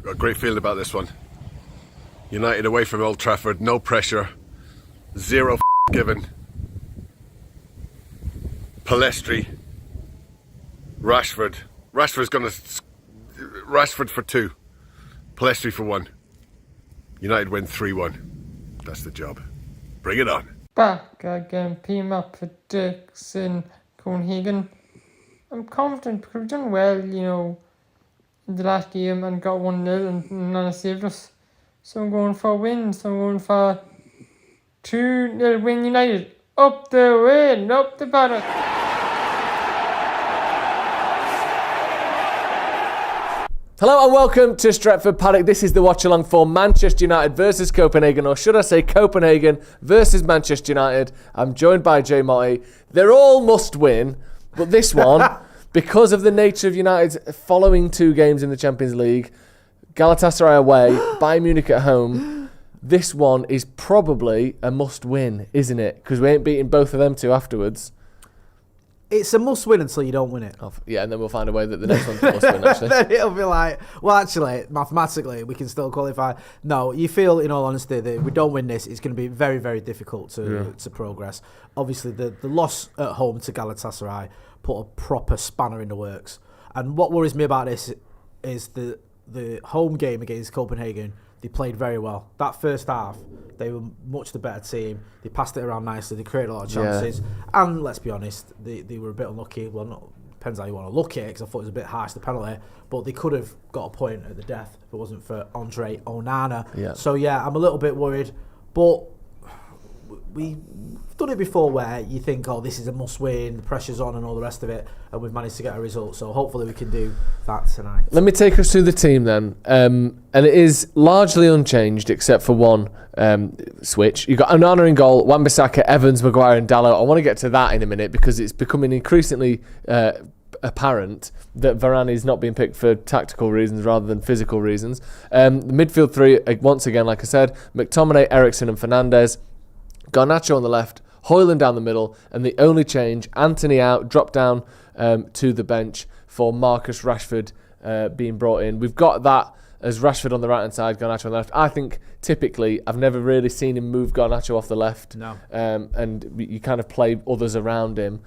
Got a great feeling about this one. United away from Old Trafford, no pressure, zero given. Palestri, Rashford. Rashford for 2, Palestri for 1. United win 3-1. That's the job. Bring it on. Back again, Paddock in Copenhagen. I'm confident because we've done well, in the last game and got 1-0 and none saved us. So I'm going for a win. So I'm going for 2-0 win United. Up the win, up the Paddock. Hello and welcome to Stretford Paddock. This is the watch-along for Manchester United versus Copenhagen, or should I say Copenhagen versus Manchester United. I'm joined by Jay Motti. They're all must win, but this one, because of the nature of United's following 2 games in the Champions League, Galatasaray away, Bayern Munich at home, this one is probably a must win, isn't it? Because we ain't beating both of them 2 afterwards. It's a must-win until you don't win it. Yeah, and then we'll find a way that the next one's a must-win, actually. Then it'll be like, well, actually, mathematically, we can still qualify. No, you feel, in all honesty, that if we don't win this, it's going to be very, very difficult to progress. Obviously, the loss at home to Galatasaray put a proper spanner in the works. And what worries me about this is the home game against Copenhagen. They played very well. That first half, they were much the better team. They passed it around nicely. They created a lot of chances. Yeah. And let's be honest, they were a bit unlucky. Well, depends how you want to look at it, because I thought it was a bit harsh, the penalty. But they could have got a point at the death if it wasn't for Andre Onana. Yeah. So, yeah, I'm a little bit worried. But we've done it before where you think, oh, this is a must-win, the pressure's on and all the rest of it, and we've managed to get a result. So hopefully we can do that tonight. Let me take us through the team then. And it is largely unchanged except for one switch. You've got Onana in goal, Wan-Bissaka, Evans, Maguire and Dalot. I want to get to that in a minute because it's becoming increasingly apparent that Varane is not being picked for tactical reasons rather than physical reasons. The midfield 3, once again, like I said, McTominay, Eriksen and Fernandes. Garnacho on the left, Højlund down the middle, and the only change, Anthony out, drop down to the bench for Marcus Rashford being brought in. We've got that as Rashford on the right-hand side, Garnacho on the left. I think typically I've never really seen him move Garnacho off the left. No. And you kind of play others around him.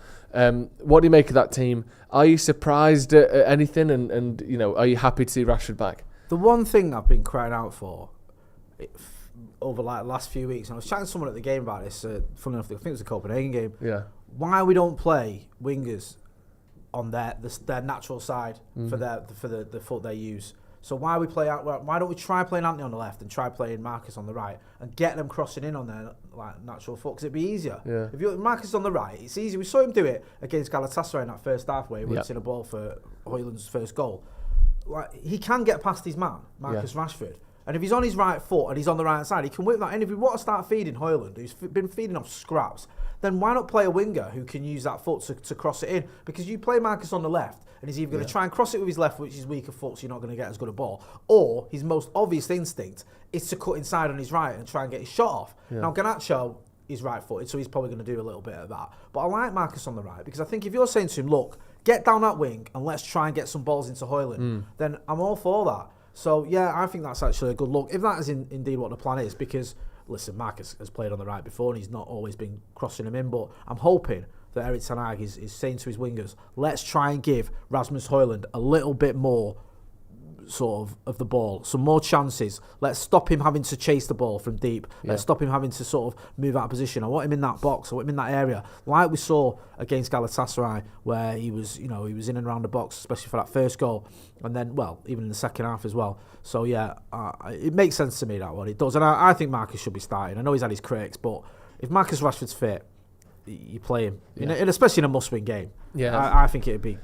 What do you make of that team? Are you surprised at anything? And are you happy to see Rashford back? The one thing I've been crying out for over like the last few weeks, and I was chatting to someone at the game about this, funny enough, I think it was the Copenhagen game. Yeah. Why we don't play wingers on their natural side for the foot they use. So why don't we try playing Anthony on the left and try playing Marcus on the right and get them crossing in on their like natural foot, because it'd be easier. Yeah. If Marcus on the right, it's easy. We saw him do it against Galatasaray in that first half where he whipped in a ball for Højlund's first goal. Like, he can get past his man, Marcus Rashford. And if he's on his right foot and he's on the right side, he can whip that. And if we want to start feeding Højlund, who's been feeding off scraps, then why not play a winger who can use that foot to cross it in? Because you play Marcus on the left, and he's either going to try and cross it with his left, which is weaker foot, so you're not going to get as good a ball, or his most obvious instinct is to cut inside on his right and try and get his shot off. Yeah. Now, Garnacho is right-footed, so he's probably going to do a little bit of that. But I like Marcus on the right, because I think if you're saying to him, look, get down that wing and let's try and get some balls into Højlund, then I'm all for that. So, yeah, I think that's actually a good look, if that is indeed what the plan is, because, listen, Marcus has played on the right before and he's not always been crossing him in, but I'm hoping that Erik ten Hag is saying to his wingers, let's try and give Rasmus Højlund a little bit more sort of the ball, some more chances. Let's stop him having to chase the ball from deep. Let's stop him having to sort of move out of position. I want him in that box. I want him in that area, like we saw against Galatasaray, where he was in and around the box, especially for that first goal, and then, well, even in the second half as well. So yeah, it makes sense to me, that one. It does, and I think Marcus should be starting. I know he's had his critics, but if Marcus Rashford's fit, you play him, and especially in a must-win game. Yeah, I think it'd be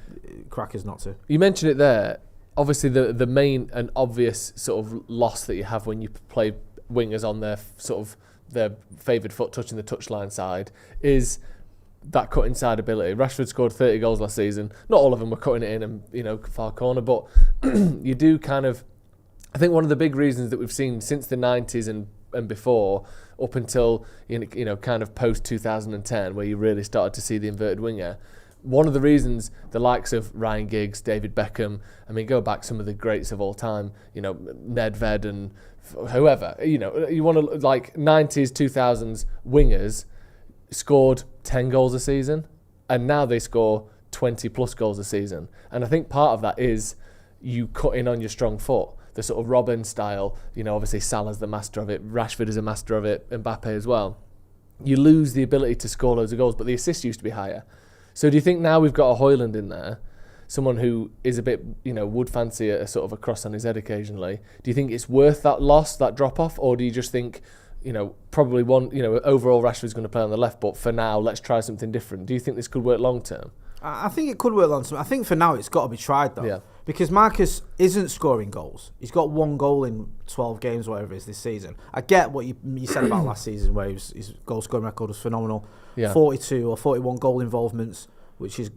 crackers not to. You mentioned it there. Obviously, the main and obvious sort of loss that you have when you play wingers on their sort of their favoured foot touching the touchline side is that cut inside ability. Rashford scored 30 goals last season. Not all of them were cutting it in and far corner, but you do kind of. I think one of the big reasons that we've seen since the 90s and before, up until kind of post 2010, where you really started to see the inverted winger. one of the reasons the likes of Ryan Giggs, David Beckham, I mean, go back some of the greats of all time, Nedved and whoever, you want to, like 90s, 2000s wingers scored 10 goals a season, and now they score 20 plus goals a season. And I think part of that is you cut in on your strong foot, the sort of Robin style, obviously Salah's the master of it, Rashford is a master of it, Mbappe as well. You lose the ability to score loads of goals, but the assists used to be higher. So do you think now we've got a Højlund in there, someone who is a bit, would fancy a sort of a cross on his head occasionally? Do you think it's worth that loss, that drop off, or do you just think, probably overall Rashford's going to play on the left, but for now, let's try something different? Do you think this could work long term? I think it could work long term. I think for now it's got to be tried though. Yeah. Because Marcus isn't scoring goals. He's got 1 goal in 12 games, whatever it is, this season. I get what you said about last season, where his goal scoring record was phenomenal. Yeah. 42 or 41 goal involvements, which is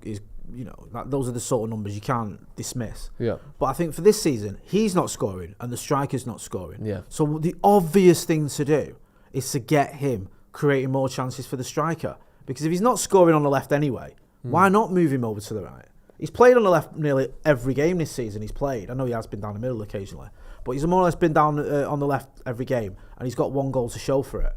those are the sort of numbers you can't dismiss. Yeah. But I think for this season, he's not scoring and the striker's not scoring. Yeah. So the obvious thing to do is to get him creating more chances for the striker. Because if he's not scoring on the left anyway, why not move him over to the right? He's played on the left nearly every game this season he's played. I know he has been down the middle occasionally, but he's more or less been down on the left every game, and he's got 1 goal to show for it.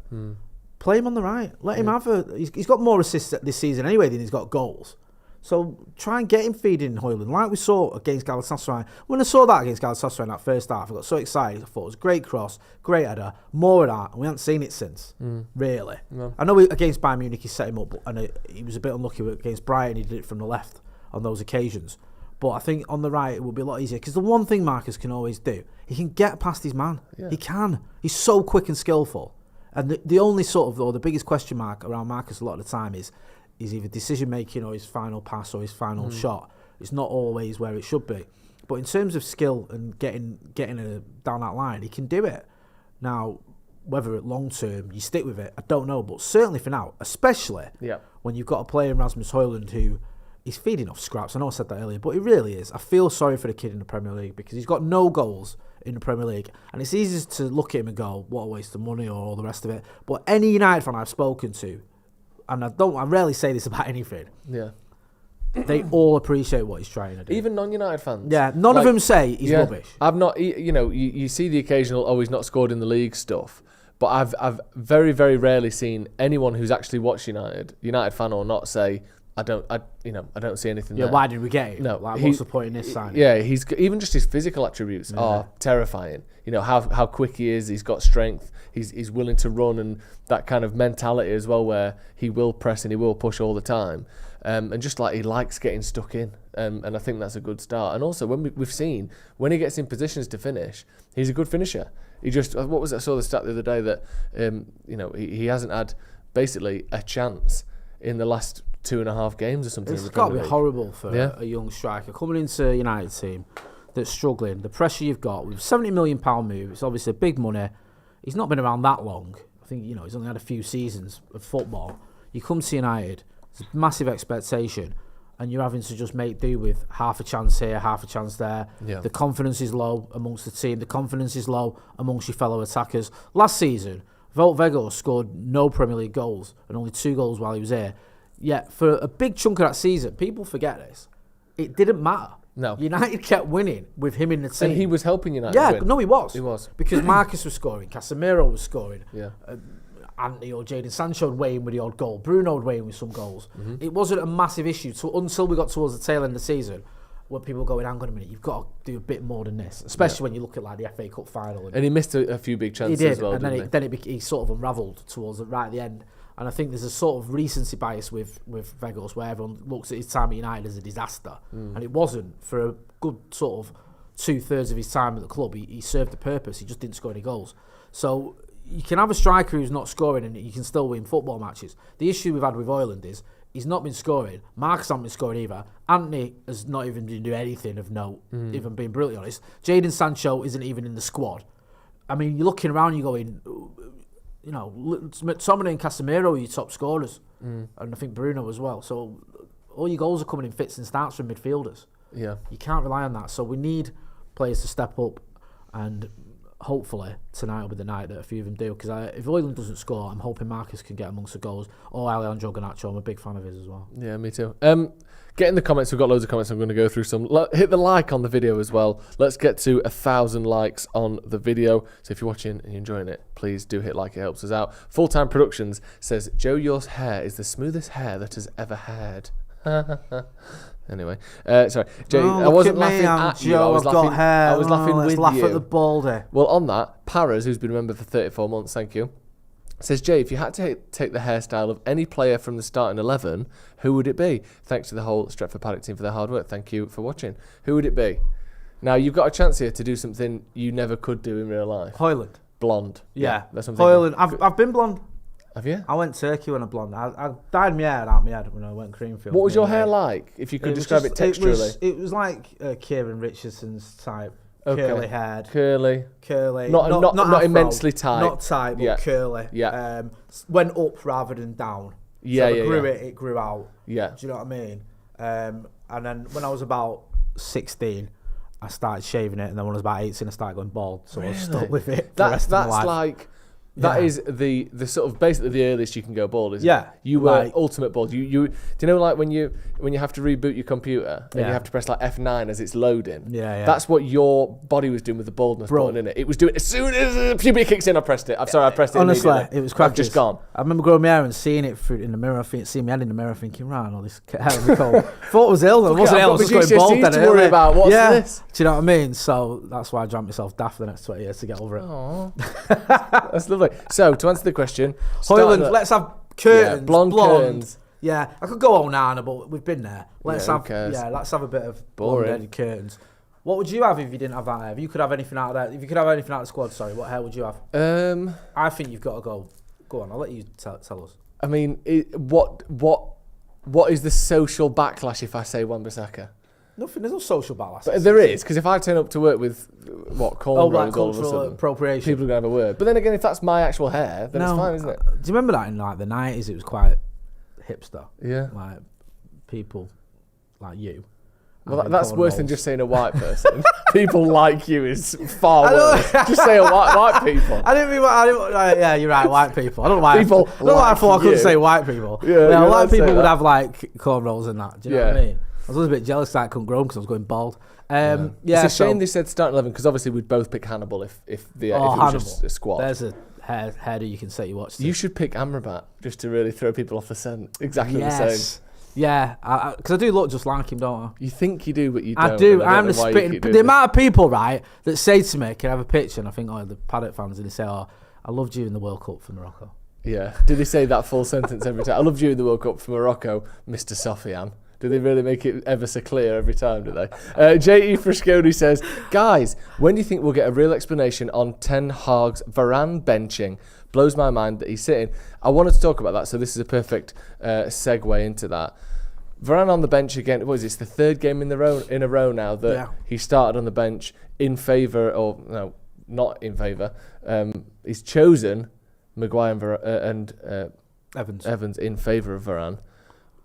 Play him on the right. Let him have he's got more assists this season anyway than he's got goals. So try and get him feeding Højlund, like we saw against Galatasaray. When I saw that against Galatasaray in that first half, I got so excited. I thought it was a great cross, great header, more of that, and we haven't seen it since, really. No. I know against Bayern Munich he set him up, and he was a bit unlucky against Brighton. He did it from the left on those occasions. But I think on the right it will be a lot easier, because the one thing Marcus can always do, he can get past his man. Yeah. He can. He's so quick and skillful. And the only the biggest question mark around Marcus a lot of the time is either decision making or his final pass or his final shot. It's not always where it should be. But in terms of skill and getting down that line, he can do it. Now, whether at long term you stick with it, I don't know. But certainly for now, especially when you've got a player in Rasmus Højlund who is feeding off scraps. I know I said that earlier, but he really is. I feel sorry for the kid in the Premier League, because he's got no goals in the Premier League, and it's easy to look at him and go, what a waste of money, or all the rest of it. But any United fan I've spoken to, and I rarely say this about anything, they all appreciate what he's trying to do. Even non-United fans. Yeah, none of them say he's rubbish. I've not, you see the occasional, he's not scored in the league stuff, but I've very, very rarely seen anyone who's actually watched United fan or not, say, I don't see anything there. Why did we get him? No, what's the point in this signing? Yeah, he's even just his physical attributes are terrifying. How quick he is. He's got strength. He's willing to run, and that kind of mentality as well, where he will press and he will push all the time. And just like he likes getting stuck in, and I think that's a good start. And also we've seen when he gets in positions to finish, he's a good finisher. He just, what was it? I saw the stat the other day that he hasn't had basically a chance in the last 2.5 games or something. It's got to be horrible for a young striker coming into a United team that's struggling. The pressure you've got with £70 million move, it's obviously big money. He's not been around that long. I think he's only had a few seasons of football. You come to United, there's a massive expectation, and you're having to just make do with half a chance here, half a chance there. Yeah. The confidence is low amongst the team. The confidence is low amongst your fellow attackers. Last season, Wout Weghorst scored no Premier League goals and only 2 goals while he was here. Yet, for a big chunk of that season, people forget this, it didn't matter. No. United kept winning with him in the team. And he was helping United win. No, he was. He was. Because Marcus was scoring, Casemiro was scoring, Yeah. Anthony or Jadon Sancho would weigh in with the odd goal, Bruno would weigh in with some goals. It wasn't a massive issue until we got towards the tail end of the season, when people were going, hang on a minute, you've got to do a bit more than this, especially when you look at like the FA Cup final. And he missed a few big chances he did, as well, and then he sort of unravelled towards right at the end. And I think there's a sort of recency bias with Weghorst, where everyone looks at his time at United as a disaster. And it wasn't. For a good sort of 2/3 of his time at the club, he served the purpose. He just didn't score any goals. So you can have a striker who's not scoring and you can still win football matches. The issue we've had with Højlund is he's not been scoring. Marcus hasn't been scoring either. Anthony has not even been doing anything of note, even being brutally honest. Jadon Sancho isn't even in the squad. I mean, you're looking around, you're going, McTominay and Casemiro are your top scorers, and I think Bruno as well. So all your goals are coming in fits and starts from midfielders. Yeah. You can't rely on that. So we need players to step up, and hopefully tonight will be the night that a few of them do. Because if Højlund doesn't score, I'm hoping Marcus can get amongst the goals. Or Alejandro Garnacho, I'm a big fan of his as well. Yeah, me too. Get in the comments. We've got loads of comments. I'm going to go through some. Hit the like on the video as well. Let's get to 1,000 likes on the video. So if you're watching and you're enjoying it, please do hit like. It helps us out. Full-Time Productions says, Joe, your hair is the smoothest hair that has ever had. Anyway, sorry, Jay. I wasn't laughing at you. I was laughing. I was laughing with you. Laugh at the baldy. Well, on that, Paras, who's been a member for 34 months, thank you, says, Jay, if you had to take the hairstyle of any player from the starting 11, who would it be? Thanks to the whole Stretford Paddock team for their hard work. Thank you for watching. Who would it be? Now you've got a chance here to do something you never could do in real life. Højlund. Blonde. Yeah, that's something. Højlund. I've been blonde. Have you? I went Turkey when I blonde. I dyed my hair out my head when I went Creamfield. What was your hair like? If you could describe it texturally. It was like Kieran Richardson's type. Okay. Curly haired. Curly. Not immensely tight. Not tight, but curly. Yeah. Went up rather than down. Yeah, so it grew out. Yeah. Do you know what I mean? And then when I was about 16, I started shaving it, and then when I was about 18, I started going bald. So I stuck with it. That's like. That is the sort of basically the earliest you can go bald, isn't it? You were ultimate bald. You do you know like when you have to reboot your computer and you have to press like F9 as it's loading? Yeah. That's what your body was doing with the baldness button in it. It was doing as soon as puberty kicks in. I pressed it. I'm sorry, I pressed it. Honestly, immediately. it was crackers. I've just gone. I remember growing my hair and seeing it in the mirror, seeing my head in the mirror, thinking, right, all this hair is cold. Thought it was ill. It wasn't ill. I was just going bald then. To worry about. What's this? Do you know what I mean? So that's why I drank myself daft for the next 20 years to get over it. Aww. That's lovely. So to answer the question, Højlund, let's have curtains, blonde curtains. Yeah, I could go all Nana, but we've been there. Let's have a bit of blonde curtains. What would you have if you didn't have that hair? If you could have anything out of that, if you could have anything out of the squad, sorry, what hair would you have? I think you've got to go. Go on, I'll let you tell us. I mean, what is the social backlash if I say Wan-Bissaka? Nothing. There's no social backlash. But there is, because if I turn up to work with cornrows all of a sudden, appropriation, people are gonna have a word. But then again, if that's my actual hair, then it's fine, isn't it? Do you remember that in like the 90s? It was quite hipster. Yeah. Like people like you. Well, that's worse than just saying a white person. People like you is far worse. Just say a white people. I didn't mean. Yeah, you're right. White people. I don't know why. People I don't know why I thought I couldn't say white people. Yeah, a lot of people would have like cornrows and that. Do you know what I mean? I was a little bit jealous that I couldn't grow them because I was going bald. It's a shame they said starting 11 because obviously we'd both pick Hannibal if it was just a squad. There's a hairdo you can say you watched. You should pick Amrabat just to really throw people off the scent. Exactly the same. Yeah, because I do look just like him, don't I? You think you do, but you don't. I do. I'm the spitting. The amount of people, right, that say to me, "Can I have a picture?" And I think, the Paddock fans, and they say, "Oh, I loved you in the World Cup for Morocco." Yeah. Do they say that full sentence every time? I loved you in the World Cup for Morocco, Mr. Sofian. Do they really make it ever so clear every time, do they? J.E. Frasconi says, guys, when do you think we'll get a real explanation on Ten Hag's Varane benching? Blows my mind that he's sitting. I wanted to talk about that, so this is a perfect segue into that. Varane on the bench again. What is this? The third game in a row now that he started on the bench in favour, or no, not in favour. He's chosen Maguire and Evans in favour of Varane.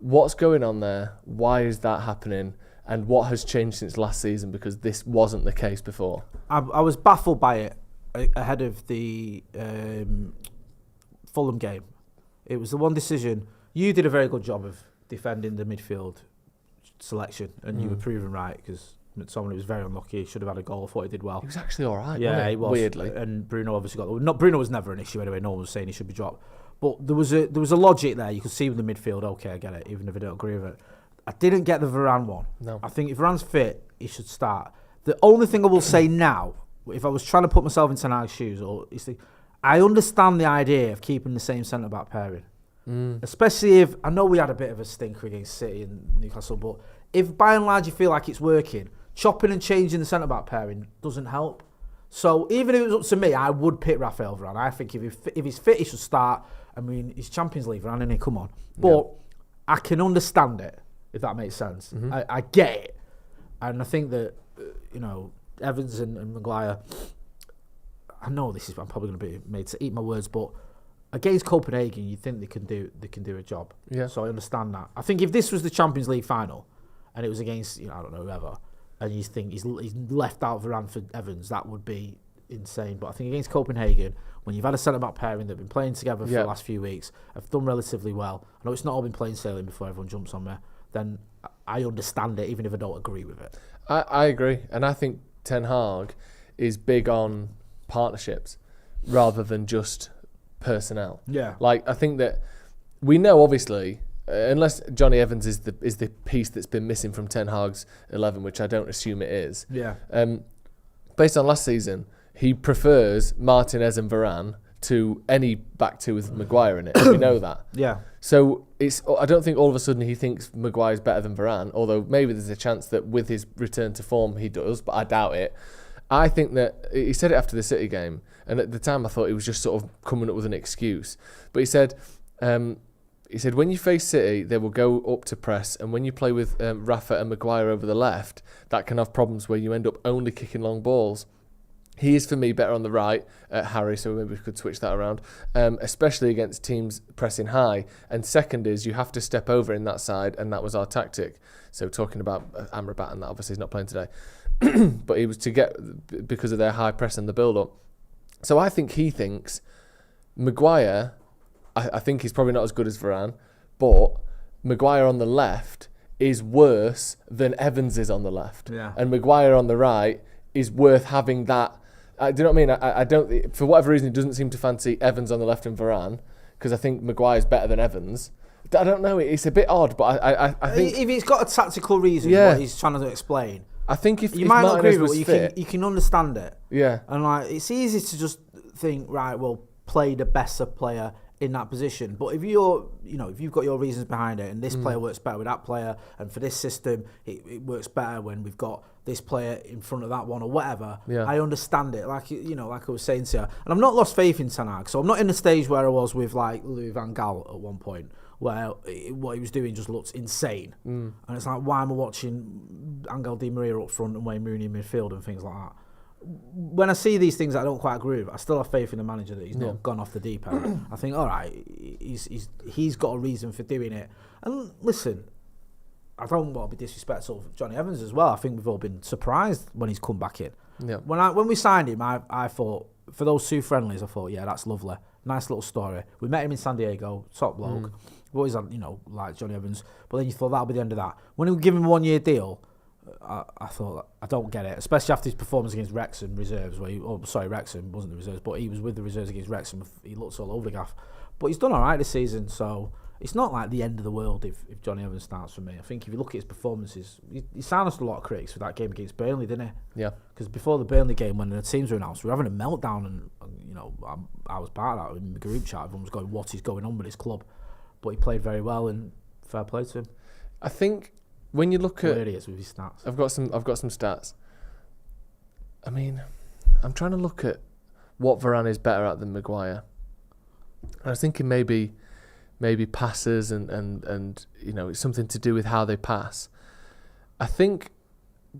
What's going on there? Why is that happening? And what has changed since last season? Because this wasn't the case before. I was baffled by it ahead of the Fulham game. It was the one decision. You did a very good job of defending the midfield selection, and you were proven right because McTominay was very unlucky. He should have had a goal. I thought he did well. He was actually all right. Yeah, he was. Weirdly. And Bruno obviously Bruno was never an issue anyway. No one was saying he should be dropped. But there was a logic there. You could see with the midfield, okay, I get it, even if I don't agree with it. I didn't get the Varane one. No. I think if Varane's fit, he should start. The only thing I will say now, if I was trying to put myself in Ten Hag's shoes, I understand the idea of keeping the same centre-back pairing. Especially if, I know we had a bit of a stinker against City and Newcastle, but if by and large you feel like it's working, chopping and changing the centre-back pairing doesn't help. So even if it was up to me, I would pick Raphael Varane. I think if he's fit, he should start. I mean, he's Champions League Varane, isn't he? Come on. But I can understand it, if that makes sense. I get it. And I think that, Evans and Maguire, I know I'm probably going to be made to eat my words, but against Copenhagen, you think they can do a job. Yeah. So I understand that. I think if this was the Champions League final and it was against, I don't know, whoever, and you think he's left out Varane for Evans, that would be insane. But I think against Copenhagen, when you've had a centre-back pairing that have been playing together for the last few weeks, have done relatively well, I know it's not all been plain sailing before everyone jumps on me, then I understand it, even if I don't agree with it. I agree. And I think Ten Hag is big on partnerships rather than just personnel. Yeah. Like, I think that we know, obviously, unless Johnny Evans is the piece that's been missing from Ten Hag's 11, which I don't assume it is. Yeah. Based on last season, he prefers Martinez and Varane to any back two with Maguire in it. We know that. Yeah. So I don't think all of a sudden he thinks Maguire's better than Varane, although maybe there's a chance that with his return to form he does, but I doubt it. I think that he said it after the City game, and at the time I thought he was just sort of coming up with an excuse. But he said, when you face City, they will go up to press, and when you play with Rafa and Maguire over the left, that can have problems where you end up only kicking long balls. He is, for me, better on the right at Harry, so maybe we could switch that around, especially against teams pressing high. And second is you have to step over in that side, and that was our tactic. So talking about Amrabat, and that obviously he's not playing today. But he was to get, because of their high press and the build-up. So I think he thinks Maguire, I think he's probably not as good as Varane, but Maguire on the left is worse than Evans is on the left. Yeah. And Maguire on the right is worth having that. Do you know what I mean? I don't, for whatever reason, he doesn't seem to fancy Evans on the left and Varane, because I think Maguire's better than Evans. I don't know. It's a bit odd, but I think if he's got a tactical reason, what he's trying to explain. I think if you might not agree Martinez with was it, fit, you can understand it. Yeah. And like, it's easy to just think, right, well, play the better player in that position. But if you've got your reasons behind it, and this player works better with that player, and for this system, it works better when we've got this player in front of that one or whatever. Yeah. I understand it. Like I was saying to you, and I've not lost faith in Ten Hag. So I'm not in the stage where I was with like Louis van Gaal at one point, where what he was doing just looked insane. And it's like, why am I watching Angel Di Maria up front and Wayne Rooney in midfield and things like that? When I see these things I don't quite agree with, I still have faith in the manager that he's not gone off the deep end. I think, all right, he's got a reason for doing it. And listen, I don't want to be disrespectful of Johnny Evans as well. I think we've all been surprised when he's come back in. Yeah. When we signed him, I thought, for those two friendlies, I thought, yeah, that's lovely. Nice little story. We met him in San Diego, top bloke. We've always had, like Johnny Evans. But then you thought that'll be the end of that. When we give him a 1 year deal, I thought, I don't get it, especially after his performance against Wrexham reserves, Wrexham wasn't the reserves, but he was with the reserves against Wrexham. He looked all over the gaff, but he's done all right this season, so it's not like the end of the world if Johnny Evans starts for me. I think if you look at his performances, he silenced a lot of critics for that game against Burnley, didn't he? Yeah. Because before the Burnley game, when the teams were announced, we were having a meltdown, and I was part of that in the group chat. Everyone was going, what is going on with his club? But he played very well, and fair play to him. I think when you look at, there he is with his stats. I've got some stats. I mean, I'm trying to look at what Varane is better at than Maguire. I was thinking maybe passes and it's something to do with how they pass. I think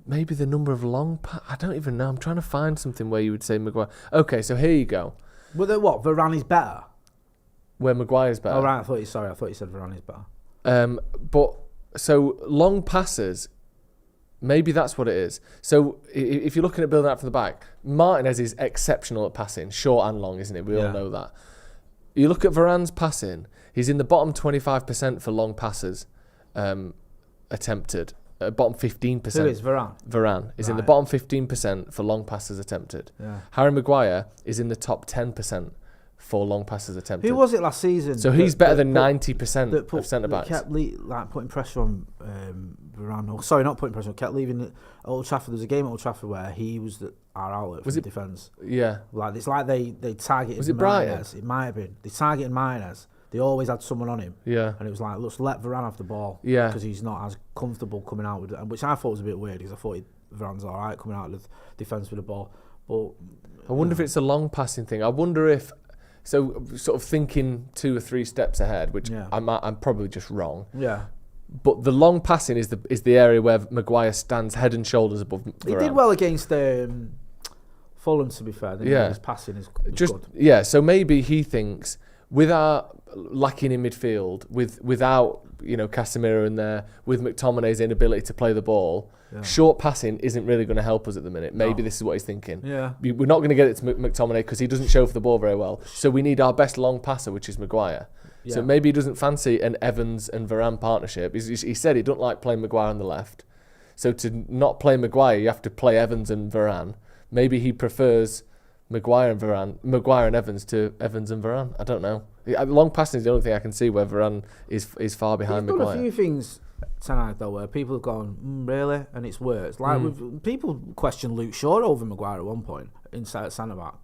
maybe the number of long I don't even know. I'm trying to find something where you would say Maguire. Okay, so here you go. Well, then what? Varane is better? Where Maguire's better. Oh, right. I thought you said Varane is better. But so long passes, maybe that's what it is. So if you're looking at building out from the back, Martinez is exceptional at passing, short and long, isn't it? We all know that. You look at Varane's passing, he's in the bottom 25% for long passes attempted. Bottom 15%. Who is Varane? Varane is in the bottom 15% for long passes attempted. Yeah. Harry Maguire is in the top 10% for long passes attempted. Who was it last season? So he's better than 90% of centre-backs. Kept putting pressure on Varane. Sorry, not putting pressure on. Kept leaving at Old Trafford. There was a game at Old Trafford where he was our outlet for the defence. Yeah. It's like they targeted Was it Martinez. Brighton? It might have been. They targeted Martinez. They always had someone on him. Yeah. And it was like, let's let Varane off the ball. Yeah. Because he's not as comfortable coming out with it. Which I thought was a bit weird, because I thought Varane's all right coming out of the defence with the ball. But I wonder if it's a long passing thing. I wonder if... So, sort of thinking 2 or 3 steps ahead, which I'm probably just wrong. Yeah. But the long passing is the area where Maguire stands head and shoulders above Varane. He did well against Fulham, to be fair. His passing is just good. Yeah, so maybe he thinks, with our lacking in midfield, without Casemiro in there with McTominay's inability to play the ball. Yeah. Short passing isn't really going to help us at the minute. Maybe this is what he's thinking. Yeah. We're not going to get it to McTominay because he doesn't show for the ball very well. So we need our best long passer, which is Maguire. Yeah. So maybe he doesn't fancy an Evans and Varane partnership. He said he don't like playing Maguire on the left. So to not play Maguire, you have to play Evans and Varane. Maybe he prefers Maguire and Evans to Evans and Varane. I don't know. Long passing is the only thing I can see where Varane is far behind Maguire. There's been a few things tonight though where people have gone, really, and it's worse. Like people questioned Luke Shaw over Maguire at one point inside at centre back.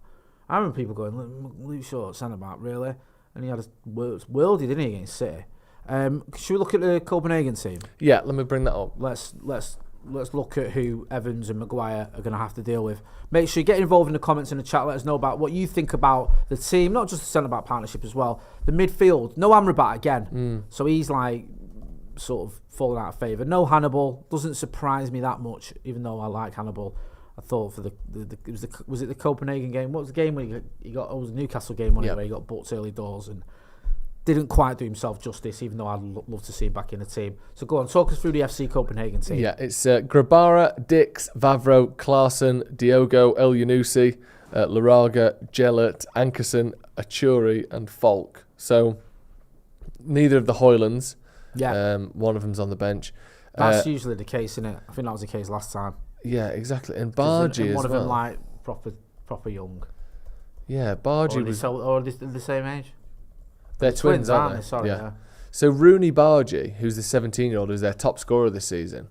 I remember people going, Luke Shaw at centre back, really, and he had a worldie, didn't he, against City? Should we look at the Copenhagen team? Yeah, let me bring that up. Let's look at who Evans and Maguire are going to have to deal with. Make sure you get involved in the comments in the chat. Let us know about what you think about the team, not just the centre-back partnership as well. The midfield, no Amrabat again. So he's like sort of falling out of favour. No Hannibal. Doesn't surprise me that much, even though I like Hannibal. I thought for was it the Copenhagen game? What was the game where he got? It was the Newcastle game, where he got booked early doors and didn't quite do himself justice, even though I'd love to see him back in the team. So go on, talk us through the FC Copenhagen team. Yeah, it's Grabara, Dix, Vavro, Klaassen, Diogo, El Yunusi, Laraga, Gellert, Ankerson, Achuri and Falk. So neither of the Hoylands. Yeah. One of them's on the bench. That's usually the case, isn't it? I think that was the case last time. Yeah, exactly. And Bargy as well. One of them like proper young. Yeah, Bargy was... Or are they the same age? They're twins, aren't they? Sorry, yeah. So Rooney Bargy, who's the 17-year-old, is their top scorer this season.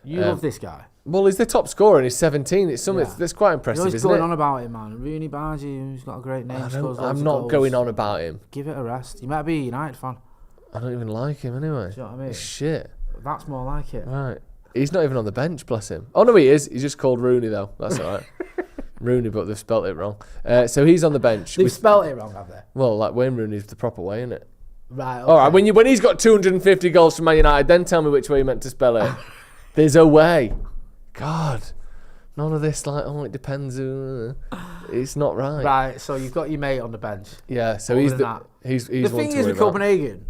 You love this guy. Well, he's their top scorer and he's 17. It's something that's quite impressive, isn't it? You're always going on about him, man. Rooney Bargy, who's got a great name. I'm not going on about him. Give it a rest. You might be a United fan. I don't even like him anyway. Do you know what I mean? He's shit. That's more like it. Right. He's not even on the bench, bless him. Oh, no, he is. He's just called Rooney, though. That's all right. Rooney, but they've spelt it wrong. So he's on the bench. They've spelt it wrong, have they? Well, like Wayne Rooney's the proper way, isn't it? Right. Okay. All right. When he's got 250 goals from Man United, then tell me which way you meant to spell it. There's a way. God, none of this it depends. It's not right. Right. So you've got your mate on the bench. Yeah. So he's the thing is with Copenhagen,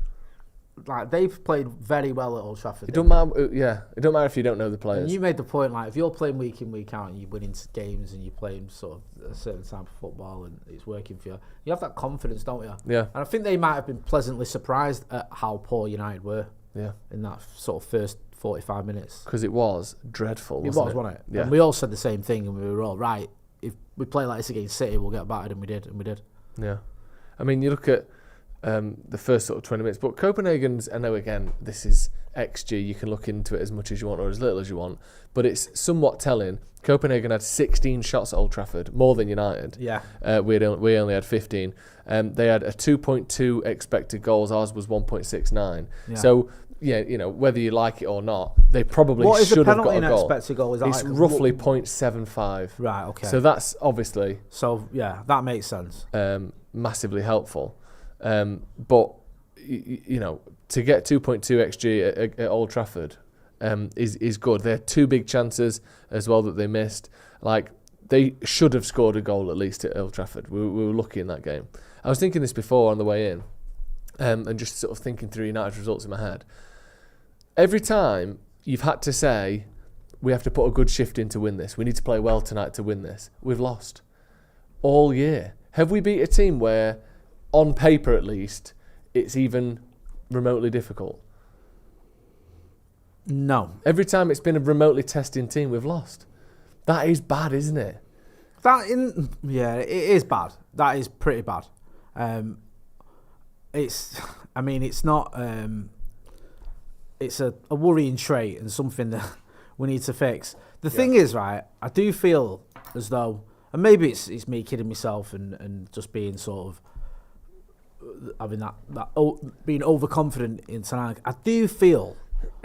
like they've played very well at Old Trafford. It don't matter. Yeah. It don't matter if you don't know the players. And you made the point, like if you're playing week in week out and you're winning games and you're playing sort of a certain type of football and it's working for you, you have that confidence, don't you? Yeah. And I think they might have been pleasantly surprised at how poor United were. Yeah. In that sort of first 45 minutes. Because it was dreadful, wasn't it? Yeah. And we all said the same thing and we were all right. If we play like this against City, we'll get battered, and we did. Yeah. I mean, you look at the first sort of 20 minutes, but Copenhagen's, I know again, this is XG, you can look into it as much as you want or as little as you want, but it's somewhat telling. Copenhagen had 16 shots at Old Trafford, more than United. Yeah. We only had 15. They had a 2.2 expected goals, ours was 1.69. Yeah. So, yeah, whether you like it or not, they probably should have got a goal. What is the penalty in expected goal? Is that it's roughly 0.75. Right, okay. So that's obviously... So, yeah, that makes sense. Massively helpful. But, to get 2.2 XG at Old Trafford is good. They had two big chances as well that they missed. Like, they should have scored a goal at least at Old Trafford. We were lucky in that game. I was thinking this before on the way in, and just sort of thinking through United's results in my head. Every time you've had to say, we have to put a good shift in to win this, we need to play well tonight to win this, we've lost. All year. Have we beat a team where, on paper at least, it's even remotely difficult? No. Every time it's been a remotely testing team, we've lost. That is bad, isn't it? It is bad. That is pretty bad. It's not. It's a worrying trait and something that we need to fix. The thing is, right, I do feel as though, and maybe it's me kidding myself and just being sort of having that being overconfident in tonight. I do feel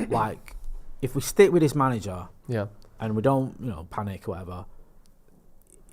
like if we stick with this manager, and we don't, panic or whatever,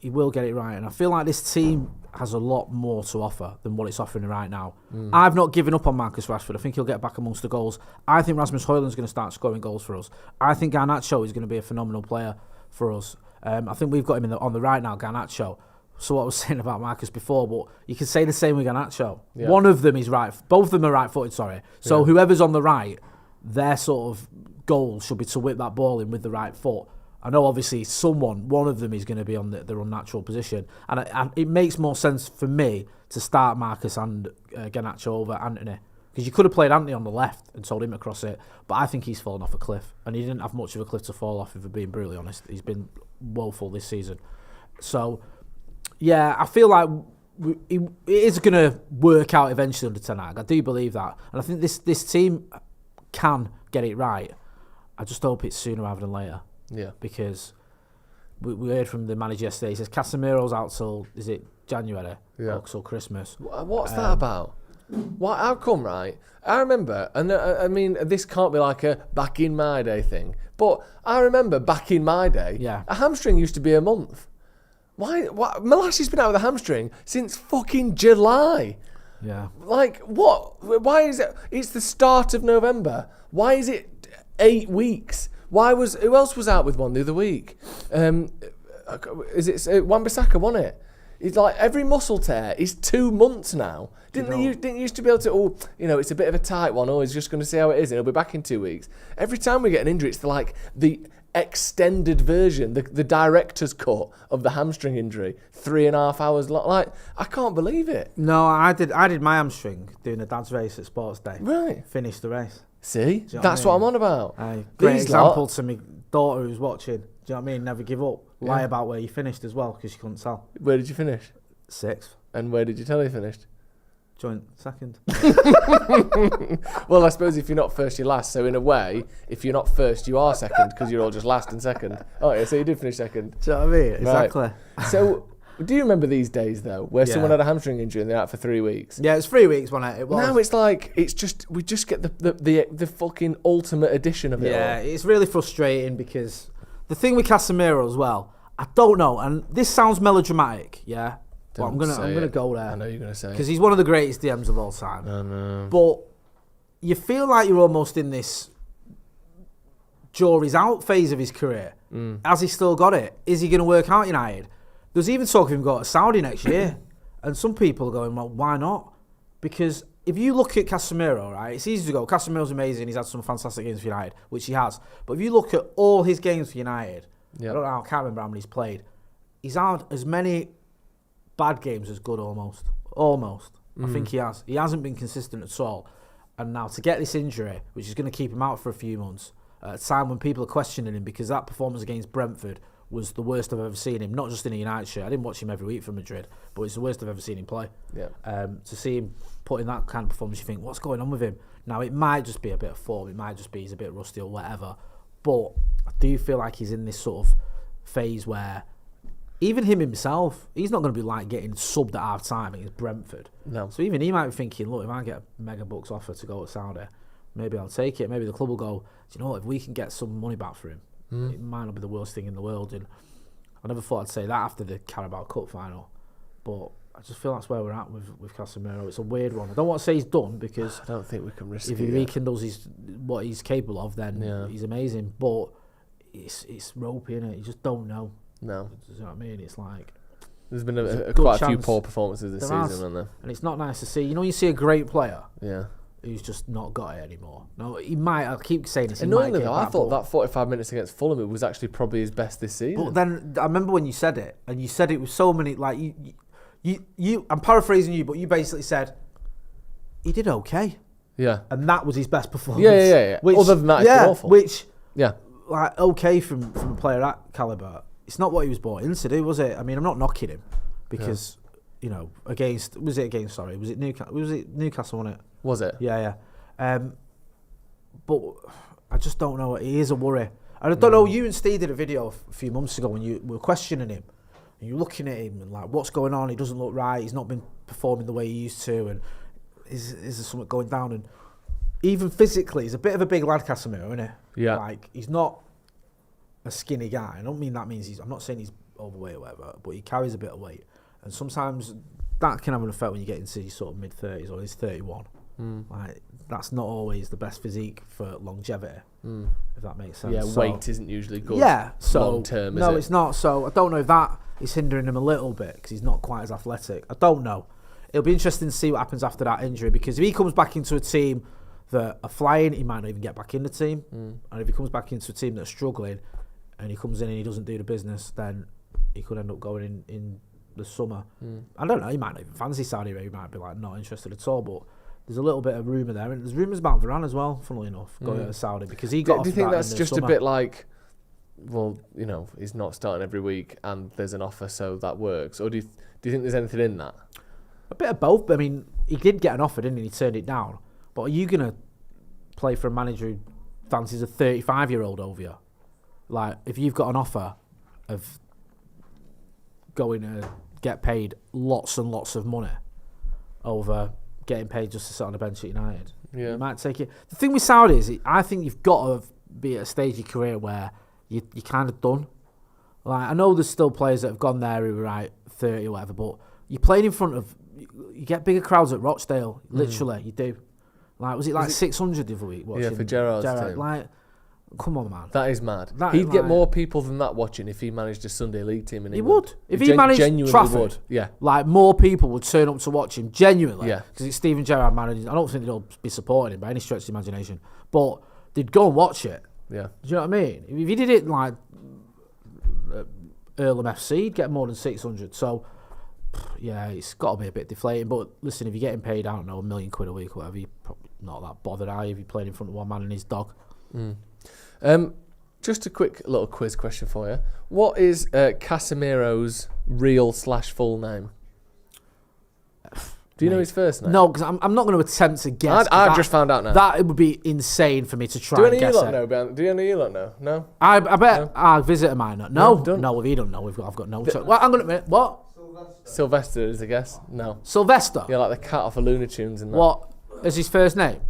he will get it right. And I feel like this team has a lot more to offer than what it's offering right now. I've not given up on Marcus Rashford. I think he'll get back amongst the goals. I think Rasmus Højlund's going to start scoring goals for us. I think Garnacho is going to be a phenomenal player for us. I think we've got him on the right now, Garnacho. So what I was saying about Marcus before, but you can say the same with Garnacho. Yeah. One of them is right. Both of them are right-footed, sorry. So whoever's on the right, their sort of goal should be to whip that ball in with the right foot. I know obviously one of them is going to be on their unnatural position. And it makes more sense for me to start Marcus and Garnacho over Anthony. Because you could have played Anthony on the left and told him to cross it. But I think he's fallen off a cliff. And he didn't have much of a cliff to fall off, if we're being brutally honest. He's been woeful this season. So, yeah, I feel like it is going to work out eventually under Ten Hag. I do believe that. And I think this team can get it right. I just hope it's sooner rather than later. Yeah. Because we heard from the manager yesterday. He says Casemiro's out till, is it January? Yeah. Or till Christmas. What's that about? What? How come, right? I remember, and I mean, this can't be like a back in my day thing, but I remember back in my day, a hamstring used to be a month. Why? Malashi's been out with a hamstring since fucking July. Yeah. Like, what? Why is it? It's the start of November. Why is it 8 weeks? Who else was out with one the other week? Is it Wan-Bissaka, wasn't it? It's like every muscle tear is 2 months now. Didn't you used to be able to, it's a bit of a tight one. He's just going to see how it is and he'll be back in 2 weeks. Every time we get an injury, it's the extended version, the director's cut of the hamstring injury, 3.5 hours long. Like, I can't believe it. No, I did my hamstring doing a dad's race at Sports Day. Right. Finished the race. See? That's what I'm on about. Great example to my daughter who's watching. Do you know what I mean? Never give up. Lie about where you finished as well, because you couldn't tell. Where did you finish? 6th. And where did you tell you finished? Joint 2nd. Well, I suppose if you're not first, you're last. So in a way, if you're not first, you are second, because you're all just last and second. Oh yeah, so you did finish second. Do you know what I mean? Exactly. Right. So, do you remember these days though, where someone had a hamstring injury and they're out for 3 weeks? Yeah, it's 3 weeks, wasn't it? It was. Now it's like we just get the fucking ultimate edition of it. Yeah, all. it's really frustrating because the thing with Casemiro as well, I don't know, and this sounds melodramatic, yeah. But I'm gonna go there. I know you're gonna say because he's one of the greatest DMs of all time. I know. But you feel like you're almost in this jury's out phase of his career. Has he still got it? Is he going to work out United? There's even talk of him going to Saudi next year, and some people are going, well, why not? Because if you look at Casemiro, right, it's easy to go, Casemiro's amazing, he's had some fantastic games for United, which he has. But if you look at all his games for United, I don't know, I can't remember how many he's played. He's had as many bad games as good, almost. I think he has. He hasn't been consistent at all. And now to get this injury, which is going to keep him out for a few months, at a time when people are questioning him because that performance against Brentford was the worst I've ever seen him. Not just in a United shirt. I didn't watch him every week for Madrid, but it's the worst I've ever seen him play. Yeah. To see him put in that kind of performance, you think, what's going on with him? Now, it might just be a bit of form. It might just be he's a bit rusty or whatever. But I do feel like he's in this sort of phase where even him himself, he's not going to be like getting subbed at half time against Brentford. No. So even he might be thinking, look, if I get a mega bucks offer to go to Saudi, maybe I'll take it. Maybe the club will go, do you know what, if we can get some money back for him, it might not be the worst thing in the world. And I never thought I'd say that after the Carabao Cup final, but I just feel that's where we're at with Casemiro. It's a weird one. I don't want to say he's done because I don't think we can risk it. If he rekindles what he's capable of, then he's amazing. But it's ropey, innit? You just don't know. No. Do you know what I mean? It's like there's been quite a few poor performances this season, hasn't there? And it's not nice to see. You know, you see a great player. Yeah. Who's just not got it anymore. No, he might. I keep saying this. Annoyingly though, I thought that 45 minutes against Fulham was actually probably his best this season. But then I remember when you said it, and you said it with so many. Like you. I'm paraphrasing you, but you basically said he did okay. Yeah. And that was his best performance. Yeah. Which, other than that, it's been awful. Which like okay from a player that caliber. It's not what he was brought in to do, was it? I mean, I'm not knocking him because you know was it Newcastle? Was it Newcastle? Wasn't it? Was it? Yeah. But I just don't know. He is a worry. And I don't know. You and Steve did a video a few months ago when you were questioning him, and you're looking at him and like, what's going on? He doesn't look right. He's not been performing the way he used to, and is there something going down? And even physically, he's a bit of a big lad, Casemiro, isn't he? Yeah. Like he's not a skinny guy. I don't mean that means I'm not saying he's overweight or whatever, but he carries a bit of weight, and sometimes that can have an effect when you get into your sort of mid-30s or he's 31. Like that's not always the best physique for longevity, if that makes sense. Yeah, weight isn't usually good. Yeah, so long term. No, it's not. So I don't know if is hindering him a little bit because he's not quite as athletic. I don't know. It'll be interesting to see what happens after that injury, because if he comes back into a team that are flying, he might not even get back in the team. And if he comes back into a team that's struggling and he comes in and he doesn't do the business, then he could end up going in the summer. I don't know, he might not even fancy Saudi Arabia. He might be like not interested at all, but there's a little bit of rumour there. And there's rumours about Varane as well, funnily enough, going to Saudi, because he got Do you think that's just summer. a bit like, well, you know, he's not starting every week and there's an offer, so that works? Or do you think there's anything in that? A bit of both. I mean, he did get an offer, didn't he? He turned it down. But are you going to play for a manager who fancies a 35-year-old over you? Like, if you've got an offer of going to get paid lots and lots of money over getting paid just to sit on the bench at United, you might take it. The thing with Saudi is, I think you've got to be at a stage of your career where you're kind of done. Like, I know there's still players that have gone there who are 30 or whatever, but you're playing in front of, you get bigger crowds at Rochdale, literally, you do. Like, was it 600 the other week? For Gerrard's team. Like, come on, man. That is mad. He'd get more people than that watching if he managed a Sunday League team in England. He would. If he managed Trafford, would. Yeah. Like, more people would turn up to watch him, genuinely. Yeah. Because it's Steven Gerrard managing. I don't think they'll be supporting him by any stretch of the imagination. But they'd go and watch it. Yeah. Do you know what I mean? If he did it like Earlham FC, he'd get more than 600. So, yeah, it's got to be a bit deflating. But listen, if you're getting paid, I don't know, £1 million a week or whatever, you're probably not that bothered, are you, if you're playing in front of one man and his dog? Just a quick little quiz question for you. What is Casemiro's real/full name? Do you know his first name? No, because I'm not going to attempt to guess. I've just found out now. That would be insane for me to try and guess it. Do any of you lot know? No? I bet our visitor might not. No, don't. no, if he don't know, I've got no. Well, I'm going to admit, what? Sylvester is a guess? No. Sylvester? Yeah, like the cat off of Looney Tunes and that. What is his first name?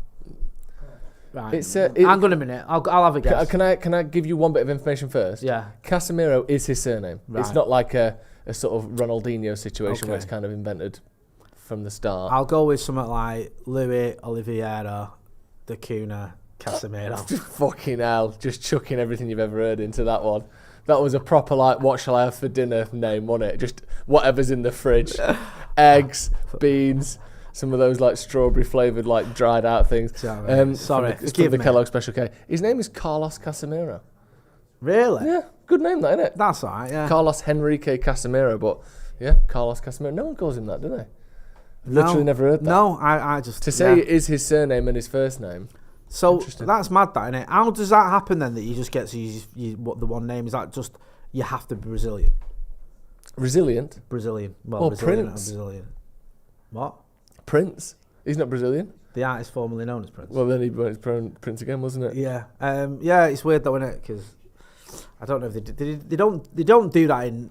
Right. Hang on a minute. I'll have a guess. Can I give you one bit of information first? Yeah. Casemiro is his surname. Right. It's not like a sort of Ronaldinho situation where it's kind of invented from the start. I'll go with something like Louis Oliveira Da Cunha Casemiro. Fucking hell. Just chucking everything you've ever heard into that one. That was a proper, like, what shall I have for dinner name, wasn't it? Just whatever's in the fridge. Eggs, beans, some of those, like, strawberry flavoured, like, dried out things. Sorry, it's from the Kellogg Special K. His name is Carlos Casemiro. Really? Yeah, good name, that, isn't it? That's all right, yeah. Carlos Henrique Casemiro, but, yeah, Carlos Casemiro. No one calls him that, do they? Literally never heard that. No, I just... To say it is his surname and his first name... So that's mad, that, isn't it? How does that happen then, that you just get to use what the one name? Is that just you have to be Brazilian? Resilient? Brazilian. Well, or Brazilian Prince. Brazilian. What? Prince. He's not Brazilian. The artist formerly known as Prince. Well, then he was Prince again, wasn't it? Yeah. Yeah, it's weird though, isn't it? Because I don't know if they don't do that in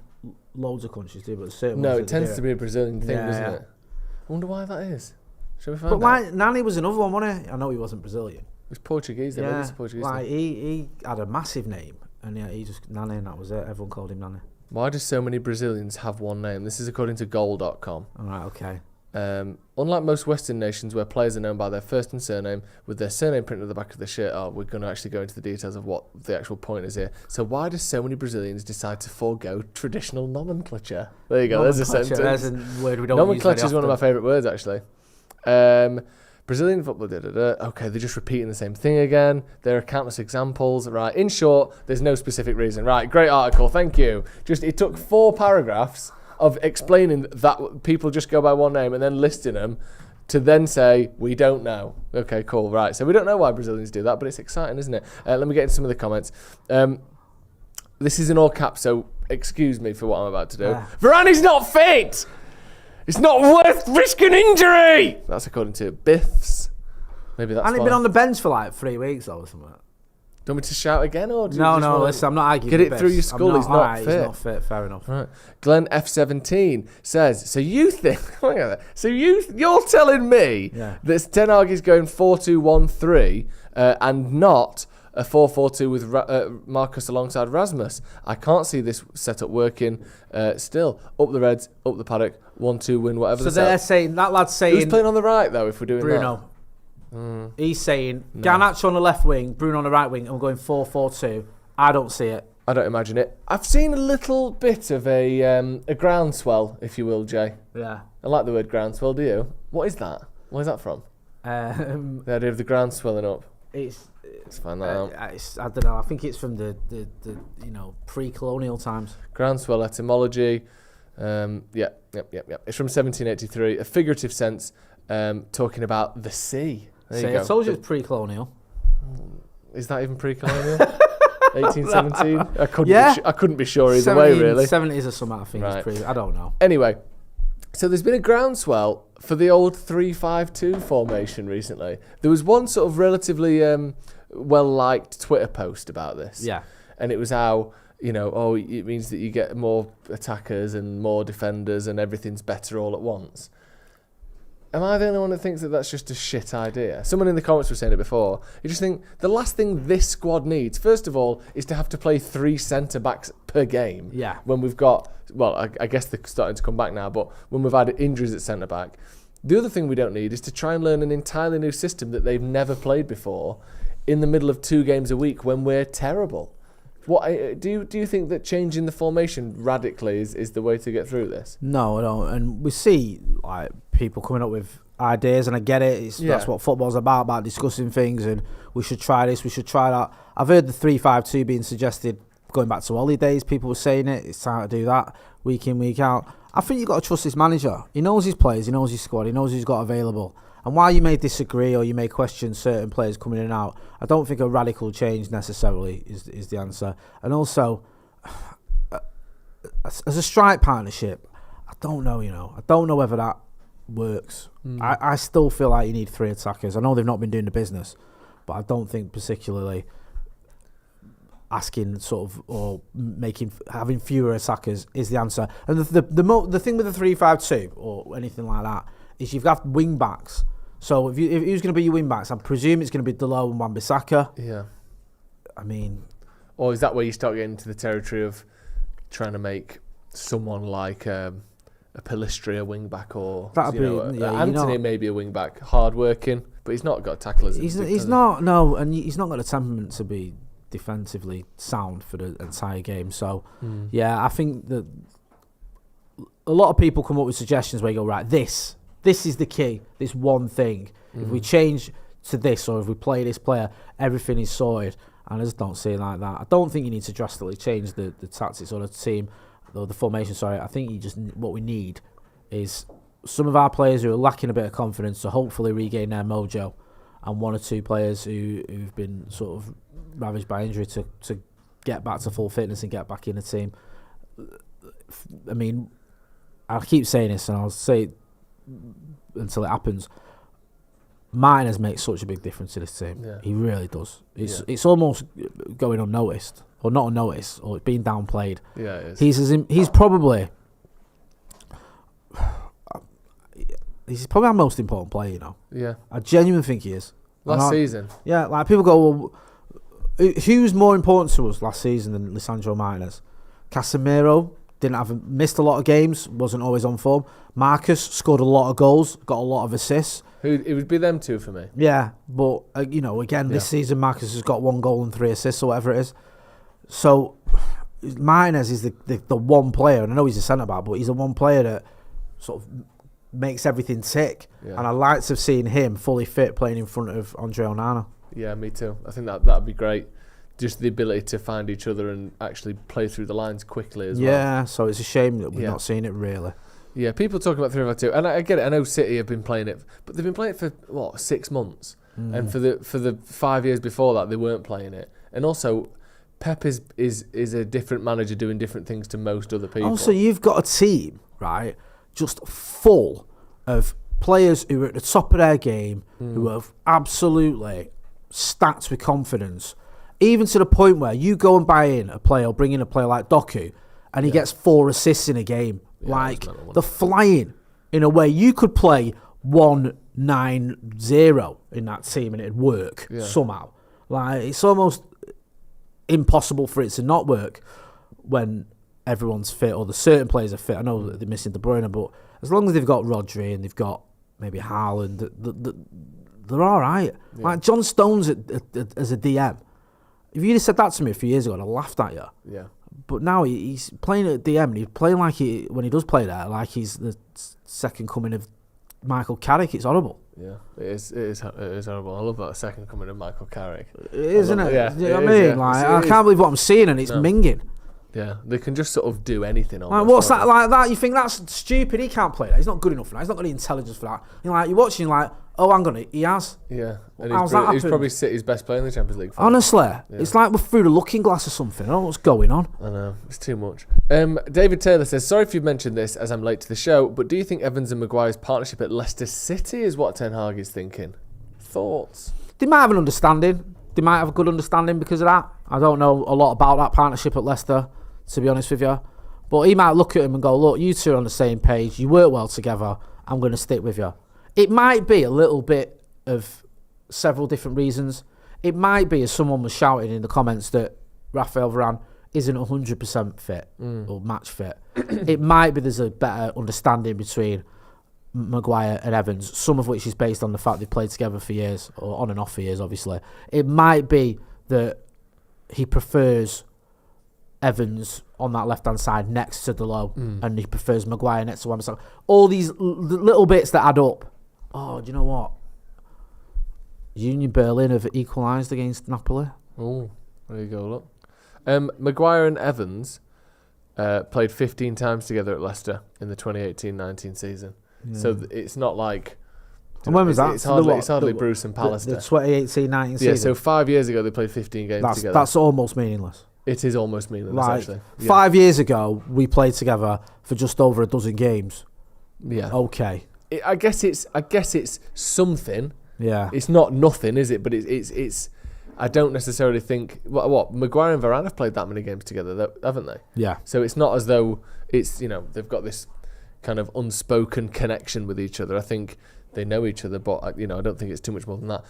loads of countries, do, but certain No, ones it tends to be a Brazilian thing, doesn't it? I wonder why that is. Shall we find out? But like Nani was another one, wasn't he? I know he wasn't Brazilian. It was Portuguese, then. Yeah, Portuguese like he had a massive name, and yeah, he just Nani, and that was it. Everyone called him Nani. Why do so many Brazilians have one name? This is according to goal.com. All right, okay. Unlike most Western nations where players are known by their first and surname with their surname printed at the back of the shirt, we're going to actually go into the details of what the actual point is here. So why do so many Brazilians decide to forego traditional nomenclature? There you go, there's a sentence. There's a word we don't nomenclature use is one of my favourite words, actually. Brazilian football, okay, they're just repeating the same thing again. There are countless examples, right? In short, there's no specific reason. Right, great article, thank you. It took 4 paragraphs of explaining that people just go by one name and then listing them to then say, we don't know. Okay, cool, right. So we don't know why Brazilians do that, but it's exciting, isn't it? Let me get into some of the comments. This is in all caps, so excuse me for what I'm about to do. Varane's not fit! It's not worth risking injury! That's according to Biffs. Maybe that's And he'd fine. been on the bench for like 3 weeks or something. Do you want me to shout again? Or do you No, just wanna listen, I'm not arguing. Get with it through Biffs. your skull, he's not fit. He's not fit, fair enough. Right. Glenn F17 says, so you think, so you're telling me that Ten Hag is going 4-2-1-3 and not a 4-4-2 with Marcus alongside Rasmus. I can't see this setup working still. Up the Reds, up the Paddock, 1-2 win, whatever. So they're saying, that lad's saying... Who's playing on the right, though, if we're doing Bruno. He's saying, Garnacho on the left wing, Bruno on the right wing, and we're going 4-4-2. I don't see it. I don't imagine it. I've seen a little bit of a groundswell, if you will, Jay. Yeah. I like the word groundswell, do you? What is that? Where's that from? The idea of the ground swelling up. Let's find that out. I don't know. I think it's from the pre-colonial times. Groundswell etymology. Yep. It's from 1783. A figurative sense, talking about the sea. There you go. I told you it's pre-colonial. Is that even pre-colonial? 1817. I couldn't be sure either 17, way, really. 70s or something. I think Right. it's pre. I don't know. Anyway, so there's been a groundswell for the old 3-5-2 formation recently. There was one sort of relatively well-liked Twitter post about this. Yeah. And it was how, it means that you get more attackers and more defenders and everything's better all at once. Am I the only one that thinks that that's just a shit idea? Someone in the comments was saying it before. You just think the last thing this squad needs, first of all, is to have to play 3 centre-backs per game. Yeah. When we've got, I guess they're starting to come back now, but when we've had injuries at centre-back. The other thing we don't need is to try and learn an entirely new system that they've never played before in the middle of 2 games a week when we're terrible. What do you think that changing the formation radically is the way to get through this? No, I don't. And we see like people coming up with ideas, and I get it. That's what football's about discussing things, and we should try this, we should try that. I've heard the 3-5-2 being suggested going back to Ollie days. People were saying it. It's time to do that week in, week out. I think you've got to trust this manager. He knows his players, he knows his squad, he knows who's got available. And while you may disagree or you may question certain players coming in and out, I don't think a radical change necessarily is the answer. And also, as a strike partnership, I don't know, I don't know whether that works. I still feel like you need 3 attackers. I know they've not been doing the business, but I don't think particularly asking sort of or having fewer attackers is the answer. And the thing with the 3-5-2 or anything like that is you've got wing backs. So if who's going to be your wing backs, I presume it's going to be Delo and Wan-Bissaka. Yeah. I mean, or is that where you start getting into the territory of trying to make someone like a Pellistri a wing back, or Anthony maybe a wing back, hard working, but he's not got tacklers. He's not and he's not got a temperament to be defensively sound for the entire game. So I think that a lot of people come up with suggestions where you go, right, this is the key, this one thing. If we change to this, or if we play this player, everything is sorted. And I just don't see it like that. I don't think you need to drastically change the tactics or the team, or the formation, sorry. I think what we need is some of our players who are lacking a bit of confidence to hopefully regain their mojo, and 1 or 2 players who've been sort of ravaged by injury to get back to full fitness and get back in the team. I mean, I'll keep saying this, and I'll say it until it happens. Martinez makes such a big difference to this team. Yeah. He really does. It's almost going unnoticed, or not unnoticed, or it's being downplayed. Yeah, it is. He's probably our most important player. Yeah, I genuinely think he is. Last season. Yeah, like people go, well, who's more important to us last season than Lisandro Martinez? Casemiro missed a lot of games, wasn't always on form. Marcus scored a lot of goals, got a lot of assists. It would be them 2 for me. Yeah, but again, this season Marcus has got 1 goal and 3 assists or whatever it is. So Martinez is the one player, and I know he's a centre back, but he's the one player that sort of makes everything tick. Yeah. And I like to have seen him fully fit playing in front of Andre Onana. Yeah, me too. I think that'd be great. Just the ability to find each other and actually play through the lines quickly as well. Yeah, so it's a shame that we're not seeing it really. Yeah, people talk about 3-5-2, and I get it. I know City have been playing it, but they've been playing it for 6 months, and for the 5 years before that they weren't playing it. And also, Pep is a different manager doing different things to most other people. Also, you've got a team, right, just full of players who are at the top of their game, who are absolutely stacked with confidence, even to the point where you go and buy in a player or bring in a player like Doku, and he gets 4 assists in a game. Like, they're flying in a way. You could play 1-9-0 in that team and it'd work somehow. Like, it's almost impossible for it to not work when everyone's fit, or the certain players are fit. I know that they're missing De Bruyne, but as long as they've got Rodri and they've got maybe Haaland, they're all right. Yeah. Like, John Stones as a DM, If you'd have said that to me a few years ago, I'd have laughed at you. Yeah. But now he's playing at DM, and he's playing like when he does play there, like he's the second coming of Michael Carrick. It's horrible. Yeah, it is horrible. I love that second coming of Michael Carrick. It is, isn't it? Yeah, you know what I mean? Yeah. Like, I can't believe what I'm seeing, and it's minging. Yeah, they can just sort of do anything. Like, what's that like that? You think that's stupid? He can't play that. He's not good enough for that. He's not got the intelligence for that. You're watching, like, oh, hang on, he has. Yeah, and How's he's probably City's best player in the Champions League. Honestly, it's like we're through the looking glass or something. I don't know what's going on. I know, it's too much. David Taylor says, sorry if you've mentioned this as I'm late to the show, but do you think Evans and Maguire's partnership at Leicester City is what Ten Hag is thinking? Thoughts? They might have an understanding. They might have a good understanding because of that. I don't know a lot about that partnership at Leicester, to be honest with you. But he might look at him and go, look, you two are on the same page. You work well together. I'm going to stick with you. It might be a little bit of several different reasons. It might be, as someone was shouting in the comments, that Raphael Varane isn't 100% fit or match fit. It might be there's a better understanding between Maguire and Evans, some of which is based on the fact they've played together for years, or on and off for years, obviously. It might be that he prefers Evans on that left-hand side next to Delo, and he prefers Maguire next to Wan-Bissaka. All these little bits that add up. Oh, do you know what? Union Berlin have equalised against Napoli. Oh, there you go, look. Maguire and Evans played 15 times together at Leicester in the 2018-19 season. Yeah. So it's not like... And when was that? It's hardly Bruce and Pallister. The 2018-19 season? Yeah, so 5 years ago they played 15 games together. That's almost meaningless. It is almost meaningless, actually. Yeah. 5 years ago, we played together for just over a dozen games. Yeah. Okay. I guess it's something. Yeah. It's not nothing, is it? But it's. I don't necessarily think what Maguire and Varane have played that many games together, haven't they? Yeah. So it's not as though it's they've got this kind of unspoken connection with each other. I think they know each other, but I don't think it's too much more than that.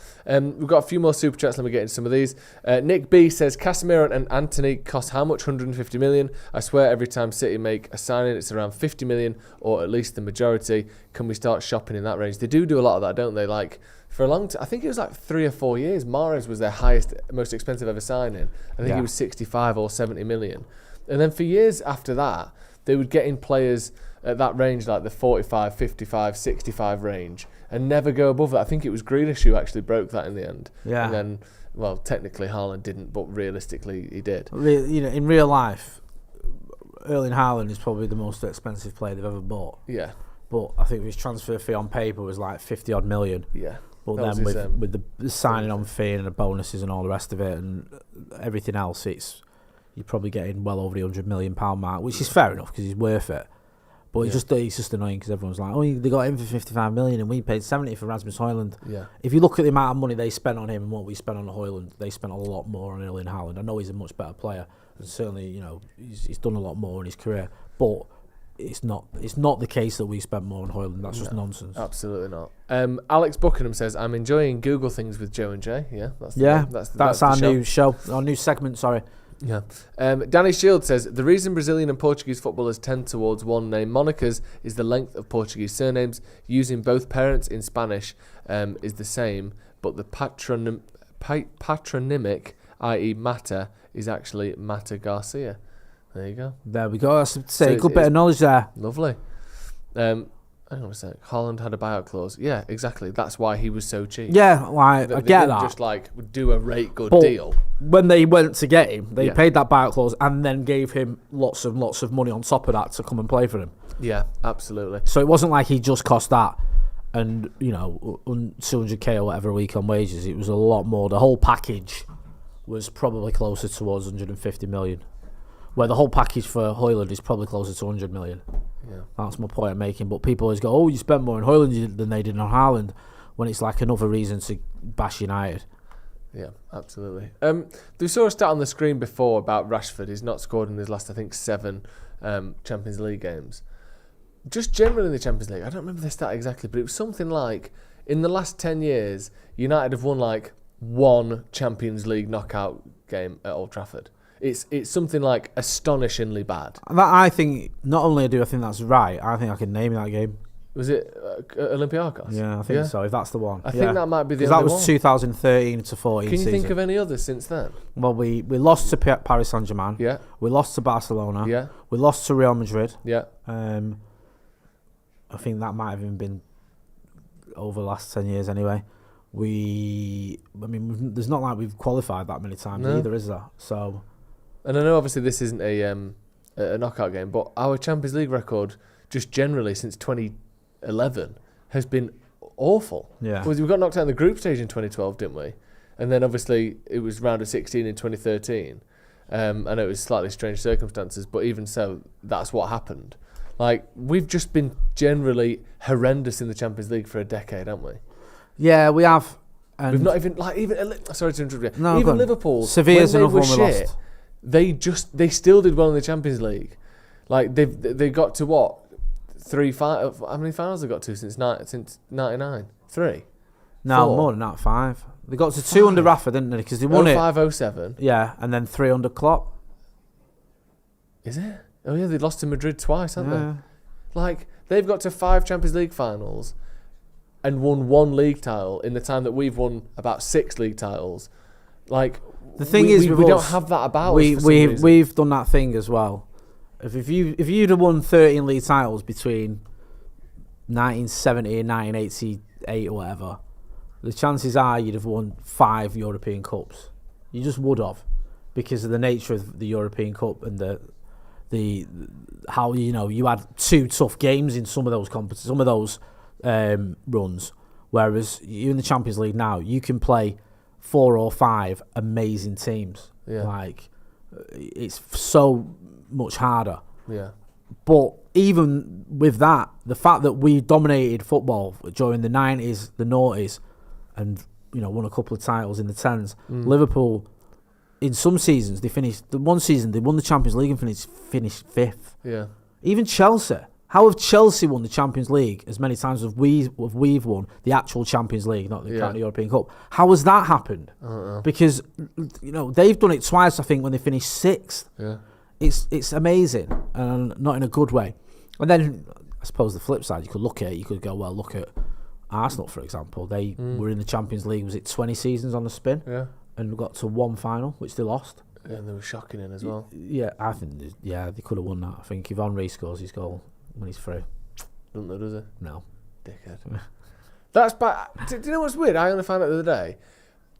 We've got a few more super chats. Let me get into some of these. Nick B says, Casemiro and Antony cost how much? 150 million. I swear every time City make a signing, it's around 50 million, or at least the majority. Can we start shopping in that range? They do a lot of that, don't they? Like, for a long time, I think it was like 3 or 4 years, Mahrez was their highest, most expensive ever signing. I think he was 65 or 70 million. And then for years after that, they would get in players at that range, like the 45, 55, 65 range, and never go above that. I think it was Grealish who actually broke that in the end. Yeah. And then, well, technically Haaland didn't, but realistically he did. In real life, Erling Haaland is probably the most expensive player they've ever bought. Yeah. But I think his transfer fee on paper was like 50 odd million. Yeah. But then with the signing on fee and the bonuses and all the rest of it and everything else, you're probably getting well over the £100 million mark, which is fair enough because he's worth it. But it's just annoying because everyone's like, oh, they got him for 55 million and we paid 70 for Rasmus Højlund. Yeah. If you look at the amount of money they spent on him and what we spent on Højlund, they spent a lot more on Erling Haaland. I know he's a much better player and certainly, he's done a lot more in his career. But it's not the case that we spent more on Højlund. That's just nonsense. Absolutely not. Alex Buckingham says, I'm enjoying Google things with Joe and Jay. Yeah, that's our new show, our new segment, sorry. Yeah. Danny Shield says, the reason Brazilian and Portuguese footballers tend towards one name monikers is the length of Portuguese surnames. Using both parents in Spanish is the same, but the patronymic, i.e. Mata, is actually Mata Garcia. There you go. There we go. That's a good bit of knowledge there. Lovely. Hang on a sec. Haaland had a buyout clause. Yeah, exactly. That's why he was so cheap. Yeah, I get that. Just do a rate good deal. When they went to get him, they paid that buyout clause and then gave him lots of money on top of that to come and play for him. Yeah, absolutely. So it wasn't like he just cost that and 200k or whatever a week on wages. It was a lot more. The whole package was probably closer towards 150 million. Where the whole package for Højlund is probably closer to 100 million. Yeah. That's my point I'm making. But people always go, oh, you spent more on Højlund than they did on Haaland, when it's like another reason to bash United. Yeah, absolutely. They saw a stat on the screen before about Rashford. He's not scored in his last, I think, 7 Champions League games. Just generally in the Champions League, I don't remember the stat exactly, but it was something like, in the last 10 years, United have won like 1 Champions League knockout game at Old Trafford. It's something astonishingly bad. That I think, not only do I think that's right, I think I can name that game. Was it Olympiacos? Yeah, I think so. If that's the one, I think that might be the because only that was one. 2013 to 14. Can you season. think of any others since then? Well, we lost to Paris Saint-Germain. Yeah. We lost to Barcelona. Yeah. We lost to Real Madrid. Yeah. I think that might have even been over the last 10 years anyway. There's not like we've qualified that many times either, is there? So, and I know obviously this isn't a knockout game, but our Champions League record just generally since 2011 has been awful. Yeah. We got knocked out in the group stage in 2012, didn't we? And then obviously it was round of 16 in 2013. I know it was slightly strange circumstances, but even so, that's what happened. Like, we've just been generally horrendous in the Champions League for a decade, haven't we? yeah, we have. And We've not even sorry to interrupt you. No, go even on. Liverpool, Sevilla's when they another were one we shit, lost. they still did well in the Champions League. Like they got to what? How many finals they got to since 99? 3? No, 4? more than that, 5. They got to 2 under Rafa, didn't they? Because they won it. 05-07. Yeah, and then 3 under Klopp. Is it? Oh yeah, they lost to Madrid twice, haven't Yeah. they? Like, they've got to 5 Champions League finals and won 1 league title in the time that we've won about 6 league titles. Like, The thing we is, with don't us, have that about us for some reason. we've done that thing as well. If you'd have won 13 league titles between 1970 and 1988 or whatever, the chances are you'd have won 5 European Cups. You just would have, because of the nature of the European Cup and the how you had 2 tough games in some of those runs, whereas you in the Champions League now you can play 4 or 5 amazing teams. Yeah. Like, it's so much harder. Yeah. But even with that, the fact that we dominated football during the 90s, the noughties, and won a couple of titles in the 10s, Liverpool, in some seasons, one season they won the Champions League and finished 5th. Yeah. Even Chelsea. How have Chelsea won the Champions League as many times as we've won the actual Champions League, not the European Cup? How has that happened? I don't know. Because they've done it twice, I think, when they finished 6th. Yeah. It's amazing, and not in a good way. And then I suppose the flip side, you could go, well, look at Arsenal, for example. They were in the Champions League, was it 20 seasons on the spin? Yeah. And got to 1 final, which they lost. Yeah, and they were shocking in as well. Yeah, I think they could have won that. I think if Henry scores his goal when he's free. Doesn't know, does it? No. Dickhead. That's bad. Do you know what's weird? I only found out the other day.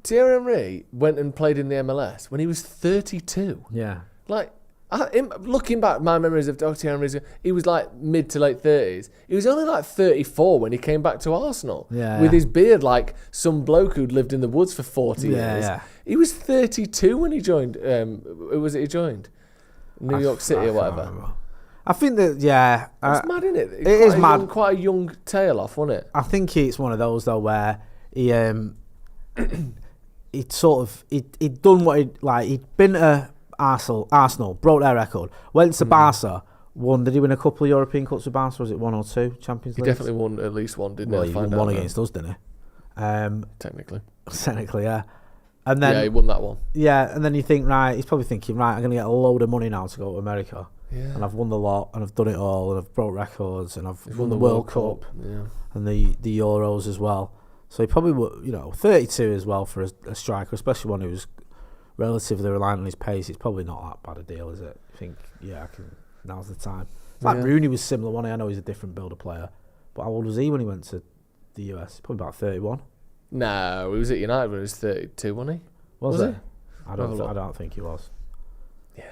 Thierry Henry went and played in the MLS when he was 32. Yeah. Like, looking back, my memories of Thierry Henry, he was like mid to late 30s. He was only like 34 when he came back to Arsenal. Yeah. With his beard like some bloke who'd lived in the woods for 40 years. Yeah. He was 32 when he joined. He joined New York City or whatever. I think that, yeah. It's mad, isn't it? It is mad. Quite a young tail off, wasn't it? I think it's one of those, though, where he'd done what he'd been to Arsenal, broke their record, went to Barca, won. Did he win a couple of European Cups with Barca? Was it 1 or 2 Champions League? He definitely won at least one, didn't well, he? He won one against us, didn't he? Technically, yeah. And then he won that one. Yeah, and then you think, right, he's probably thinking, right, I'm going to get a load of money now to go to America. Yeah. And I've won the lot, and I've done it all, and I've broke records, and I've won the World Cup. Yeah. And the Euros as well. So he probably would, 32 as well for a striker, especially one who's relatively reliant on his pace. It's probably not that bad a deal, is it? I think, now's the time. It's like Rooney was similar, wasn't he? I know he's a different builder player. But how old was he when he went to the US? Probably about 31. No, he was at United when he was 32, wasn't he? Was he? I Have a look. don't think he was. Yeah.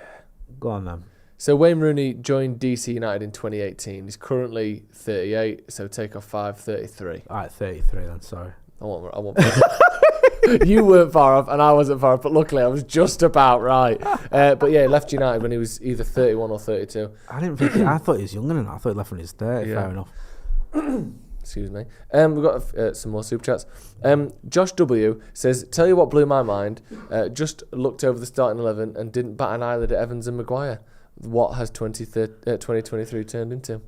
Go on then. So Wayne Rooney joined DC United in 2018. He's currently 38, so take off 5, 33. All right, 33 then, sorry. I want You weren't far off and I wasn't far off, but luckily I was just about right. But yeah, he left United when he was either 31 or 32. I thought he was younger than that. I thought he left when he was 30, fair enough. Excuse me. We've got some more super chats. Josh W says, tell you what blew my mind. Just looked over the starting 11 and didn't bat an eyelid at Evans and Maguire. What has 2023 turned into?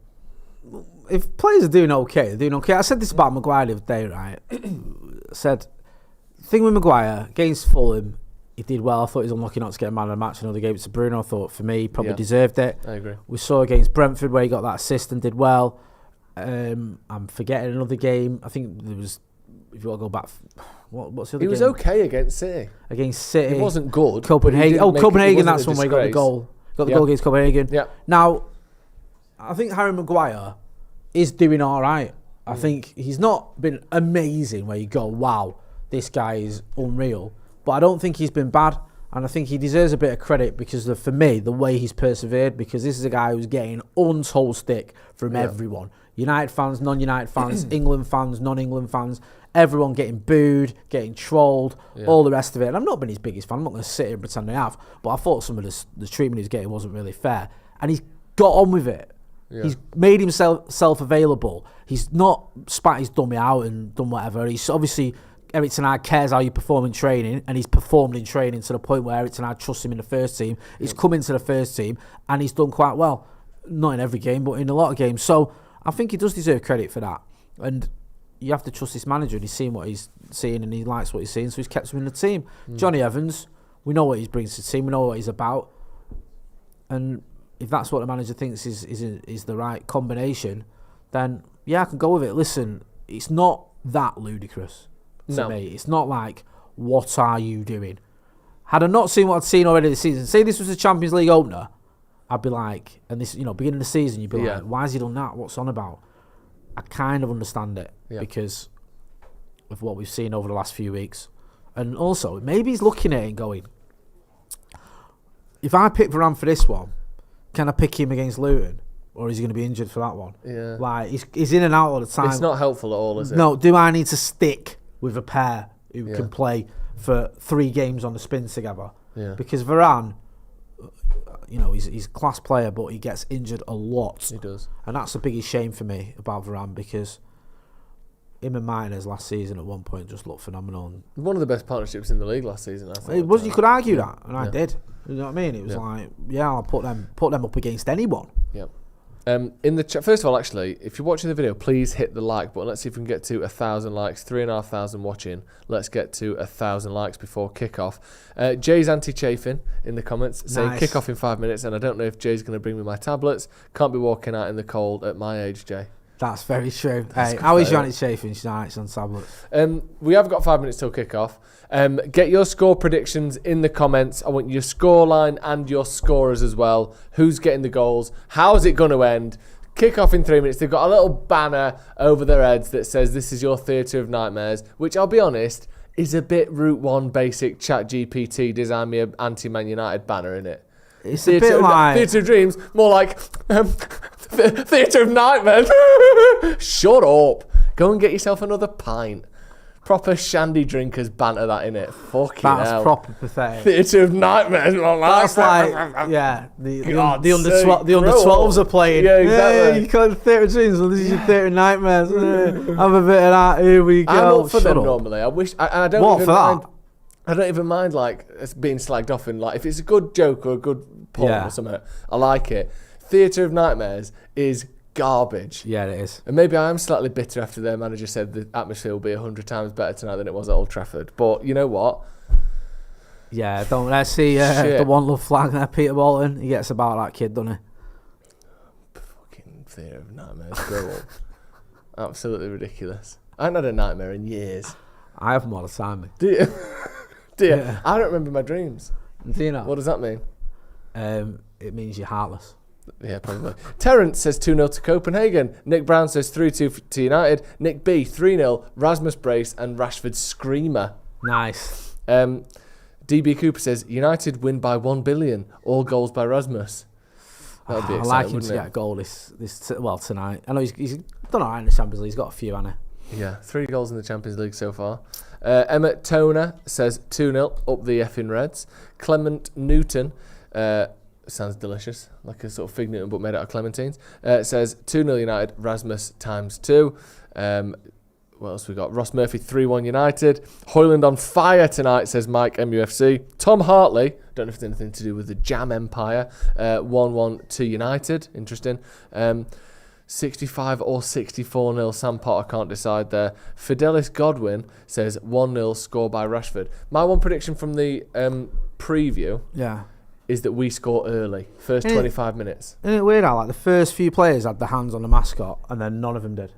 If players are doing okay, they're doing okay. I said this about Maguire the other day, right? I said, thing with Maguire, against Fulham, he did well. I thought he was unlucky not to get a man of the match. Another game to Bruno. I thought, for me, he probably deserved it. I agree. We saw against Brentford where he got that assist and did well. I'm forgetting another game. I think there was. If you want to go back, what's the other He game? was okay against City. Against City. It wasn't good. Copenhagen. Copenhagen. That's when we got the disgrace. goal. Got the goal against Copenhagen. Yeah. Now, I think Harry Maguire is doing all right. I think he's not been amazing where you go, wow, this guy is unreal. But I don't think he's been bad. And I think he deserves a bit of credit because for me, the way he's persevered, because this is a guy who's getting untold stick from everyone. United fans, non-United fans, England fans, non-England fans, everyone getting booed, getting trolled, all the rest of it. And I've not been his biggest fan. I'm not going to sit here and pretend I have. But I thought some of the treatment he was getting wasn't really fair. And he's got on with it. Yeah. He's made himself available. He's not spat his dummy out and done whatever. He's obviously... Erik ten Hag cares how you perform in training, and he's performed in training to the point where Erik ten Hag trusts him in the first team. He's come into the first team, and he's done quite well. Not in every game, but in a lot of games. So I think he does deserve credit for that. And you have to trust this manager, and he's seeing what he's seeing, and he likes what he's seeing, so he's kept him in the team. Johnny Evans, we know what he brings to the team, we know what he's about. And if that's what the manager thinks is the right combination, then yeah, I can go with it. Listen, it's not that ludicrous. To me, it's not like, what are you doing? Had I not seen what I'd seen already this season, say this was a Champions League opener, I'd be like, and this, beginning of the season, you'd be like, why has he done that? What's on about? I kind of understand it because of what we've seen over the last few weeks. And also, maybe he's looking at it and going, if I pick Varane for this one, can I pick him against Luton? Or is he going to be injured for that one? Yeah. Like, he's in and out all the time. It's not helpful at all, is it? No, do I need to stick with a pair who can play for 3 games on the spin together? Yeah. Because Varane, he's a class player, but he gets injured a lot. He does. And that's the biggest shame for me about Varane, because him and Martinez last season at one point just looked phenomenal. One of the best partnerships in the league last season, I thought. It was, you could argue that, and I did. You know what I mean? It was like, I'll put them up against anyone. Yeah. In the first of all, actually, if you're watching the video, please hit the like button. Let's see if we can get to 1,000 likes. 3,500 watching. Let's get to 1,000 likes before kickoff. Jay's anti-chafing in the comments, saying kickoff in 5 minutes, and I don't know if Jay's going to bring me my tablets. Can't be walking out in the cold at my age, Jay. That's very true. Hey, how is your anti-chafing? She's on tablets. We have got 5 minutes till kickoff. Get your score predictions in the comments. I want your scoreline and your scorers as well. Who's getting the goals? How's it going to end? Kick off in 3 minutes. They've got a little banner over their heads that says this is your theatre of nightmares, which I'll be honest is a bit Route 1 basic chat GPT design me an anti-Man United banner in it. It's a bit like Theatre of Dreams, more like Theatre of Nightmares. Shut up. Go and get yourself another pint. Proper shandy drinkers banter that in it. Fucking hell. That's proper pathetic. Theatre of Nightmares. That's like, the under 12s are playing. Yeah, exactly. You call it Theatre of Dreams, well, this is your Theatre of Nightmares. Have a bit of that. Here we go. I'm up for them normally. I wish. I don't what even for mind. that? I don't even mind like being slagged off, and like if it's a good joke or a good poem or something, I like it. Theatre of Nightmares is garbage. Yeah, it is. And maybe I am slightly bitter after their manager said the atmosphere will be 100 times better tonight than it was at Old Trafford. But you know what? Yeah, let's see the one love flag there, Peter Bolton. He gets about that kid, doesn't he? Fucking Theatre of Nightmares, grow up. Absolutely ridiculous. I haven't had a nightmare in years. I have them all the time. Do you? Do you? Yeah. I don't remember my dreams. Do you know? What does that mean? It means you're heartless. Yeah, probably. Terence says 2-0 to Copenhagen. Nick Brown says 3-2 to United. Nick B, 3-0. Rasmus Brace and Rashford Screamer. Nice. DB Cooper says United win by 1 billion. All goals by Rasmus. That would be exciting, I like him to get a goal tonight. I know he's done alright in the Champions League. He's got a few, hasn't he? Yeah, 3 goals in the Champions League so far. Emmett Toner says 2-0 up the effing Reds. Clement Newton, sounds delicious, like a sort of fig Newton but made out of clementines, says 2-0 United, Rasmus ×2. What else we got? Ross Murphy 3-1 United. Hoyland on fire tonight, says Mike MUFC. Tom Hartley, don't know if it's anything to do with the Jam Empire, 1-1 to United. Interesting. 65 or 64-0, Sam Potter can't decide there. Fidelis Godwin says 1-0 score by Rashford. My one prediction from the preview is that we score early, first 25 minutes. Isn't it weird how like the first few players had their hands on the mascot and then none of them did?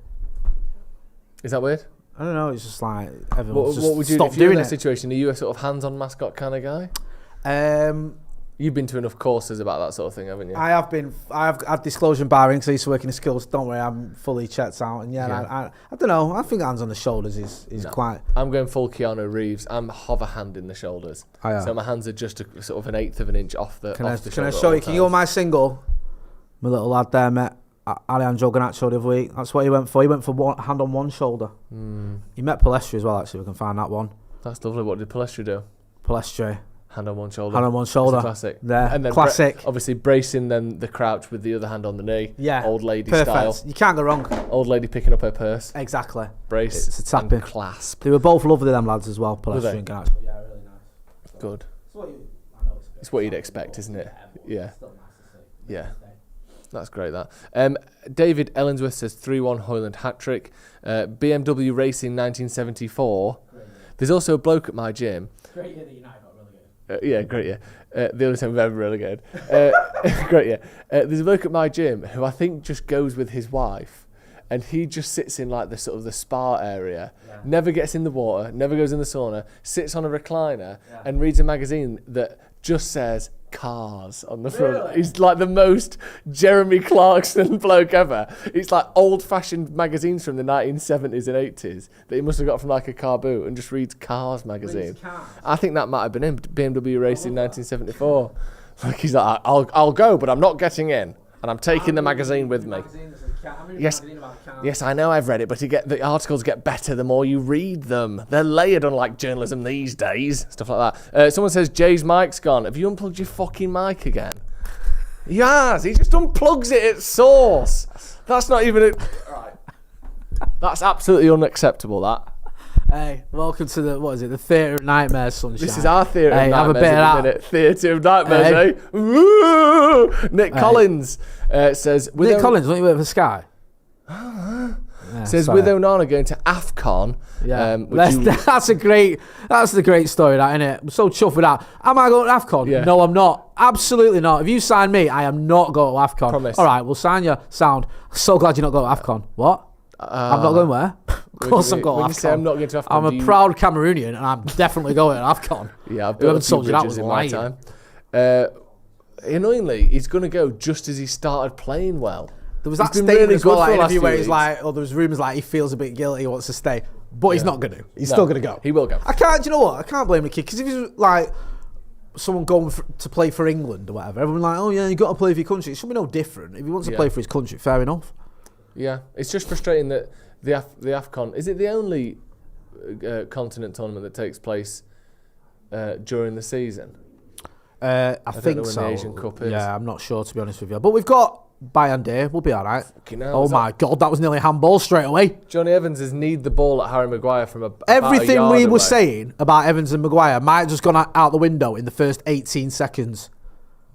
Is that weird? I don't know. It's just like everyone's What would you do stopped if you're in doing that it. situation? Are you a sort of hands-on mascot kind of guy? You've been to enough courses about that sort of thing, haven't you? I have had disclosure in barring because I used to work in the schools. Don't worry, I'm fully checked out. And I don't know. I think hands on the shoulders is quite. I'm going full Keanu Reeves. I'm hover hand in the shoulders. So my hands are just a sort of an eighth of an inch off the. Can off the I shoulder show at you? all Can you go times. my single? My little lad there met Alejandro Garnacho the other week. That's what he went for. He went for hand on one shoulder. He met Palestri as well. Actually, we can find that one. That's lovely. What did Palestri do? Palestri. Hand on one shoulder. Hand on one shoulder. It's a classic. There. And then Classic. Obviously bracing then the crouch with the other hand on the knee. Yeah. Old lady Perfect. style. You can't go wrong. Old lady picking up her purse. Exactly. Brace. It's a tapping. And clasp. They were both lovely, them lads as well. Were they? Palestri and Garnacho. Yeah, really nice. Good. It's what you'd expect, isn't it? Yeah. Yeah. That's great, that. David Ellensworth says 3-1 Hoyland hat-trick. BMW Racing 1974. There's also a bloke at my gym. Great year that United got relegated. Yeah, great year. The only time we've ever relegated. Great year. There's a bloke at my gym who I think just goes with his wife, and he just sits in like the sort of the spa area, never gets in the water, never goes in the sauna, sits on a recliner and reads a magazine that just says cars on the front. Really? He's like the most Jeremy Clarkson bloke ever. It's like old-fashioned magazines from the 1970s and 80s that he must have got from like a car boot and just reads Cars magazine. I think that might have been him, BMW Racing 1974. Like he's like, I'll go, but I'm not getting in, and I'm taking the magazine with me. Yes, I know I've read it, but the articles get better the more you read them. They're layered, unlike journalism these days. Stuff like that. Someone says Jay's mic's gone. Have you unplugged your fucking mic again? He has. He just unplugs it at source. That's not even it. Right. That's absolutely unacceptable, that. Hey, welcome to the Theatre of Nightmares, sunshine. This is our Theatre of Nightmares have a bit at of the minute. Theatre of Nightmares, eh? Woo! Nick Collins says... Nick Collins, don't you work for Sky? Says with Onana going to AFCON. Yeah, that's the great story, that, isn't it? I'm so chuffed with that. Am I going to AFCON? Yeah. No, I'm not. Absolutely not. If you sign me, I am not going to AFCON. Promise. All right, we'll sign you. Sound. So glad you're not going to AFCON. What? I'm not going where? Of course I'm going to AFCON. When you say I'm not going to AFCON, I'm a proud Cameroonian, and I'm definitely going to AFCON. Yeah, I've Whoever built a few told you that bridges was in my lying. time. Annoyingly, he's going to go just as he started playing well. There was He's that been statement really as well, good for like, the last interview where few he's weeks. like, there was rumours like he feels a bit guilty, he wants to stay, but he's not going to. He's No, still going to go. he will go. I can't. Do you know what? I can't blame the kid, because if he's like someone going to play for England or whatever, everyone like, oh yeah, you got to play for your country. It should be no different. If he wants to play for his country, fair enough. Yeah, it's just frustrating that the AFCON, is it the only continent tournament that takes place during the season? I don't think know when so. the Asian Cup is. Yeah, I'm not sure, to be honest with you. But we've got Bayern Day. We'll be all right. Hell, Oh my God, that was nearly a handball straight away. Johnny Evans has kneed the ball at Harry Maguire from about a Everything yard we were away. saying about Evans and Maguire might have just gone out the window in the first 18 seconds.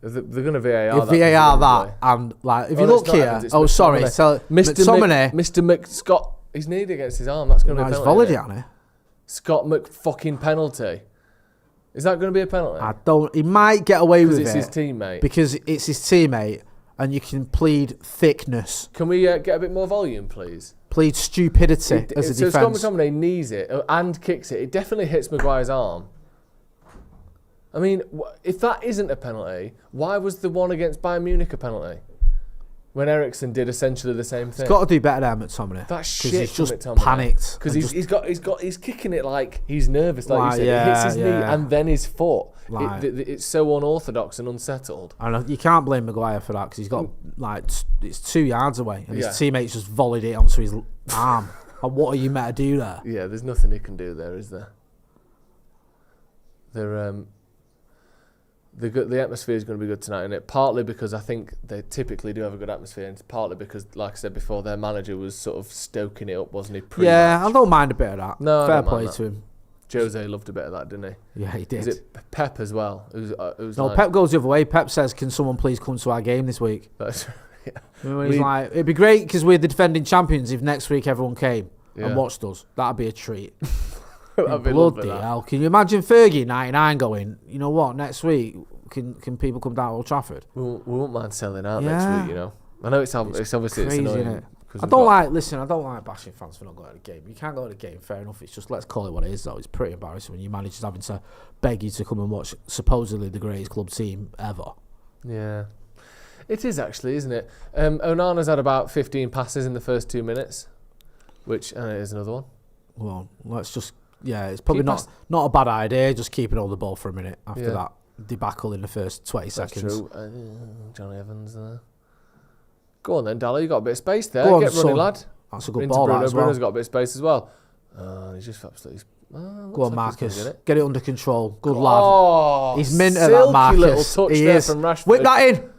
They're going to VAR If VAR that, and like, if you no, look it's not here, Evans, it's sorry, McTominay. so Mr. McTominay, McScott, he's kneed against his arm. That's going to be a he's penalty. volleyed isn't it, hasn't he? Scott McFucking penalty. Is that going to be a penalty? I don't. He might get away with it Because it's his teammate. because it's his teammate, and you can plead thickness, Can we get a bit more volume, please? plead stupidity as a So defence. Scott McTominay knees it and kicks it. It definitely hits Maguire's arm. I mean, if that isn't a penalty, why was the one against Bayern Munich a penalty? When Eriksson did essentially the same thing. He's got to do better than McTominay. That's shit. He's just from McTominay. panicked. Because and he's kicking it like he's nervous, like you said. yeah, It hits his knee yeah. and then his foot. Like- It's so unorthodox and unsettled. And you can't blame Maguire for that, because he's got like it's 2 yards away, and Yeah. his teammates just volleyed it onto his arm. And what are you meant to do there? Yeah, there's nothing he can do there, is there? The atmosphere is going to be good tonight, isn't it? Partly because I think they typically do have a good atmosphere, and partly because, like I said before, their manager was sort of stoking it up, wasn't he? Pre-match? Yeah, I don't mind a bit of that. No, I fair don't mind play that. to him. Jose loved a bit of that, didn't he? Yeah, he did. Is it Pep as well? Who's No, like, Pep goes the other way. Pep says, "Can someone please come to our game this week?" That's, yeah. You know, he's like, "It'd be great because we're the defending champions. If next week everyone came Yeah. and watched us, that'd be a treat." I'd be loving Bloody that. hell! Can you imagine Fergie '99 going? You know what? Next week, can people come down to Old Trafford? We won't mind selling out Yeah. next week, you know. I know it's obviously Crazy, it's annoying. innit? 'cause I we've don't got- I don't like bashing fans for not going to the game. You can't go to the game, fair enough. It's just, let's call it what it is, though. It's pretty embarrassing when your manager's having to beg you to come and watch supposedly the greatest club team ever. Yeah. It is actually, isn't it? Onana's had about 15 passes in the first 2 minutes, which is another one. Well, let's just, it's probably Keep not a bad idea, just keeping hold of the ball for a minute after Yeah. that debacle in the first 20 That's seconds. true. Johnny Evans there. Go on then, Dallo. You got a bit of space there. Go on, Get running, son. lad. That's a good Into ball, Bruno. that as well. Bruno's got a bit of space as well. He's just absolutely. Go looks on, like he's gonna Marcus. get it. Get it under control. Good lad. Oh, He's mint at that, silky Marcus. little touch He there is. from Rashford. Whip that in.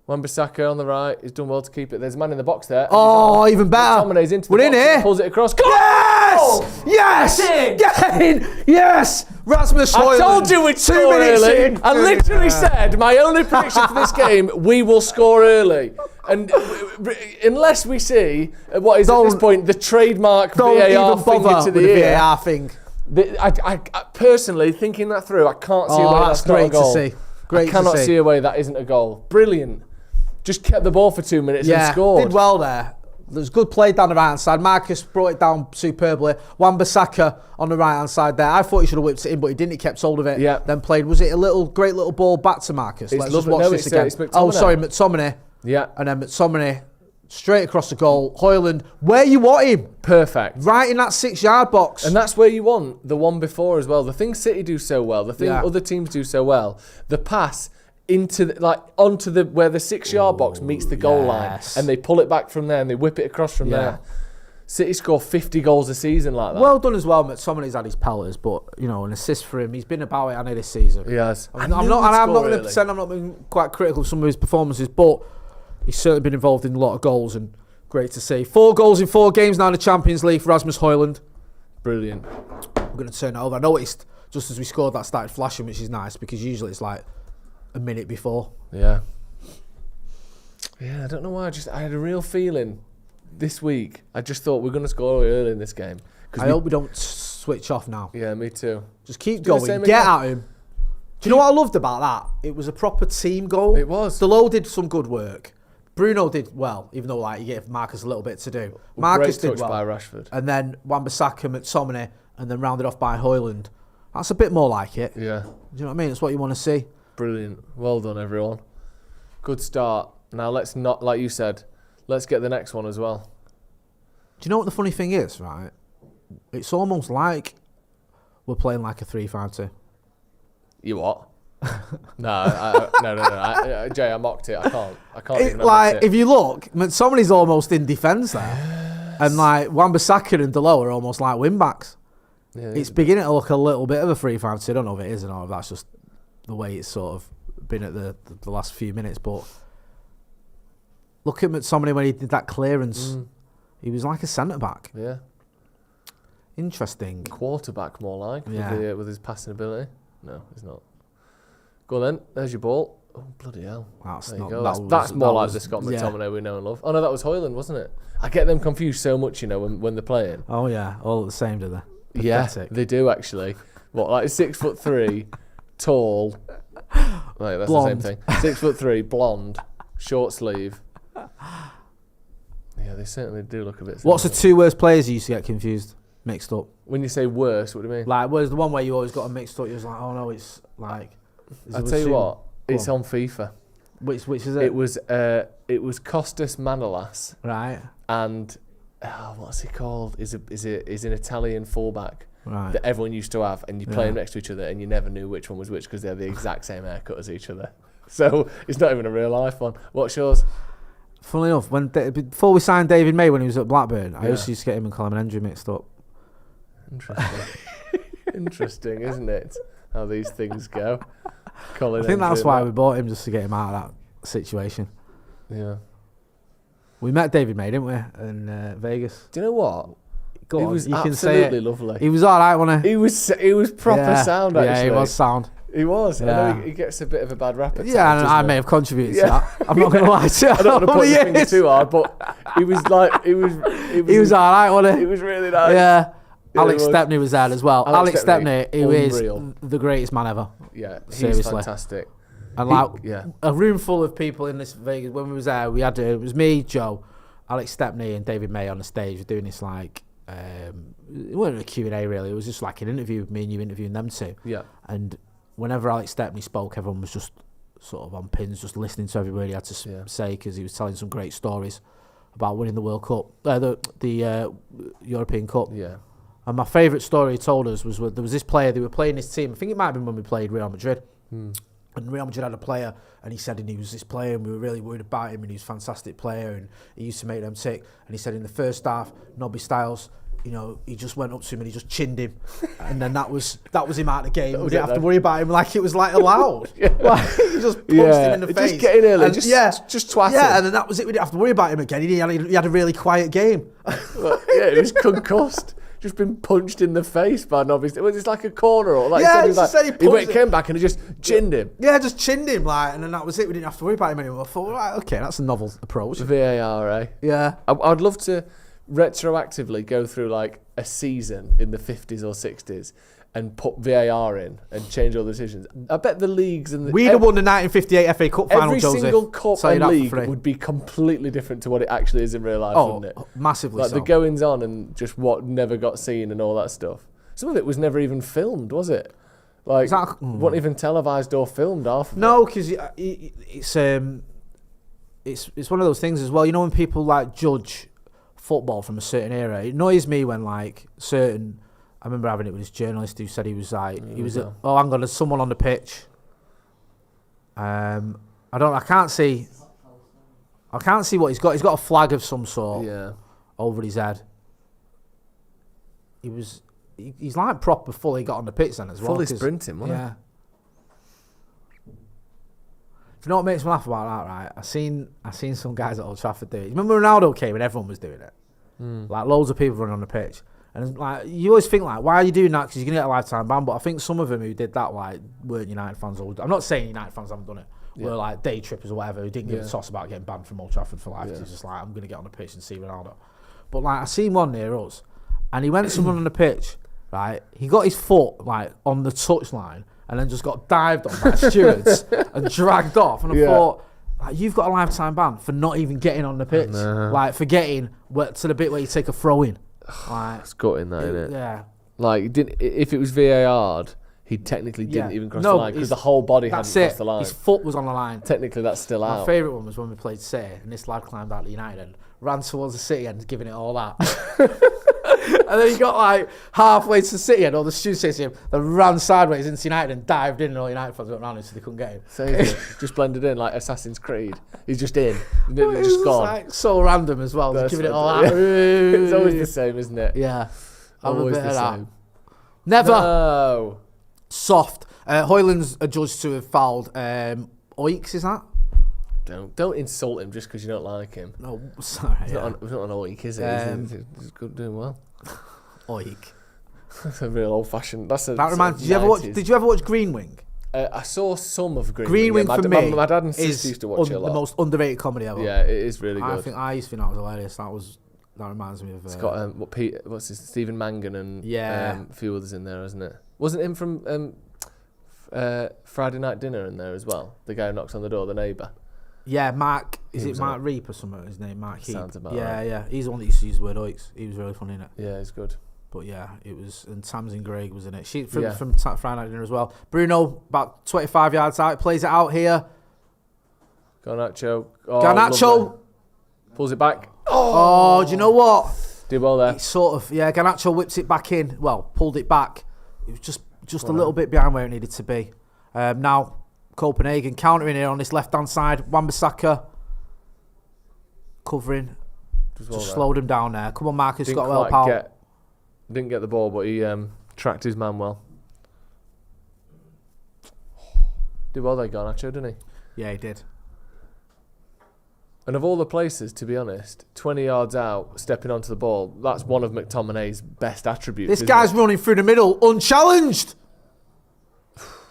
Wan-Bissaka on the right. He's done well to keep it. There's a man in the box there. Oh, even better. McTominay's into the We're in box, here. Pulls it across. Yes! Yes! Get in! Yes! Rasmus I Højlund. told you we'd 2 score minutes early. in. I literally said my only prediction for this game: we will score early. And unless we see what is at this point the trademark Don't VAR even finger bother to the with the ear. VAR thing. I personally thinking that through, I can't see a way That's that's not a great to goal. see. Great I cannot to see. see a way that isn't a goal. Brilliant. Just kept the ball for 2 minutes and scored. Did well there. There's good play down the right hand side. Marcus brought it down superbly. Wan-Bissaka on the right hand side there. I thought he should have whipped it in, but he didn't. He kept hold of it. Yeah. Then played. Was it a great little ball back to Marcus? It's Let's just lovely. watch No, this it's, again. it's McTominay. Oh, sorry, McTominay. Yeah. And then McTominay straight across the goal. Højlund, where you want him? Perfect. Right in that 6-yard box. And that's where you want the one before as well. The thing City do so well, the thing other teams do so well, the pass onto the where the 6-yard box meets the goal line, and they pull it back from there and they whip it across from there. City score 50 goals a season like that. Well done as well, McTominay's had his pelters, but an assist for him. He's been about it, I know, this season. He has. I'm not going to pretend I'm not being quite critical of some of his performances, but he's certainly been involved in a lot of goals, and great to see. 4 goals in 4 games now in the Champions League for Rasmus Højlund. Brilliant. I'm going to turn it over. I noticed just as we scored that started flashing, which is nice because usually it's like a minute before. Yeah. Yeah, I don't know why. I had a real feeling this week. I just thought we're going to score early in this game. I hope we don't switch off now. Yeah, me too. Just keep Do the going. same Get again. at him. Do you know what I loved about that? It was a proper team goal. It was. Delo did some good work. Bruno did well, even though he gave Marcus a little bit to do. Marcus Great did touch well. by Rashford. And then Wan-Bissaka, McTominay, and then rounded off by Højlund. That's a bit more like it. Yeah. Do you know what I mean? That's what you want to see. Brilliant. Well done, everyone. Good start. Now let's not, like you said, let's get the next one as well. Do you know what the funny thing is, right? It's almost we're playing like a 3-5-2. You what? No. Jay, I mocked it. I can't even Like, admit it. if you look, somebody's almost in defence there. And like Wan-Bissaka and Delo are almost like wing-backs. Yeah, It's beginning to look a little bit of a 3-5-2. I don't know if it is or not, if that's just the way it's sort of been at the last few minutes. But look at McTominay when he did that clearance. He was like a centre-back. Yeah. Interesting. Quarterback more like Yeah. with his passing ability. No, he's not. Go on then. There's your ball. Oh, bloody hell. That's There you not. go. That That's more that like was- the Scott yeah. McTominay we know and love. Oh no, that was Højlund, wasn't it? I get them confused so much, when they're playing. Oh yeah, all the same, do they? Yeah, Pathetic. they do actually. What, like 6'3", tall? Like that's Blonde. the same thing. 6'3", blonde, short sleeve. Yeah, they certainly do look a bit. What's the similar. 2 worst players you used to get confused, mixed up? When you say worse, what do you mean? Like, where's the one where you always got them mixed up? You was like, oh no, it's like. I'll tell you what. Go It's on. on FIFA. Which is it? It was Costas Manolas Right. and what's he called? Is an Italian fullback Right. that everyone used to have, and you play Yeah. them next to each other, and you never knew which one was which because they had the exact same haircut as each other. So it's not even a real life one. What's yours? Funnily enough, before we signed David May when he was at Blackburn, I Yeah. used to get him and Colin Hendry mixed up. Interesting. Interesting, isn't it? How these things go. Colin I think that's Hendry why and we bought him, just to get him out of that situation. that. Yeah. We met David May, didn't we, in Vegas? Do you know what? Go He on, was you can absolutely say it. lovely. He was all right, wasn't he? He was proper sound actually. Yeah, he was sound. He was. I Yeah. know he gets a bit of a bad rap at times, Yeah, and doesn't I he? may have contributed Yeah. to that. I'm not going to lie to you. I don't want to Over put the the finger years. too hard, but he was like, he was all right, wasn't he he? was really nice. Yeah. Yeah, Alex he was. Stepney was there as well. Alex Alex Stepney, who is unreal. the greatest man ever. Yeah, he's Seriously. fantastic. And like yeah. a room full of people in this Vegas. When we was there, we had it was me, Joe, Alex Stepney, and David May on the stage. We're doing this like it wasn't a Q&A really. It was just like an interview with me and you interviewing them two. Yeah. And whenever Alex Stepney spoke, everyone was just sort of on pins, just listening to everybody he had to say, because he was telling some great stories about winning the World Cup, the European Cup. Yeah. And my favourite story he told us was there was this player, they were playing this team. I think it might have been when we played Real Madrid. And Real Madrid had a player, and he said he was this player, and we were really worried about him, and he was a fantastic player, and he used to make them tick. And he said in the first half, Nobby Stiles, you know, he just went up to him and he just chinned him, and then that was him out of the game. We didn't have to worry about him, like it was like allowed. Like, he just punched him in the face. Just get in early, and just twat him. Yeah, and then that was it. We didn't have to worry about him again. He had a really quiet game. Well, yeah, he was concussed. Just been punched in the face by Nobby. It's like a corner, or like yeah, he said he came back and he just chinned him. Yeah, just chinned him, like, and then that was it. We didn't have to worry about him anymore. I thought, right, okay, that's a novel approach. VAR, eh? Yeah. I'd love to retroactively go through like a season in the 50s or 60s and put VAR in and change all the decisions. I bet the leagues and we'd have won the 1958 FA Cup final. Every Joseph, single cup and league would be completely different to what it actually is in real life, wouldn't it? Massively. Like so. the goings on and just what never got seen and all that stuff. Some of it was never even filmed, was it? Like, wasn't even televised or filmed half of it. No, because it's one of those things as well. You know, when people like judge football from a certain era, it annoys me when like certain. I remember having it with this journalist who said he was like, hang on, there's someone on the pitch. I can't see what he's got. He's got a flag of some sort over his head. He's like proper fully got on the pitch then as well. Fully sprinting, wasn't he? Yeah. Do you know what makes me laugh about that, right? I seen some guys at Old Trafford do it. Remember Ronaldo came and everyone was doing it? Like loads of people running on the pitch. And like you always think like, why are you doing that? Because you're gonna get a lifetime ban. But I think some of them who did that like weren't United fans. I'm not saying United fans haven't done it. Were like day trippers or whatever who didn't give a toss about getting banned from Old Trafford for life. He's just like, I'm gonna get on the pitch and see Ronaldo. But like I seen one near us, and he went to run on the pitch. Right, he got his foot like on the touchline, and then just got dived on by stewards and dragged off. And I thought, like, you've got a lifetime ban for not even getting on the pitch, like for getting to the bit where you take a throw in. Like, it's gutting that, isn't it? Yeah. Like, if it was VAR'd, he technically didn't even cross the line because the whole body hadn't crossed the line. His foot was on the line. Technically, that's still out. My favourite one was when we played City, and this lad climbed out the United and ran towards the City end, giving it all out. And then he got like halfway to the City end, or the stewards chasing him, then ran sideways into United and dived in, and all United fans went around him so they couldn't get him. So just blended in like Assassin's Creed. He's just in. It's just gone. Like, so random as well, just giving it all out. It's always the same, isn't it? Yeah. Always the same. Never. No. Soft. Hoyland's adjudged to have fouled Oiks, is that? Don't insult him just because you don't like him. No, sorry. He's not an oik, is it? He's good, doing well. Oik. That's a real old-fashioned. That reminds. Did you ever watch Green Wing? I saw some of Green Wing. Green Wing for me, my dad and sister used to watch it a lot. The most underrated comedy ever. Yeah, it is really good. I used to think that was hilarious. That reminds me of. It's got what's his Stephen Mangan and a few others in there, isn't it? Wasn't him from Friday Night Dinner in there as well? The guy who knocks on the door, the neighbour. Yeah, Mark. Is it Mark Reap or something? His name, Mark Heap. Sounds about right. Yeah. He's the one that used to use the word oiks. He was really funny in it. Yeah, he's good. But yeah, it was, and Tamsin Gregg was in it. She from Friday Night Dinner as well. Bruno, about 25 yards out, plays it out here. Garnacho. Garnacho pulls it back. Oh, do you know what? Did well there. Garnacho whips it back in. Well, pulled it back. It was just a little bit behind where it needed to be. Now, Copenhagen countering here on this left-hand side. Wan-Bissaka covering. Just slowed him down there. Come on, Marcus, got well, pal. Didn't get the ball, but he tracked his man well. Did well there, Garnacho, didn't he? Yeah, he did. And of all the places, to be honest, 20 yards out, stepping onto the ball, that's one of McTominay's best attributes. This guy's running through the middle, unchallenged.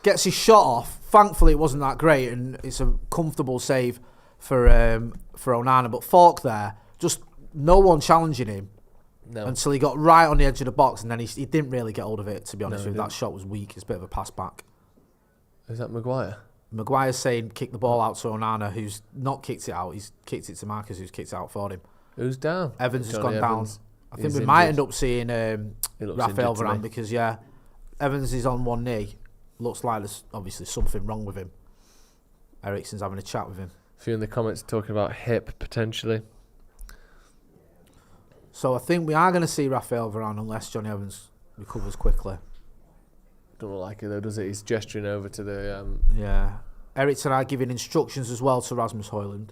Gets his shot off. Thankfully, it wasn't that great, and it's a comfortable save for Onana. But Falk there, just no one challenging him until he got right on the edge of the box, and then he didn't really get hold of it, to be honest with you. That shot was weak. It's a bit of a pass back. Is that Maguire? Maguire's saying kick the ball out to Onana, who's not kicked it out. He's kicked it to Marcus, who's kicked it out for him. Who's down? Evans has Johnny gone Evans. down. I think He's we might injured. end up seeing Raphael injured to me. Varane because, Evans is on one knee. Looks like there's obviously something wrong with him. Eriksen's having a chat with him. A few in the comments talking about hip potentially. So I think we are going to see Raphael Varane unless Johnny Evans recovers quickly. Don't look like it though, does it? He's gesturing over to the. Yeah. Eriksen are giving instructions as well to Rasmus Højlund.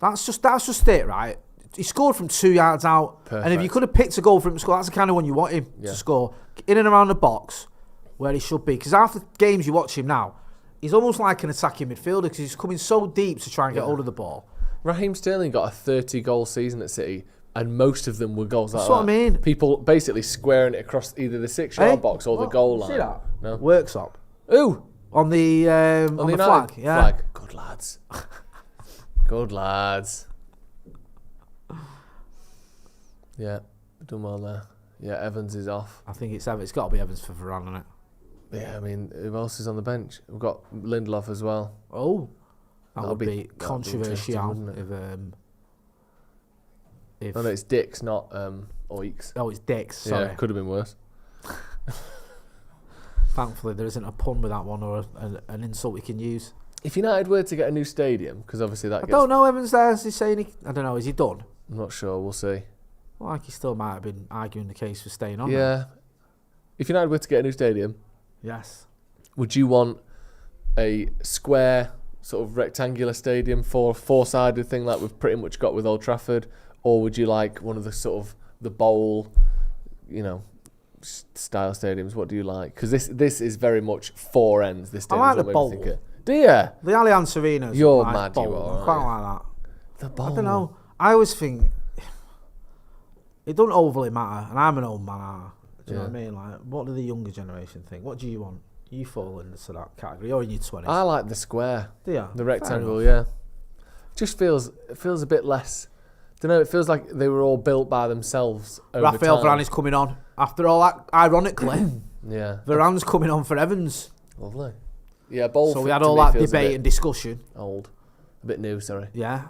That's just it, right? He scored from 2 yards out. Perfect. And if you could have picked a goal for him to score, that's the kind of one you want him to score. In and around the box where he should be. Because after games you watch him now, he's almost like an attacking midfielder because he's coming so deep to try and get hold of the ball. Raheem Sterling got a 30-goal season at City, and most of them were goals like That's that. what I mean. People basically squaring it across either the 6-yard box or the goal line. See that? No. Works up. Ooh! On the United flag. Yeah. flag. Good lads. Good lads. Yeah, done well there. Yeah, Evans is off. I think it's Evans. It's got to be Evans for Varane, isn't it? Yeah, I mean, who else is on the bench? We've got Lindelof as well. Oh. That That'll would be be controversial interesting, wouldn't if Oh no, it's Dix, not Oix. Oh, it's Dix. Sorry. Yeah, could have been worse. Thankfully, there isn't a pun with that one or an insult we can use. If United were to get a new stadium, because obviously that I gets... don't know. Evans there. Is he saying? I don't know. Is he done? I'm not sure, we'll see. Well, like he still might have been arguing the case for staying on. Yeah. If United were to get a new stadium, Yes. would you want a square, sort of rectangular stadium for a four-sided thing like we've pretty much got with Old Trafford, or would you like one of the sort of the bowl, style stadiums? What do you like? Because this is very much four ends. This I like stadium's the what made me bowl. think of- Do you? The Allianz Arena. You're like mad, bowl. you are, I quite aren't like that. The bowl. I don't know. I always think it don't overly matter, and I'm an old man. Do you know what I mean? Like, what do the younger generation think? What do you want? You fall into that category. You're in your 20s. I like the square. Do you? The Fair rectangle, enough. yeah. It feels a bit less. Don't know. It feels like they were all built by themselves over Raphael time. Varane is coming on. After all that, ironically, Yeah. Varane's coming on for Evans. Lovely. Yeah, bowl. So we had all that debate and discussion. Old. A bit new, sorry. Yeah.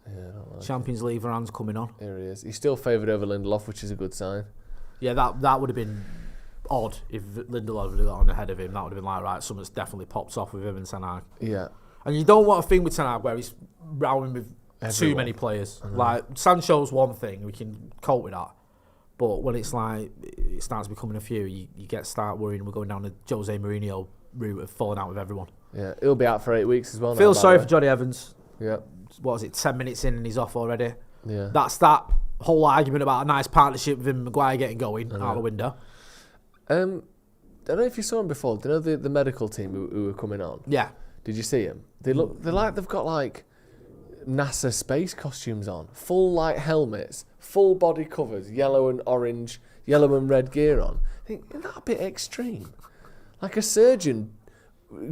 Yeah, I don't like Champions League, Varane's coming on. it. Here he is. He's still favoured over Lindelof, which is a good sign. Yeah, that would have been odd if Lindelof would have got on ahead of him. That would have been like, right, something's definitely popped off with him and Ten Hag. Yeah. And you don't want a thing with Ten Hag where he's rowing with too Everyone. many players. Like, Sancho's one thing, we can cope with that. But when it's like, it starts becoming a few, you start worrying we're going down the Jose Mourinho route of falling out with everyone. Yeah. He'll be out for 8 weeks as well. Feel now, by sorry the for Johnny Evans. way. Yeah. What was it, 10 minutes in and he's off already? Yeah. That's that whole argument about a nice partnership with him and Maguire getting going out the window. I don't know if you saw him before. Do you know the medical team who were coming on? Yeah. Did you see him? They're like they've got like NASA space costumes on, full like helmets, full body covers, yellow and orange, yellow and red gear on. I think, isn't that a bit extreme? Like a surgeon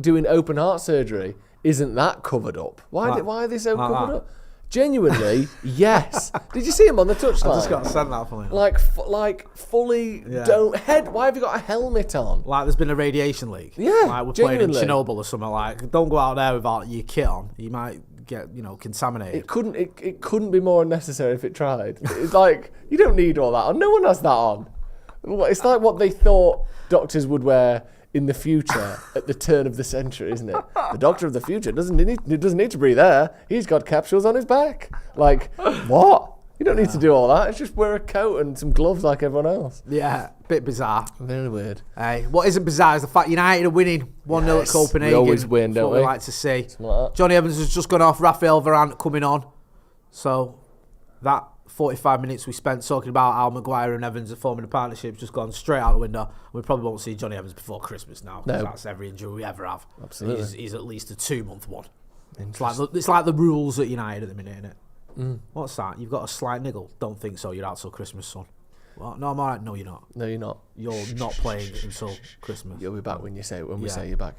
doing open heart surgery isn't that covered up? Why are they so covered up? Genuinely, yes. Did you see him on the touchline? I just got sent that for me. Like fully don't head. Why have you got a helmet on? Like there's been a radiation leak. Yeah, Like we're playing in genuinely. Chernobyl or something. Like, don't go out there without your kit on. You might get, contaminated. It couldn't be more unnecessary if it tried. It's like you don't need all that on. No one has that on. It's like what they thought doctors would wear in the future at the turn of the century, isn't it? The doctor of the future doesn't need to breathe air. He's got capsules on his back. Like, what? You don't need to do all that. It's just wear a coat and some gloves like everyone else. Yeah, bit bizarre. Very weird. Hey, what isn't bizarre is the fact United are winning 1-0 at Copenhagen. We always win, That's don't what we? like to see. Something like that. Johnny Evans has just gone off. Raphael Varane coming on. So that 45 minutes we spent talking about how Maguire and Evans are forming a partnership just gone straight out the window. We probably won't see Johnny Evans before Christmas now. 'Cause that's every injury we ever have. Absolutely. He's at least a 2-month one. It's like the rules at United at the minute, isn't it? What's that? You've got a slight niggle? Don't think so. You're out till Christmas, son. Well, no, I'm all right. No, you're not. No, you're not. You're not playing until Christmas. You'll be back when we say you're back.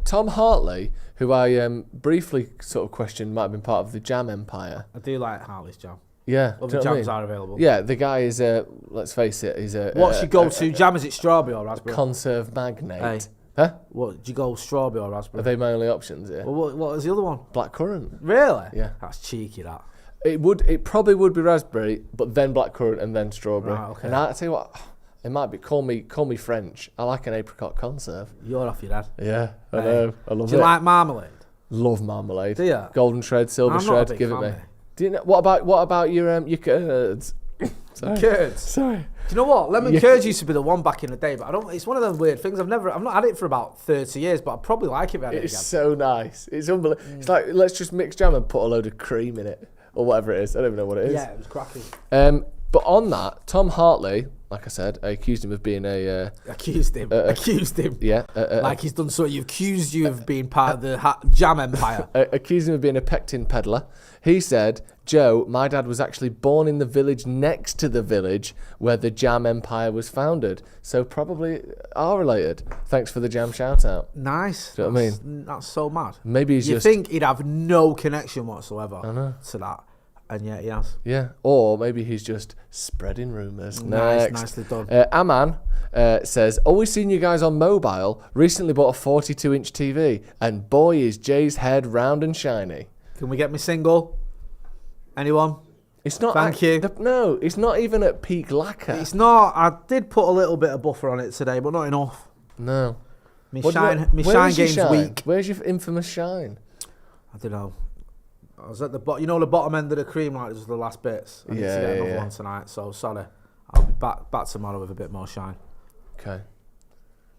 Tom Hartley, who I briefly sort of questioned, might have been part of the Jam Empire. I do like Hartley's jam. Yeah, Other do you know what I jams mean? are available. Yeah, the guy is let's face it, he's a What's your go-to jam? Is it strawberry or raspberry? conserve magnate. Huh? What, do you go strawberry or Are raspberry? they my only options? Yeah. Well, what is the other one? Blackcurrant. Really? Yeah. That's cheeky, that. It probably would be raspberry, but then blackcurrant and then strawberry. Right, okay. And I tell you what, it might be call me French. I like an apricot conserve. You're off your head. Yeah, I Hey. know. I love Do it. you like marmalade? Love marmalade. Do you? Golden shred, silver I'm not a shred. big Give it fan, me. mate. Do you know what about your curds? Sorry. Curds. Sorry. Do you know what? Lemon Yeah. curds used to be the one back in the day, but I don't. It's one of them weird things. I've not had it for about 30 years, but I'd probably like it if I had it It's again. so nice. It's unbelievable. It's like let's just mix jam and put a load of cream in it or whatever it is. I don't even know what it is. Yeah, it was cracking. But on that, Tom Hartley, like I said, I accused him of being a Accused him. Like he's done so. You've accused you of being part of the jam empire. accused him of being a pectin peddler. He said, Joe, my dad was actually born in the village next to the village where the jam empire was founded. So probably are related. Thanks for the jam shout out. Nice. Do you know what I mean? That's so mad. Maybe he's You just... think he'd have no connection whatsoever know. to that, and yet he has. Yeah, or maybe he's just spreading rumours. Nice, Next. nicely done. Aman says, always seen you guys on mobile. Recently bought a 42-inch TV, and boy is Jay's head round and shiny. Can we get me single? Anyone? It's not. Thank you. No, it's not even at peak lacquer. It's not. I did put a little bit of buffer on it today, but not enough. No. My What- shine where is your game's shine? weak. Where's your infamous shine? I don't know. I was at the bottom. You know, the bottom end of the cream, like this was the last bits. I need to Yeah, get another yeah. one tonight. So sorry. I'll be back tomorrow with a bit more shine. Okay.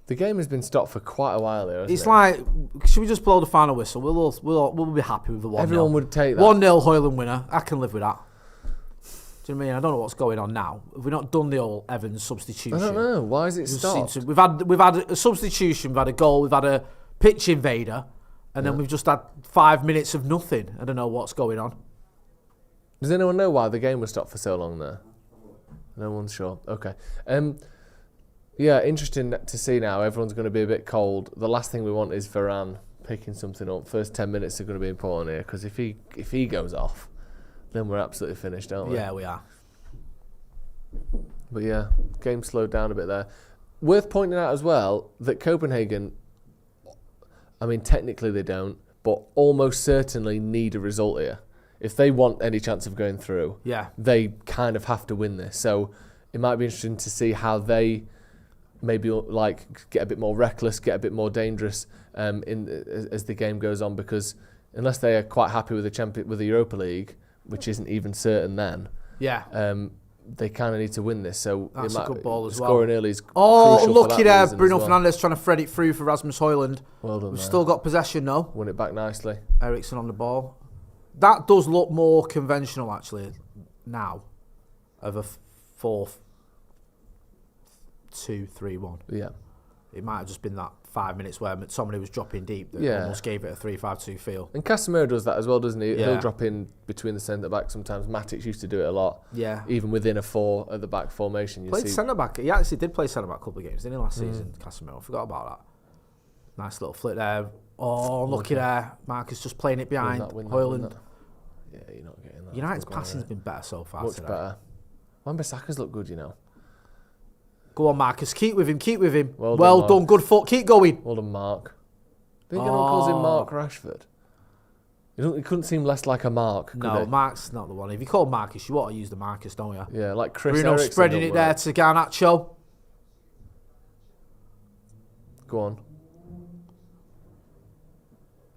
The game has been stopped for quite a while here, hasn't It's it? like, should we just blow the final whistle? We'll be happy with the 1-0. Everyone would take that. 1-0 Hoyland winner. I can live with that. Do you know what I mean? I don't know what's going on now. Have we not done the old Evans substitution? I don't know. Why is it Just stopped? seem to- we've had a substitution, we've had a goal, we've had a pitch invader, and then we've just had 5 minutes of nothing. I don't know what's going on. Does anyone know why the game was stopped for so long there? No one's sure. Okay. Yeah, interesting to see now. Everyone's going to be a bit cold. The last thing we want is Varane picking something up. First 10 minutes are going to be important here because if he goes off, then we're absolutely finished, aren't we? Yeah, we are. But yeah, game slowed down a bit there. Worth pointing out as well that Copenhagen, I mean, technically they don't, but almost certainly need a result here. If they want any chance of going through, Yeah. they kind of have to win this. So it might be interesting to see how they maybe like get a bit more reckless, get a bit more dangerous as the game goes on. Because unless they are quite happy with the Europa League, which isn't even certain then, Yeah. they kind of need to win this. So That's a good ball as well. Scoring early is Oh, crucial for lucky that there. reason Bruno as well. Fernandes trying to thread it through for Rasmus Højlund. Well done. We've there. still got possession though. Won it back nicely. Eriksen on the ball. That does look more conventional actually now of a 4-2-3-1. Yeah. It might have just been that 5 minutes where somebody was dropping deep that Yeah. almost gave it a 3-5-2 feel. And Casemiro does that as well, doesn't he? Yeah. He'll drop in between the centre back sometimes. Matic used to do it a lot. Yeah. Even within a 4 at the back formation, you Played see. centre back. He actually did play centre back a couple of games, didn't he, last season, Casemiro? I forgot about that. Nice little flick there. Oh, lucky there. Marcus just playing it behind Win Højlund. that. Yeah, you're not getting that. United's Good going, passing's right? been better so far Much today. better. Wan-Bissaka's look good, you know. Go on, Marcus. Keep with him. Keep with him. Well Well, done, done. Mark. Good foot. Keep going. Well done, Mark. I think anyone calls him Mark Rashford. He couldn't seem less like a Mark, could No, he? Mark's not the one. If you call Marcus, you want to use the Marcus, don't you? Yeah, like Chris Bruno Eriksen spreading don't it there work. to Garnacho. Go on.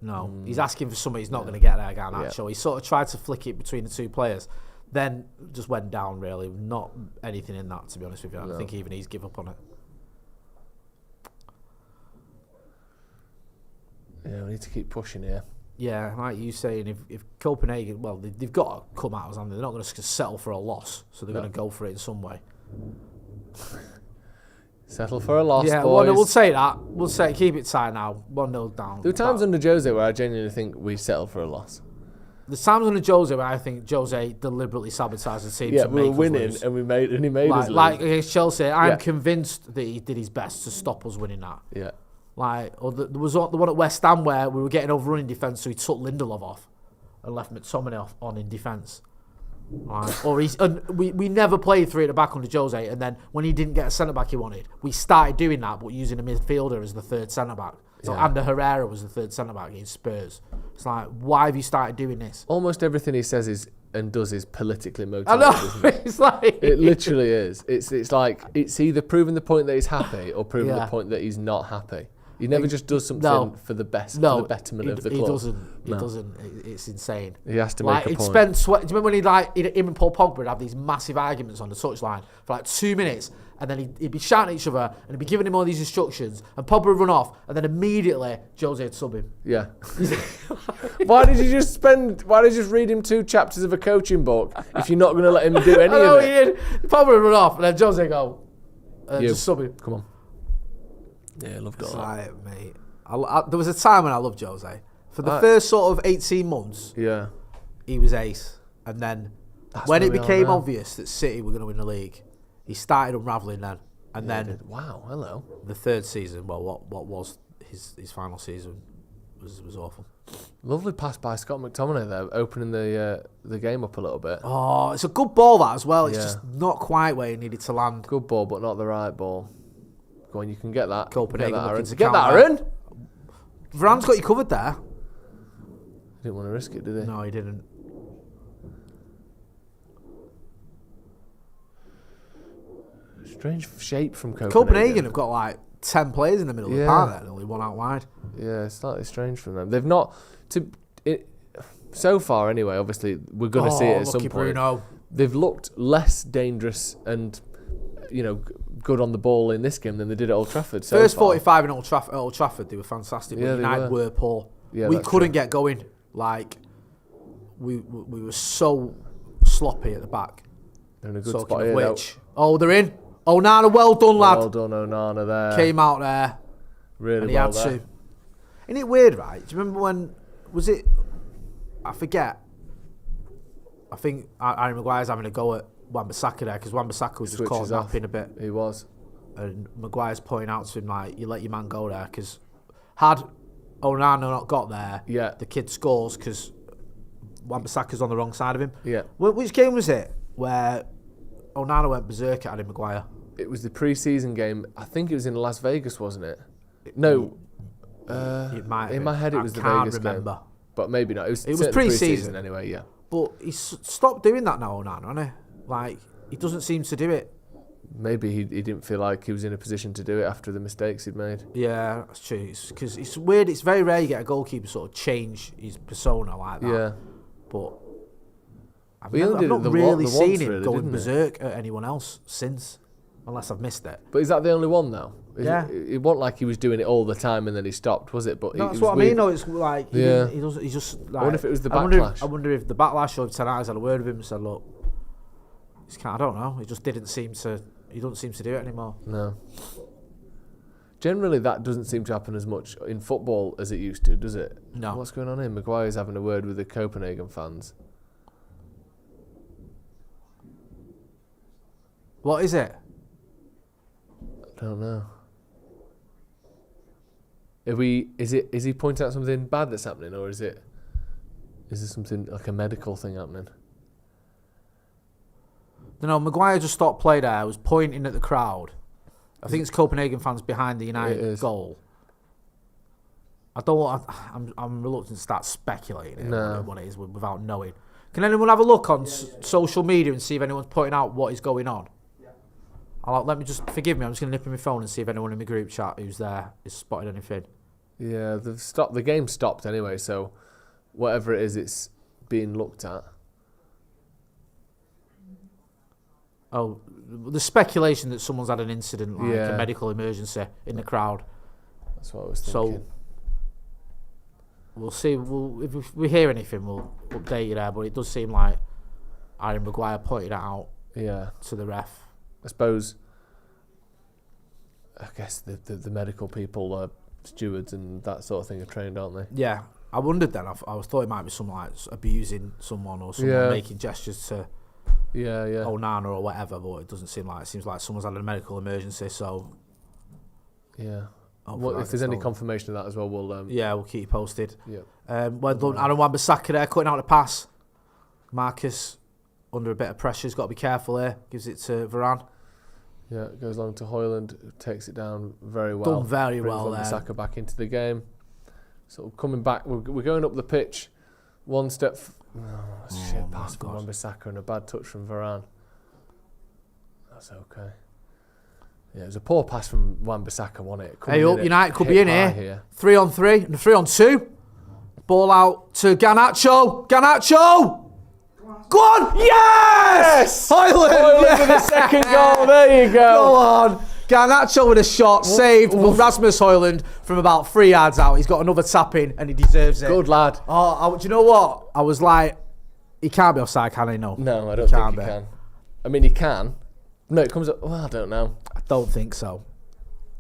No, he's asking for something he's not going to get there, Garnacho. He sort of tried to flick it between the two players, then just went down, really. Not anything in that, to be honest with you. I think even he's give up on it. Yeah, we need to keep pushing here. Yeah, like you saying, if Copenhagen, well, they've got to come out, haven't they? They're not going to settle for a loss, so they're going to go for it in some way. Settle for a loss, Yeah, boys. we'll say that. We'll say keep it tight now. 1-0 down. There were times under Jose where I genuinely think we settled for a loss. There's times under Jose where I think Jose deliberately sabotaged the team Yeah, to we make were winning us lose. and he made us lose. Like against Chelsea, I'm Yeah. convinced that he did his best to stop us winning that. Yeah. Like, or there was the one at West Ham where we were getting overrun in defence, so he took Lindelof off and left McTominay on in defence. Right. And we never played 3 at the back under Jose, and then when he didn't get a centre back he wanted, we started doing that, but using a midfielder as the third centre back. So Ander Herrera was the third centre back against Spurs. It's like, why have you started doing this? Almost everything he says is and does is politically I motivated. know. Isn't it? It's like It literally is. It's like it's either proving the point that he's happy or proving the point that he's not happy. He never just does something for the best, for the betterment of the club. He doesn't. It's insane. He has to make a point. Do you remember when him and Paul Pogba would have these massive arguments on the touchline for like 2 minutes, and then he'd be shouting at each other, and he'd be giving him all these instructions, and Pogba would run off, and then immediately Jose would sub him. Yeah. Why did you just read him 2 chapters of a coaching book if you're not going to let him do any of it? He did. Pogba would run off, and then Jose would go, and just sub him. Come on. Yeah, I loved It's all that. like, mate. There was a time when I loved Jose. For the first sort of 18 months, he was ace. And then when it became obvious that City were going to win the league, he started unravelling then. And then wow, hello. The third season, well, what was his final season was awful. Lovely pass by Scott McTominay there, opening the game up a little bit. Oh, it's a good ball that as well. It's just not quite where he needed to land. Good ball, but not the right ball. Go on, you can get that. Copenhagen looking to get that, counter. Aaron. Varane's got you covered there. He didn't want to risk it, did he? No, he didn't. Strange shape from Copenhagen. Copenhagen have got like 10 players in the middle of the park there, and only one out wide. Yeah, it's slightly strange from them. They've not so far anyway. Obviously, we're going to see it at some point. Bruno. They've looked less dangerous and good on the ball in this game than they did at Old Trafford. First 45 in Old Trafford, they were fantastic. Yeah, but United were poor. Yeah, we couldn't get going. Like we were so sloppy at the back. They're in a good spot here. They're in. Onana, well done, lad. Well done, Onana there. Came out there. Really and he well had there. to. Isn't it weird, right? Do you remember when, was it, I forget. I think Harry Maguire's having a go at Wan-Bissaka there, because Wan-Bissaka was just caught napping a bit. He was. And Maguire's pointing out to him, like, you let your man go there, because had Onana not got there, the kid scores because Wan-Bissaka's on the wrong side of him. Yeah. Which game was it where Onana went berserk at Harry Maguire? It was the pre-season game. I think it was in Las Vegas, wasn't it? No. It might have in my head, it was the Vegas game. But maybe not. It was pre-season anyway, yeah. But he's stopped doing that now, Onana, hasn't he? Like, he doesn't seem to do it. Maybe he didn't feel like he was in a position to do it after the mistakes he'd made. Yeah, that's true. Because it's weird. It's very rare you get a goalkeeper sort of change his persona like that. Yeah. But I've not really seen him going berserk at anyone else since, unless I've missed it. But is that the only one though? Yeah. It wasn't like he was doing it all the time and then he stopped, was it? But no, that's what I mean. No, it's like he doesn't. He's just. Like, I wonder if it was the backlash. I wonder if the backlash or if Tenag's had a word with him and said, "Look, I don't know. He just didn't seem to. He doesn't seem to do it anymore." No. Generally, that doesn't seem to happen as much in football as it used to, does it? No. What's going on here? Maguire's having a word with the Copenhagen fans. What is it? I don't know. Is he pointing out something bad that's happening, or is there something like a medical thing happening? No, Maguire just stopped play there. I was pointing at the crowd. I think it's Copenhagen fans behind the United goal. I don't want. I'm reluctant to start speculating what it is without knowing. Can anyone have a look on social media and see if anyone's pointing out what is going on? Let me just forgive me. I'm just going to nip in my phone and see if anyone in my group chat who's there has spotted anything. Yeah, they've stopped. The game stopped anyway, so whatever it is, it's being looked at. Oh, the speculation that someone's had an incident, like a medical emergency in the crowd. That's what I was thinking. So we'll see. If we hear anything, we'll update you there. But it does seem like Harry Maguire pointed that out. To the ref. I guess the medical people, stewards and that sort of thing are trained, aren't they? Yeah, I wondered then. I thought it might be someone like abusing someone or someone making gestures to Onana or whatever, but it doesn't seem like. It seems like someone's had a medical emergency. So if there's any confirmation of that as well, we'll keep you posted. Yeah. Well done, Aaron Wan-Bissaka there cutting out the pass. Marcus under a bit of pressure. He's got to be careful here. Gives it to Varane. Yeah, it goes along to Højlund, who takes it down very well. Done very Brings well there. Wan-Bissaka back into the game. Sort of coming back, we're going up the pitch. One step. Shit pass from Wan-Bissaka and a bad touch from Varane. That's okay. Yeah, it was a poor pass from Wan-Bissaka, wasn't it? Hey, up, United could be in here. 3-on-3 and 3-on-2. Ball out to Garnacho. Garnacho! Go on! Yes! Højlund with the second goal. There you go. Go on. Garnacho with a shot, saved. But Rasmus Højlund from about 3 yards out. He's got another tap in and he deserves it. Good lad. Oh, do you know what? I was like, he can't be offside, can he? No. No, I don't think he can. I mean, he can. No, it comes up. Well, I don't know. I don't think so.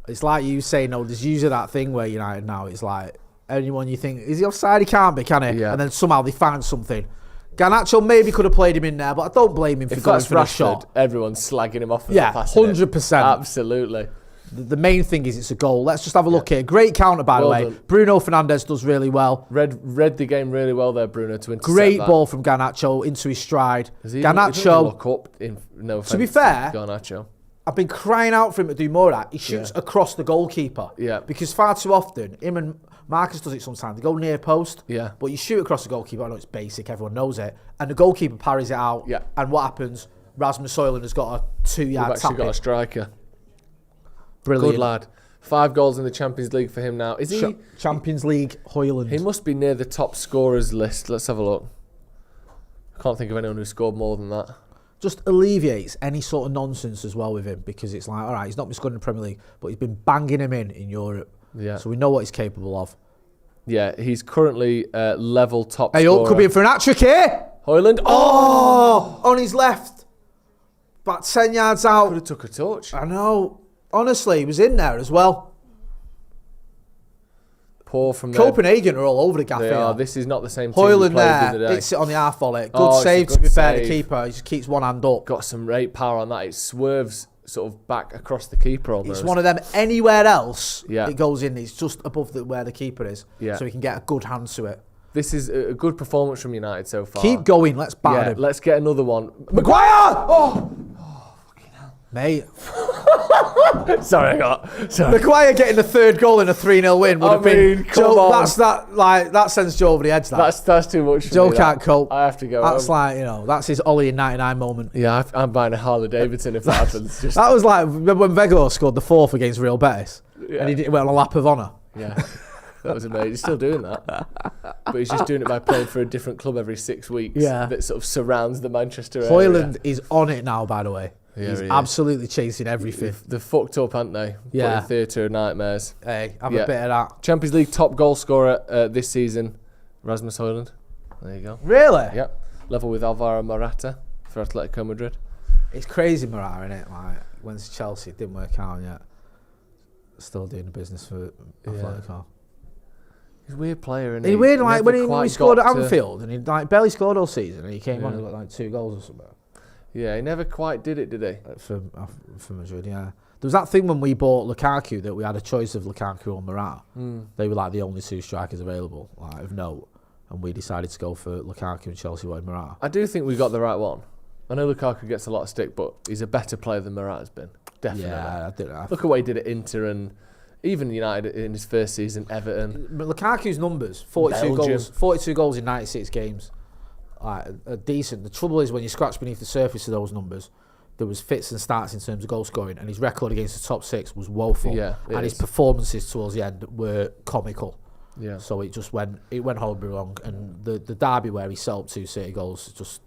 It's like you say, no, there's usually that thing where United now, it's like, anyone you think, is he offside? He can't be, can he? Yeah. And then somehow they find something. Garnacho maybe could have played him in there, but I don't blame him for going for that shot. Everyone's slagging him off for Yeah, passing 100%. Absolutely. The main thing is it's a goal. Let's just have a look here. Great counter, by the way. Done. Bruno Fernandes does really well. Read the game really well there, Bruno, to intercept Great that. ball from Garnacho into his stride. He doesn't look up, no offense to be fair, Garnacho. I've been crying out for him to do more of that. He shoots across the goalkeeper. Yeah. Because far too often, him and Marcus does it sometimes. They go near post. Yeah. But you shoot across the goalkeeper. I know it's basic. Everyone knows it. And the goalkeeper parries it out. Yeah. And what happens? Rasmus Højlund has got a 2-yard We've actually got a striker. Brilliant. Good lad. 5 goals in the Champions League for him now. Is he? Champions League Højlund. He must be near the top scorers list. Let's have a look. I can't think of anyone who scored more than that. Just alleviates any sort of nonsense as well with him, because it's like, all right, he's not been scoring in the Premier League, but he's been banging him in Europe. Yeah. So we know what he's capable of. Yeah, he's currently level top Hey, scorer. could be in for an hat-trick here. Højlund. Oh, on his left. About 10 yards out. Could have took a touch. I know. Honestly, he was in there as well. Poor from there. Copenhagen are all over the gaff They here. are. This is not the same team Højlund we played the other there, day. hits it on the half volley. Good Oh, it's a save, good to be fair. The save. keeper, he just keeps one hand up. Got some great power on that. It swerves sort of back across the keeper almost. It's one of them. Anywhere else, Yeah. it goes in. It's just above where the keeper is, Yeah. so he can get a good hand to it. This is a good performance from United so far. Keep going. Let's batter Yeah, him. let's get another one. Maguire! Oh, fucking hell. Mate. Sorry. Maguire getting the 3rd goal in a 3-0 win would have been... come Joe, on. that sends Joe over the edge, that. That's too much for Joe me, can't that. cope. I have to go That's home. like, that's his Ollie in 99 moment. Yeah, I'm buying a Harley Davidson if that happens. Just, That was like, remember when Vego scored the 4th against Real Betis? Yeah. And he went on a lap of honour? yeah, that was amazing. He's still doing that. But he's just doing it by playing for a different club every 6 weeks. Yeah. That sort of surrounds the Manchester area. Højlund is on it now, by the way. Yeah, He's he is. absolutely chasing everything. They're fucked up, aren't they? Yeah. Put in theatre of nightmares. Hey, have Yeah. a bit of that. Champions League top goal scorer this season, Rasmus Højlund. There you go. Really? Yep. Level with Alvaro Morata for Atletico Madrid. It's crazy, Morata, isn't it? Like, went to Chelsea, it didn't work out yet. Still doing the business for Atletico. He's a weird player, isn't He's he? weird, like, Never when he quite scored at got to- Anfield, and he barely scored all season, and he came on and got like 2 goals or something. Yeah, he never quite did it, did he? For Madrid, yeah. There was that thing when we bought Lukaku that we had a choice of Lukaku or Morata. They were like the only 2 strikers available, like of note, and we decided to go for Lukaku and Chelsea wanted Morata. I do think we got the right one. I know Lukaku gets a lot of stick, but he's a better player than Morata's been. Definitely. Yeah, I did. Look at what he did at Inter and even United in his first season, Everton. But Lukaku's numbers: 42 Belgium. goals, 42 goals in 96 games. Are decent. The trouble is when you scratch beneath the surface of those numbers, there was fits and starts in terms of goal scoring, and his record against the top 6 was woeful. Yeah, and his performances towards the end were comical. Yeah. So it went horribly wrong, and the derby where he set up 2 City goals just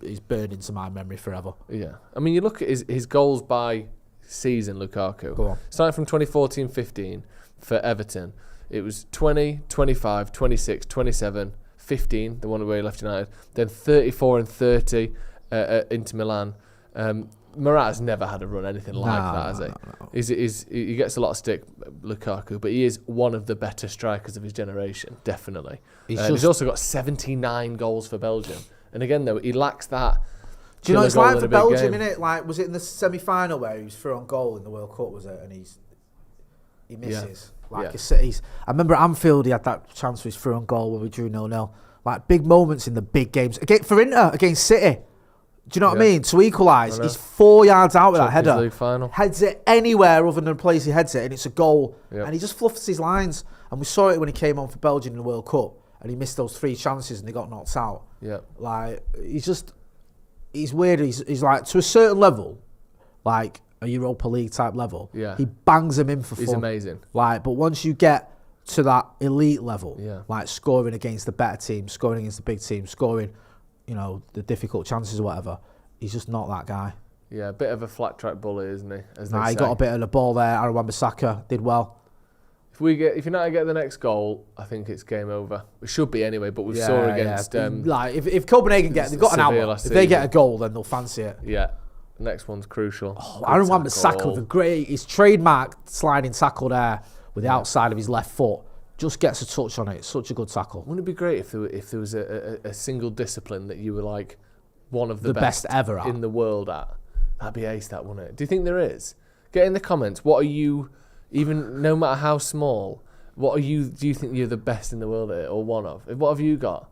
is burned into my memory forever. Yeah. I mean, you look at his goals by season, Lukaku. Go on. Starting from 2014-15 for Everton, it was 20, 25, 26, 27, 15, the one where he left United, then 34 and 30 at Inter Milan. Morata's never had a run anything like that, has he? No. He gets a lot of stick, Lukaku, but he is one of the better strikers of his generation, definitely. He's also got 79 goals for Belgium. And again, though, he lacks that. Do you know, it's goal like in for a big Belgium, game. innit? Like, was it in the semi-final where he was through on goal in the World Cup, was it? And he misses. Yeah. Like, I remember at Anfield, he had that chance where he's through on goal when we drew 0-0. Like, big moments in the big games. For Inter, against City, Do you know what I Yeah. mean? To equalise, I know. he's 4 yards out with that Champions header. League final. Heads it anywhere other than the place he heads it, and it's a goal. Yep. And he just fluffs his lines. And we saw it when he came on for Belgium in the World Cup, and he missed those 3 chances and he got knocked out. Yeah. Like, he's weird. He's like, to a certain level, like a Europa League type level, Yeah. he bangs them in for fun. He's amazing. Like, but once you get to that elite level, Yeah. like scoring against the better team, scoring against the big team, scoring, you know, the difficult chances or whatever, he's just not that guy. Yeah, a bit of a flat track bully, isn't he? As Nah, they he say. got a bit of the ball there. Aaron Wan-Bissaka did well. If United get the next goal, I think it's game over. It should be anyway, but we saw against. Like if Copenhagen they've got an Sevilla hour. last If they get season. a goal, then they'll fancy it. Yeah, next one's crucial. Oh, Good Aaron tackle. Wan-Bissaka with a great, his trademark sliding tackle there with the outside of his left foot, just gets a touch on it. It's such a good tackle. Wouldn't it be great if there was a single discipline that you were like one of the best ever at. in the world at? That'd be ace, that, wouldn't it? Do you think there is? Get in the comments. What are you, even no matter how small, what are you? Do you think you're the best in the world at it, or one of? What have you got?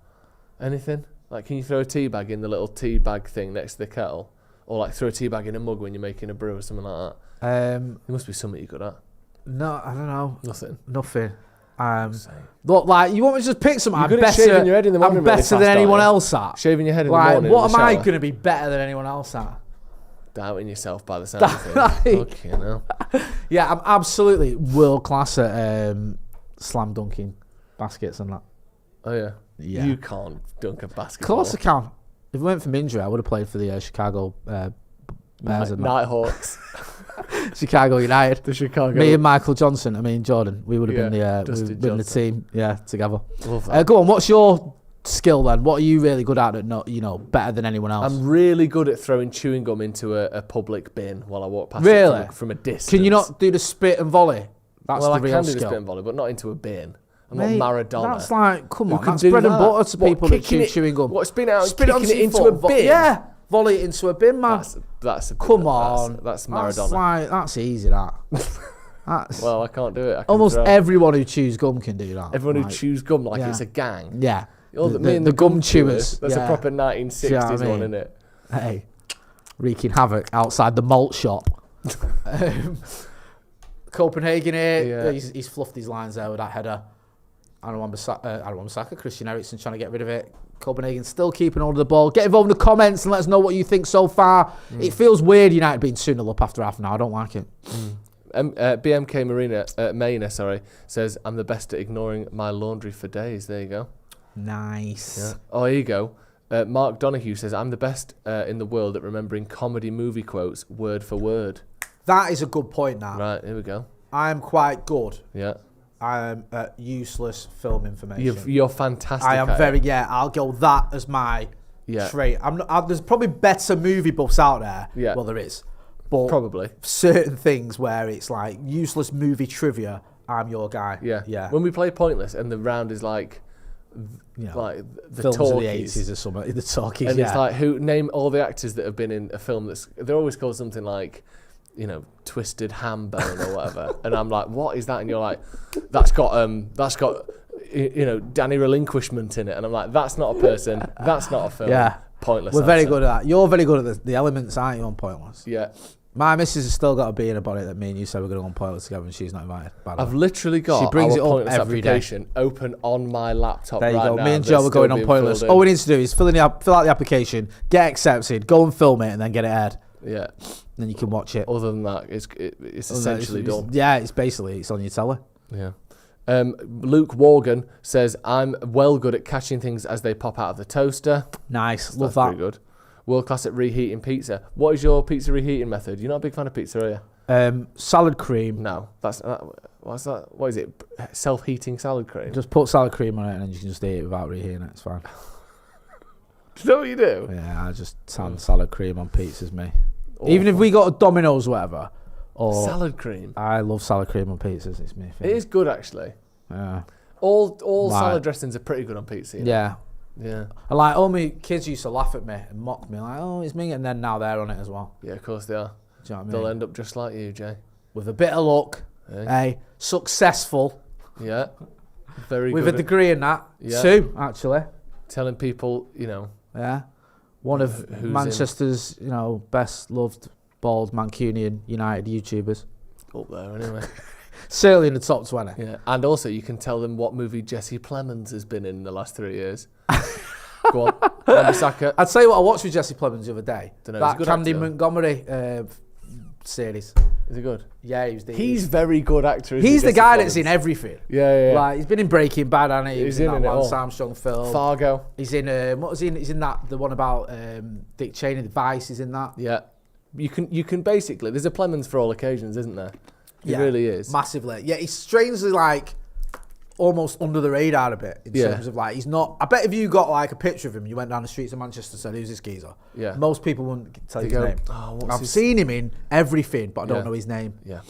Anything? Like, can you throw a tea bag in the little tea bag thing next to the kettle, or like throw a tea bag in a mug when you're making a brew or something like that? There must be something you're good at. No, I don't know. Nothing. Look, like, you want me to just pick something? You're I'm good at shaving your head in the morning I'm really better fast, than anyone aren't you? else at. Shaving your head in the Like, morning. what in the am I shower. going to be better than anyone else at? Doubting yourself by the sound of things. Like- Fucking hell. Yeah, I'm absolutely world class at slam dunking baskets and that. Oh yeah. Yeah. You can't dunk a Of basketball. course I can. If it weren't from injury, I would have played for the Chicago Bears and that. Nighthawks. Chicago United. The Chicago. Me and Michael Johnson, Jordan, we would have Yeah, been Dustin the Johnson. team, together. Love that. Go on, what's your skill then? What are you really good at that better than anyone else? I'm really good at throwing chewing gum into a public bin while I walk past Really? it from a distance. Can you not do the spit and volley? That's Well, the I real can do skill. the spin volley, but not into a bin. I'm Mate, not Maradona. That's like, come Who on, can that's do bread and that? butter to What, people that kicking chew it- chewing gum. What, spin it out and Spin it kicking onto it into your a foot, bin? Yeah, volley it into a bin, man. That's Come on. That's Maradona. That's easy, that. That's, Well, I can't do it. I can almost throw. everyone who chews gum can do that. Everyone who Like, chews gum like yeah. it's a gang. Yeah. Oh, The- me and the the gum gum chewers, chewers. That's yeah. a proper 1960s mean? one, isn't it? Hey, wreaking havoc outside the malt shop. Copenhagen here. Yeah. He's fluffed his lines there with that header. Aaron Wan-Bissaka, Christian Eriksen trying to get rid of it. Copenhagen still keeping hold of the ball. Get involved in the comments and let us know what you think so far. It feels weird United being 2-0 up after half an hour. I don't like it. BMK Maina says, I'm the best at ignoring my laundry for days. There you go. Nice. Yeah. Oh, here you go. Mark Donahue says, I'm the best in the world at remembering comedy movie quotes word for word. That is a good point now. Right, here we go. I'm quite good. Yeah. I am useless film information. You're fantastic. I am at very, it. I'll go that as my trait. There's probably better movie buffs out there. Yeah. Well, there is. But Probably. certain things where it's like useless movie trivia, I'm your guy. Yeah. Yeah. When we play Pointless and the round is like, like the films talkies. of the 80s or something. The talkies, And it's like, name all the actors that have been in a film they're always called something like, Twisted Ham Bone or whatever. And I'm like, what is that? And you're like, that's got Danny Relinquishment in it. And I'm like, that's not a person. That's not a film. Yeah. Pointless. We're very answer. good at that. You're very good at the elements, aren't you, on Pointless? Yeah. My missus has still got a bee in her bonnet that me and you said we're going to go on Pointless together and she's not invited. By the I've way. literally got She brings our it up Pointless every day. application open on my laptop There you right go. now. Me and that's Joe are still going on being Pointless. filled in. All we need to do is fill out the application, get accepted, go and film it, and then get it aired. Yeah. Then you can watch it. Other than that, it's essentially done. Yeah, it's on your telly. Yeah. Luke Worgan says, I'm well good at catching things as they pop out of the toaster. Nice, That's love that. pretty good. World class at reheating pizza. What is your pizza reheating method? You're not a big fan of pizza, are you? Salad cream. No. What's that? What is it? Self-heating salad cream? Just put salad cream on it and then you can just eat it without reheating it. It's fine. Is that what you do? Yeah, I just tan salad cream on pizzas, me. Even if we got a Domino's or whatever. Or Salad cream. I love salad cream on pizzas. It's me. It is good, actually. Yeah. All Right. salad dressings are pretty good on pizza. Yeah. Yeah. And like all my kids used to laugh at me and mock me like, oh, it's me, and then now they're on it as well. Yeah, of course they are. Do you know what I They'll mean? end up just like you, Jay. With a bit of luck, successful Yeah. Very with good a degree in that. Yeah. 2, actually. telling people, Yeah. One of Who's in? Manchester's, best loved bald Mancunian United YouTubers. Up there, anyway. Certainly in the top 20. Yeah, and also you can tell them what movie Jesse Plemons has been in the last 3 years. Go on, Wan-Bissaka. I'd tell you what I watched with Jesse Plemons the other day. Dunno, he's a That good Candy actor. Montgomery series. Is he good? Yeah, He's very good actor. Isn't he's he, the Jesse guy Plemons? that's in everything. Yeah. Like he's been in Breaking Bad, and he was in that it all. Lance Armstrong film. Fargo. He's in what was he in? He's in that the one about Dick Cheney, the Vice. He's in that. Yeah, you can basically. There's a Plemons for all occasions, isn't there? He Yeah, really is. massively. Yeah, he's strangely like almost under the radar a bit in terms of like he's not. I bet if you got like a picture of him, you went down the streets of Manchester and said, "Who's this geezer?" Yeah. Most people wouldn't tell you They his go, name. "Oh, what's I've his-" seen him in everything, but I don't Yeah. know his name. Yeah.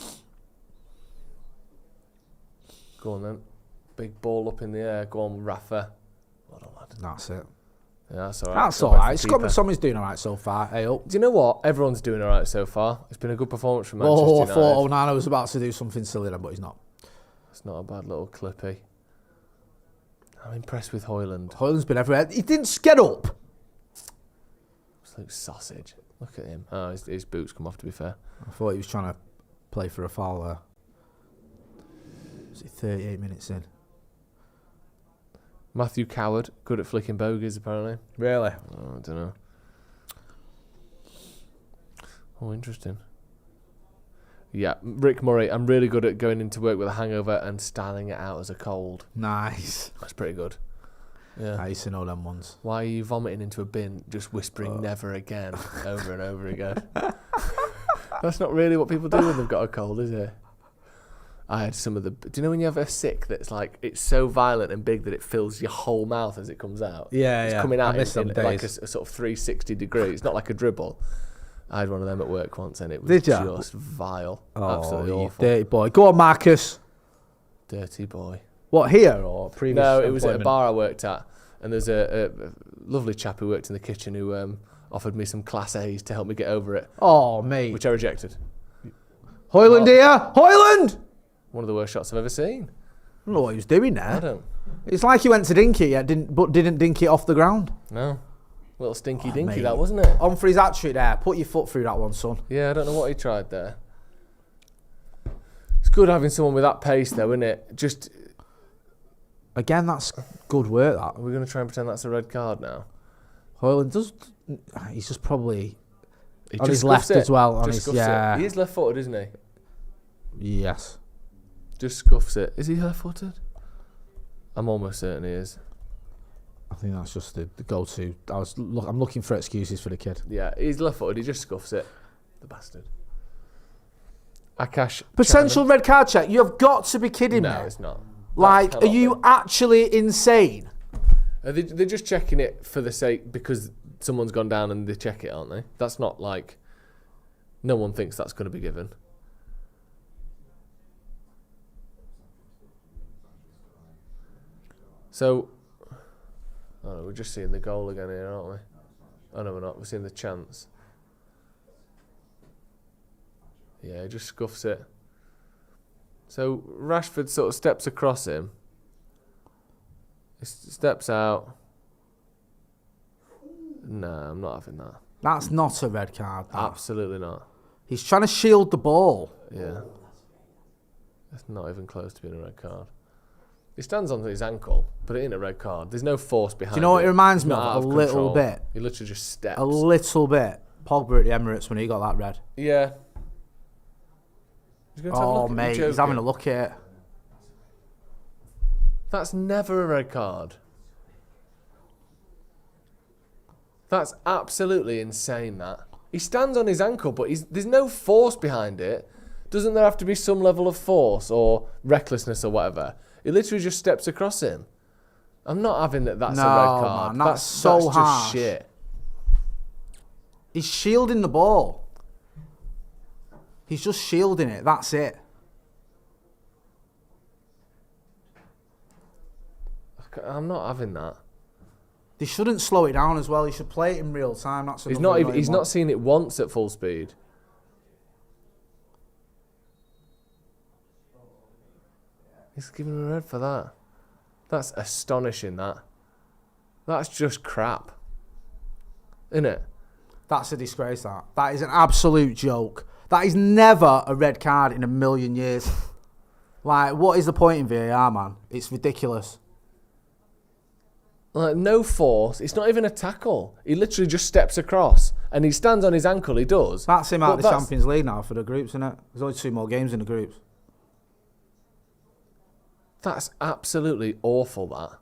Go on then. Big ball up in the air. Go on, Rafa. Well done, lad. That's it. Yeah, that's all right. That's Go all back right. to Scott keeper. McTominay's doing all right so far. Hey up. Do you know what? Everyone's doing all right so far. It's been a good performance from Manchester Oh, I United. thought Onana was about to do something silly then, but he's not. It's not a bad little clippy. I'm impressed with Hoyland. Hoyland's been everywhere. He didn't get up. Absolute sausage. Look at him. Oh, his boots come off, to be fair. I thought he was trying to play for a foul there. Was it 38 minutes in? Matthew Coward, good at flicking bogeys, apparently. Really? Oh, I don't know. Oh, interesting. Yeah, Rick Murray, I'm really good at going into work with a hangover and styling it out as a cold. Nice. That's pretty good. Yeah. I used to know them ones. Why are you vomiting into a bin, just whispering never again over and over again? That's not really what people do when they've got a cold, is it? I had some of the... Do you know when you have a sick that's like, it's so violent and big that it fills your whole mouth as it comes out? Yeah, It's yeah. coming I out miss in them like a days. sort of 360 degree. It's not like a dribble. I had one of them at work once and it was Did ya? just vile. Oh, Absolutely you awful. dirty boy. Go on, Marcus. Dirty boy. What, here or previous? No, it was at a employment? bar I worked at, and there's a lovely chap who worked in the kitchen who offered me some Class A's to help me get over it, Oh, mate. which I rejected. Hoyland here. Hoyland! One of the worst shots I've ever seen. I don't know what he was doing I there. don't. It's like he went to dink it, but didn't dink it off the ground. No. Little stinky dinky, mate. that, wasn't it? On for his hat-trick there. Put your foot through that one, son. Yeah, I don't know what he tried there. It's good having someone with that pace, though, isn't it? Just, Again, that's good work, that. are we going to try and pretend that's a red card now? Hoyland does... He's just probably... He On just his left scuffs it. as well, on Just his- scuffs yeah. it. He is left-footed, isn't he? Yes. Just scuffs it. Is he left-footed? I'm almost certain he is. I think that's just the go-to. I'm looking for excuses for the kid. Yeah, he's left-footed. He just scuffs it. The bastard. Akash. Potential red card check. You have got to be kidding No, me. it's not. Like, That are cannot you be. actually insane? They're just checking it for the sake because someone's gone down and they check it, aren't they? That's not like no one thinks that's going to be given. So, oh, we're just seeing the goal again here, aren't we? Oh no, we're not. We're seeing the chance. Yeah, he just scuffs it. So Rashford sort of steps across him. He steps out. No, I'm not having that. That's not a red card. that. Absolutely not. He's trying to shield the ball. Yeah. That's not even close to being a red card. He stands on his ankle, but it ain't a red card. There's no force behind it. Do you know what it reminds me It's not of? out A little control. bit. He literally just steps. A little bit. Pogba at the Emirates when he got that red. Yeah. He's going to have a Oh, look at mate, him he's having a joking. look at it. That's never a red card. That's absolutely insane, that. He stands on his ankle, but there's no force behind it. Doesn't there have to be some level of force or recklessness or whatever? He literally just steps across him. I'm not having that's a red No, card. man, that's so just harsh. shit. He's shielding the ball. He's just shielding it. That's it. I'm not having that. They shouldn't slow it down as well. He should play it in real time. That's He's another not even. annoying He's one. not seen it once at full speed. He's giving him a red for that. That's astonishing. That's just crap. isn't it? That's a disgrace, that is an absolute joke. That is never a red card in a million years. Like, what is the point in VAR, man? It's ridiculous. Like, no force. It's not even a tackle. He literally just steps across and he stands on his ankle. He does. That's him out of the Champions League now for the groups, isn't it? There's only 2 more games in the groups. That's absolutely awful, that.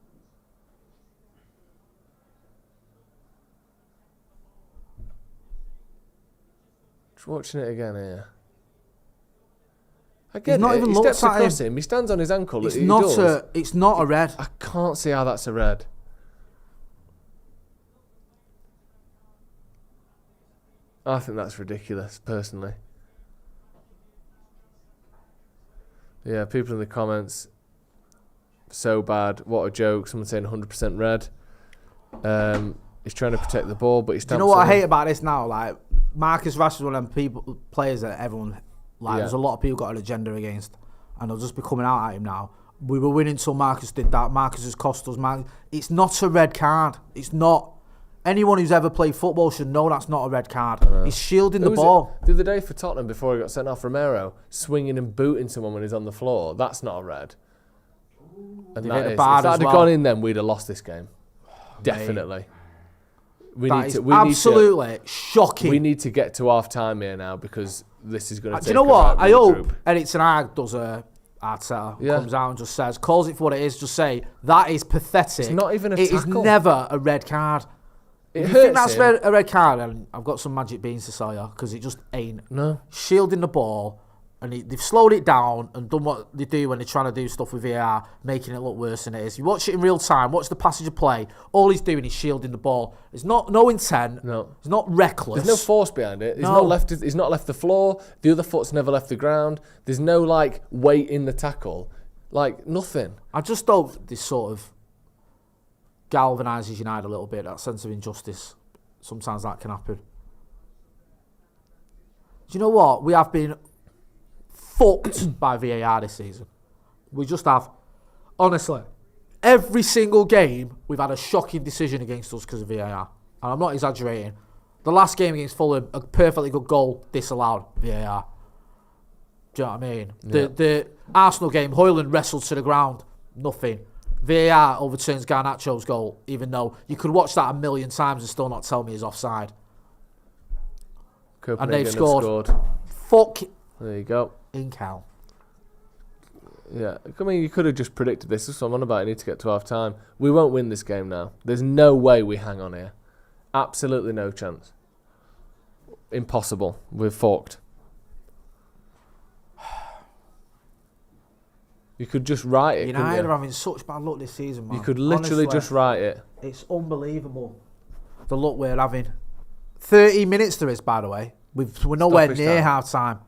Just watching it again here. I get He's not it. even He looked steps at across him. him. He stands on his ankle. It's He not does. it's not a red. I can't see how that's a red. I think that's ridiculous, personally. Yeah, people in the comments, so bad, what a joke. Someone saying 100% red. He's trying to protect the ball, but he's. Do you know what I hate about this now? Like, Marcus Rashford's one of them players that everyone, like, there's a lot of people got an agenda against, and they'll just be coming out at him now. We were winning till Marcus did that. Marcus has cost us. It's not a red card. It's not. Anyone who's ever played football should know that's not a red card. He's shielding the ball. The other day for Tottenham, before he got sent off, Romero swinging and booting someone when he's on the floor. That's not a red. And that is, if that had gone in, then we'd have lost this game. Definitely. That is absolutely shocking. We need to get to half time here now because this is going to. Do you know what? I hope Erik Ten Hag does a Arteta comes out and just says, calls it for what it is. Just say that is pathetic. It's not even a tackle. It is never a red card. It If hurts you think that's him. a red card, and I've got some magic beans to sell you because it just ain't. No. Shielding the ball, and they've slowed it down and done what they do when they're trying to do stuff with VAR, making it look worse than it is. You watch it in real time, watch the passage of play. All he's doing is shielding the ball. It's not no intent. No. It's not reckless. There's no force behind it. He's not left the floor. The other foot's never left the ground. There's no like weight in the tackle. Like nothing. I just hope this sort of galvanises United a little bit, that sense of injustice. Sometimes that can happen. Do you know what? We have been fucked by VAR this season. We just have. Honestly, every single game we've had a shocking decision against us because of VAR. And I'm not exaggerating. The last game against Fulham, a perfectly good goal disallowed VAR. Do you know what I mean? Yeah. The Arsenal game, Højlund wrestled to the ground, nothing. VAR overturns Garnacho's goal, even though you could watch that a million times and still not tell me he's offside. Copenhagen And they've scored. Fuck. There you go. In Cal. Yeah, I mean, you could have just predicted this. This is what I'm on about. You need to get to half time. We won't win this game now. There's no way we hang on here. Absolutely no chance. Impossible. We're forked. You could just write it. United are having such bad luck this season, man. You could literally Honestly, just write it. It's unbelievable. The luck we're having. 30 minutes there is, by the way. We're nowhere near half time.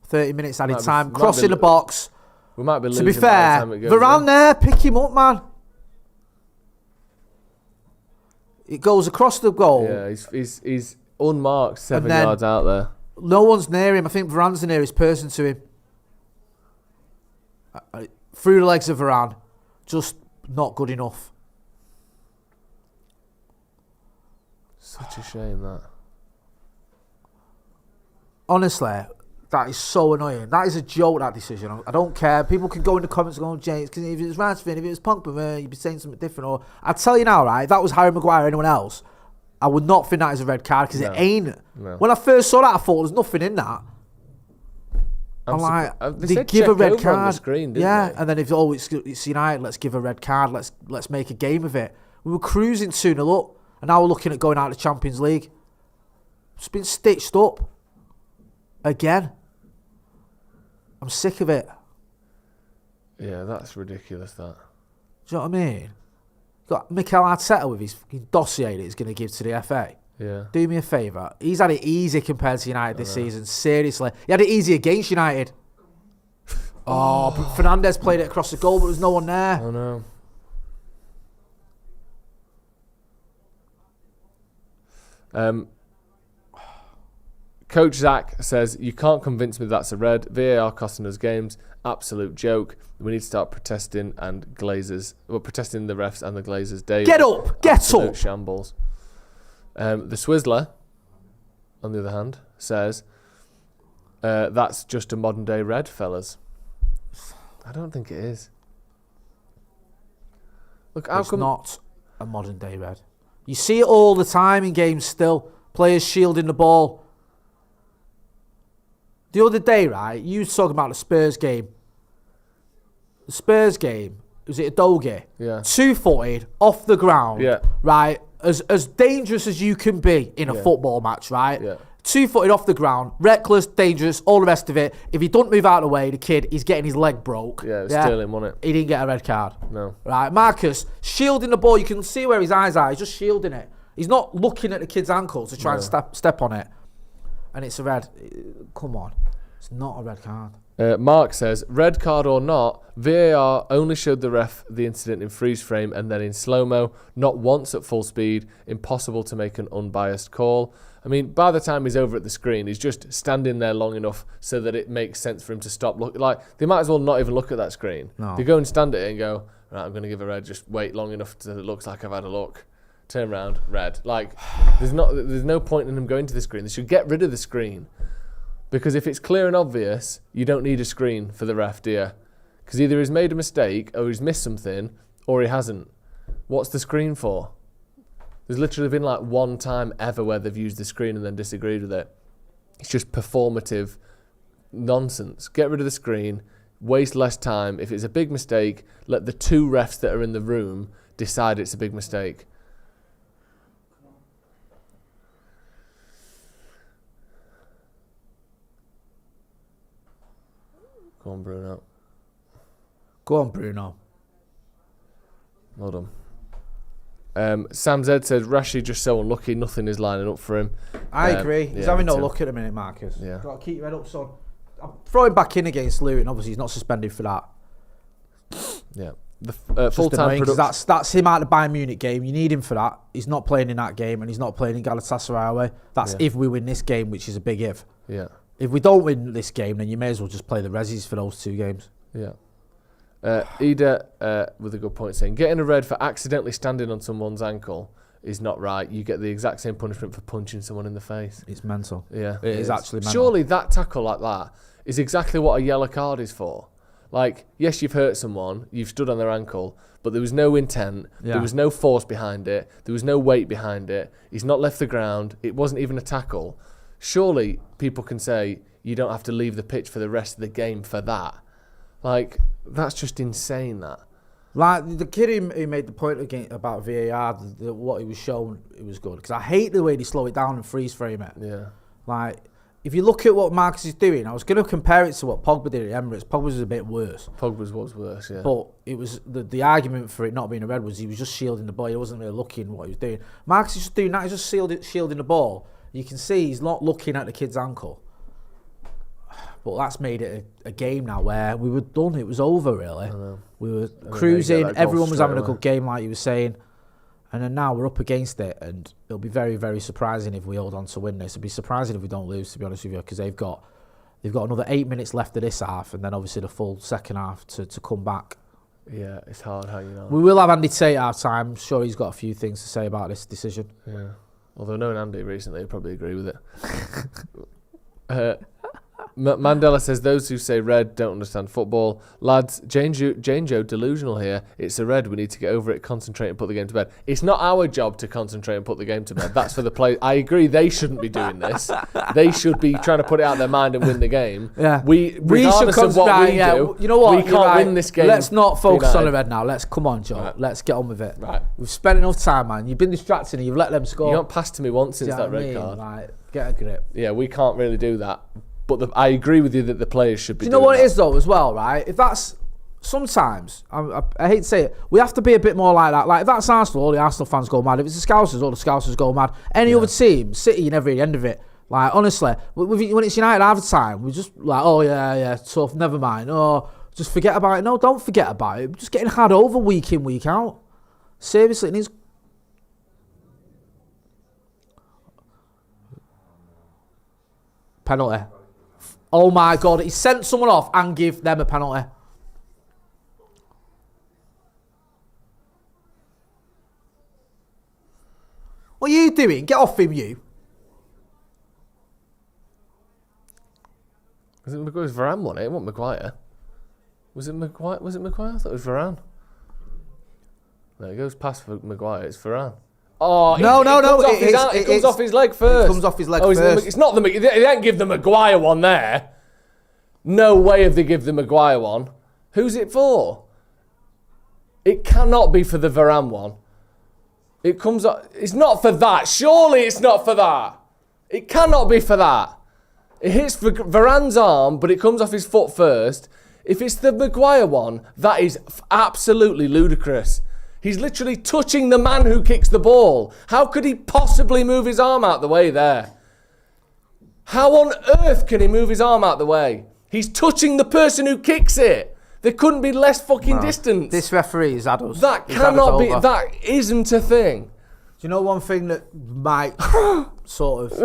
30 minutes added time. Crossing the box. We might be losing. To be fair, Varane there, pick him up, man. It goes across the goal. Yeah, he's unmarked 7 yards out there. No one's near him. I think Varane's the nearest person to him. Through the legs of Varane. Just not good enough. Such a shame, that. Honestly, that is so annoying. That is a joke, that decision. I don't care. People can go in the comments and go, James, because if it was Rashford, if it was Pogba, you'd be saying something different. Or I'd tell you now, right, if that was Harry Maguire or anyone else, I would not think that is a red card because it ain't. No. When I first saw that, I thought there's nothing in that. I'm like, they give a red card. On the screen, didn't they? And then if it's United, let's give a red card. Let's make a game of it. We were cruising 2-0 up, and now we're looking at going out of the Champions League. It's been stitched up again. I'm sick of it. Yeah, that's ridiculous, that. Do you know what I mean? Got Mikel Arteta with his dossier that he's going to give to the FA. Yeah. Do me a favour. He's had it easy compared to United this season. Seriously. He had it easy against United. But Fernandes played it across the goal, but there's no one there. Oh, no. Coach Zach says, you can't convince me that's a red. VAR costing us games. Absolute joke. We need to start protesting protesting the refs and the Glazers daily. Get up! Get Absolute up! shambles. The Swizzler, on the other hand, says that's just a modern day red, fellas. I don't think it is. Look, how It's come not a modern day red. You see it all the time in games still. Players shielding the ball. The other day, right, you were talking about the Spurs game. The Spurs game, was it a Doge? Yeah. 2-footed, off the ground, Yeah. right? As dangerous as you can be in a football match, right? Yeah. 2-footed off the ground, reckless, dangerous, all the rest of it. If he doesn't move out of the way, the kid, he's getting his leg broke. Yeah, it was Sterling, wasn't it? He didn't get a red card. No. Right, Marcus, shielding the ball, you can see where his eyes are, he's just shielding it. He's not looking at the kid's ankle to try and step on it. And it's a red. Come on. It's not a red card. Mark says, red card or not, VAR only showed the ref the incident in freeze frame and then in slow-mo, not once at full speed. Impossible to make an unbiased call. I mean, by the time he's over at the screen, he's just standing there long enough so that it makes sense for him to stop. They might as well not even look at that screen. No. They go and stand at it and go, right, I'm going to give a red, just wait long enough so it looks like I've had a look. Turn around, red. There's no point in them going to the screen. They should get rid of the screen. Because if it's clear and obvious, you don't need a screen for the ref, do you? Because either he's made a mistake, or he's missed something, or he hasn't. What's the screen for? There's literally been one time ever where they've used the screen and then disagreed with it. It's just performative nonsense. Get rid of the screen, waste less time. If it's a big mistake, let the two refs that are in the room decide it's a big mistake. Go on, Bruno. Go on, Bruno. Well done. Sam Z says, Rashi just so unlucky, nothing is lining up for him. I agree. He's having no luck at the minute, Marcus. Yeah. Got to keep your head up, son. I'm throwing back in against Luton. Obviously, he's not suspended for that. Yeah. The full-time production. That's him out of the Bayern Munich game. You need him for that. He's not playing in that game, and he's not playing in Galatasaray away. That's if we win this game, which is a big if. Yeah. If we don't win this game, then you may as well just play the resis for those two games. Yeah. Ida, with a good point, saying, getting a red for accidentally standing on someone's ankle is not right. You get the exact same punishment for punching someone in the face. It's mental. Yeah. It is actually mental. Surely that tackle like that is exactly what a yellow card is for. Yes, you've hurt someone, you've stood on their ankle, but there was no intent, there was no force behind it, there was no weight behind it, he's not left the ground, it wasn't even a tackle. Surely people can say you don't have to leave the pitch for the rest of the game for that. That's just insane, that. The kid who made the point about VAR, what he was shown, it was good. Because I hate the way they slow it down and freeze frame it. Yeah. If you look at what Marcus is doing, I was going to compare it to what Pogba did at Emirates. Pogba was a bit worse. Pogba's was worse, yeah. But it was the argument for it not being a red was he was just shielding the ball. He wasn't really looking what he was doing. Marcus is just doing that. He's just shielding the ball. You can see he's not looking at the kid's ankle. But that's made it a game now where we were done. It was over, really. We were cruising. Everyone was having a good game, like you were saying. And then now we're up against it. And it'll be very, very surprising if we hold on to win this. It'll be surprising if we don't lose, to be honest with you, because they've got another 8 minutes left of this half, and then obviously the full second half to come back. Yeah, it's hard how you know. We will have Andy Tate at half time. I'm sure he's got a few things to say about this decision. Yeah. Although knowing Andy recently, he'd probably agree with it. Mandela says, those who say red don't understand football. Lads, Jane Joe delusional here. It's a red. We need to get over it, concentrate and put the game to bed. It's not our job to concentrate and put the game to bed. That's for the players. I agree, they shouldn't be doing this. They should be trying to put it out of their mind and win the game. Yeah. We regardless of what we do, you know what? we can't win this game. Let's not focus on the red now. Come on, Joe. Right. Let's get on with it. Right. We've spent enough time, man. You've been distracting. You've let them score. You haven't passed to me once since that red card. Like, get a grip. Yeah, we can't really do that. But I agree with you that the players should be doing that. Do you know what it is, though, as well, right? If that's... Sometimes, I hate to say it, we have to be a bit more like that. Like, if that's Arsenal, all the Arsenal fans go mad. If it's the Scousers, all the Scousers go mad. Any other team, City, you never hear the end of it. Like, honestly, when it's United half the time, we're just like, oh, yeah, tough, never mind. Oh, just forget about it. No, don't forget about it. We're just getting had over week in, week out. Seriously, it needs... Penalty. Oh my God, he sent someone off and give them a penalty. What are you doing? Get off him, you. Was it Varane won it? It wasn't Maguire. Was it Maguire? I thought it was Varane. No, it goes past Maguire. It's Varane. Oh, No. It comes off his leg first. It comes off his leg first. It's not they didn't give the Maguire one there. No way have they give the Maguire one. Who's it for? It cannot be for the Varane one. It comes up. It's not for that. Surely it's not for that. It cannot be for that. It hits Varane's arm, but it comes off his foot first. If it's the Maguire one, that is absolutely ludicrous. He's literally touching the man who kicks the ball. How could he possibly move his arm out the way there? How on earth can he move his arm out the way? He's touching the person who kicks it. There couldn't be less fucking distance. This referee is had us. That cannot be. That isn't a thing. Do you know one thing that might sort of...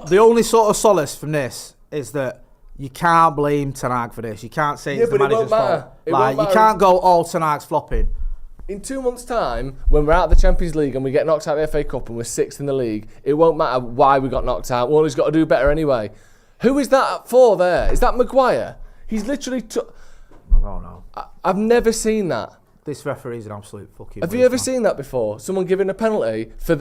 The only sort of solace from this is that you can't blame Ten Hag for this. You can't say it's the manager's fault. Like, you can't go, oh, Ten Hag's flopping. In 2 months' time, when we're out of the Champions League and we get knocked out of the FA Cup and we're 6th in the league, it won't matter why we got knocked out. Well, he's got to do better anyway. Who is that for there? Is that Maguire? He's literally... I don't know. I've never seen that. This referee's an absolute fucking... Have you ever seen that before? Someone giving a penalty for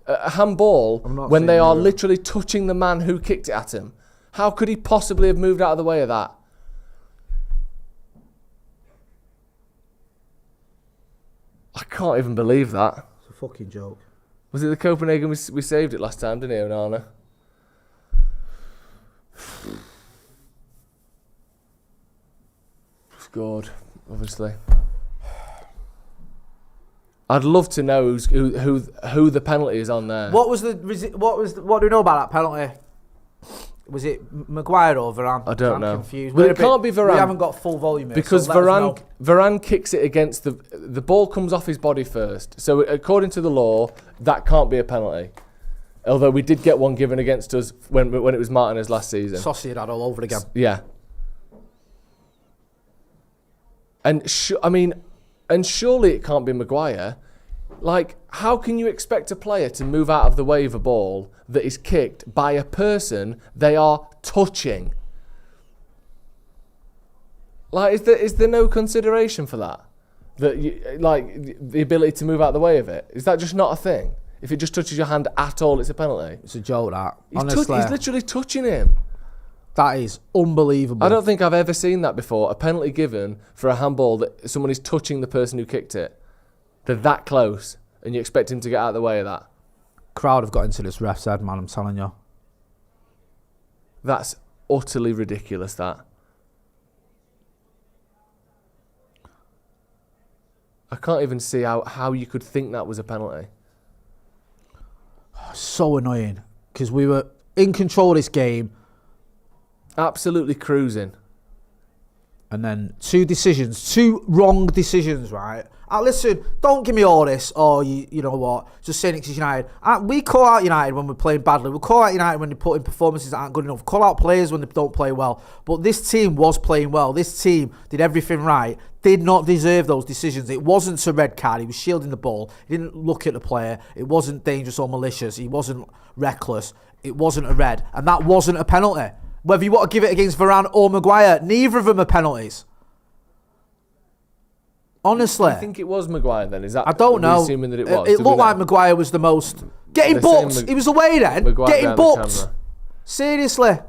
a handball when they are literally touching the man who kicked it at him? How could he possibly have moved out of the way of that? I can't even believe that. It's a fucking joke. Was it the Copenhagen we saved it last time, didn't he, Onana? Scored, obviously. I'd love to know who the penalty is on there. What do we know about that penalty? Was it Maguire or Varane? I don't know. I'm confused. Well, it can't be Varane. We haven't got full volume here, because so Varane kicks it against the ball comes off his body first. So according to the law, that can't be a penalty. Although we did get one given against us when it was Martinez last season. Sociedad all over again. Yeah. And surely it can't be Maguire. Like, how can you expect a player to move out of the way of a ball that is kicked by a person they are touching? Like, is there no consideration for that? The ability to move out of the way of it? Is that just not a thing? If it just touches your hand at all, it's a penalty? It's a joke, that. He's literally touching him. That is unbelievable. I don't think I've ever seen that before. A penalty given for a handball that someone is touching the person who kicked it. They're that close, and you expect him to get out of the way of that. Crowd have got into this ref's head, man, I'm telling you. That's utterly ridiculous, that. I can't even see how you could think that was a penalty. So annoying, because we were in control of this game. Absolutely cruising. And then two wrong decisions, right? Listen, don't give me all this, you know what, just saying it 'cause United. We call out United when we're playing badly. We call out United when they put in performances that aren't good enough. We call out players when they don't play well. But this team was playing well. This team did everything right. Did not deserve those decisions. It wasn't a red card. He was shielding the ball. He didn't look at the player. It wasn't dangerous or malicious. He wasn't reckless. It wasn't a red. And that wasn't a penalty. Whether you want to give it against Varane or Maguire, neither of them are penalties. Honestly. I think it was Maguire then. Is that? I don't know. Assuming that it was. It looked like Maguire was the most. Getting booked. He was away then. Maguire Getting booked. Seriously.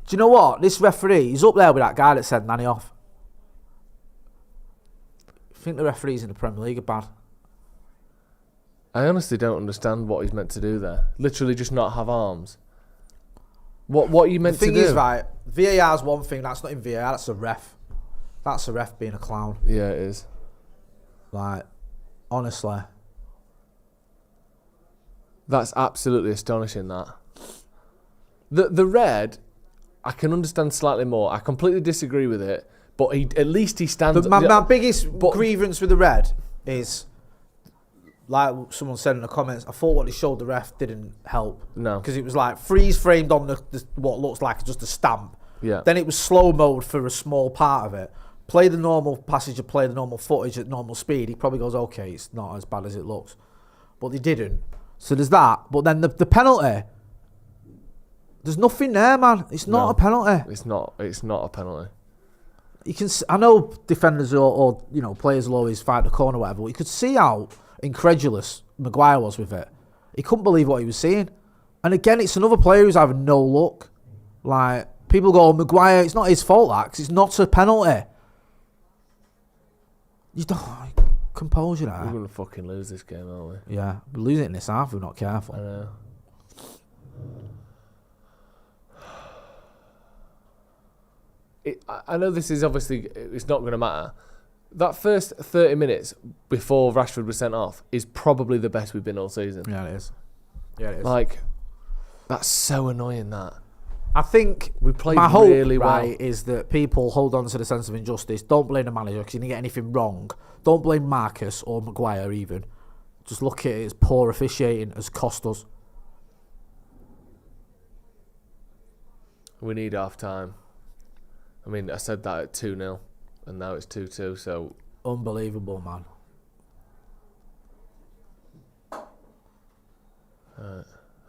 Do you know what? This referee, he's up there with that guy that said Nanny off. I think the referees in the Premier League are bad. I honestly don't understand what he's meant to do there. Literally just not have arms. What are you meant to do? The thing is, right, VAR's one thing. That's not in VAR. That's a ref. That's a ref being a clown. Yeah, it is. Like, honestly. That's absolutely astonishing, that. The red, I can understand slightly more. I completely disagree with it, but at least he stands... But my biggest grievance with the red is, like someone said in the comments, I thought what they showed the ref didn't help. No. Because it was like freeze-framed on the what looks like just a stamp. Yeah. Then it was slow-mode for a small part of it. play the normal passage or play the normal footage at normal speed, he probably goes, okay, it's not as bad as it looks. But they didn't. So there's that. But then the penalty, there's nothing there, man. It's not a penalty. It's not a penalty. You can. I know defenders or players will always fight the corner or whatever, but you could see how incredulous Maguire was with it. He couldn't believe what he was seeing. And again, it's another player who's having no luck. Like, people go, Maguire, it's not his fault, that, 'cause it's not a penalty. You don't... Composure there. We're going to fucking lose this game, aren't we? Yeah, we're losing it in this half if we're not careful. I know. I know this is obviously, it's not going to matter. That first 30 minutes before Rashford was sent off is probably the best we've been all season. Yeah, it is. Yeah, it is. Like, that's so annoying, that. I think we played my hope, really well. right, is that people hold on to the sense of injustice. Don't blame the manager because he didn't get anything wrong. Don't blame Marcus or Maguire even. Just look at it as poor officiating has cost us. We need half time. I mean, I said that at 2-0 and now it's 2-2, so... Unbelievable, man.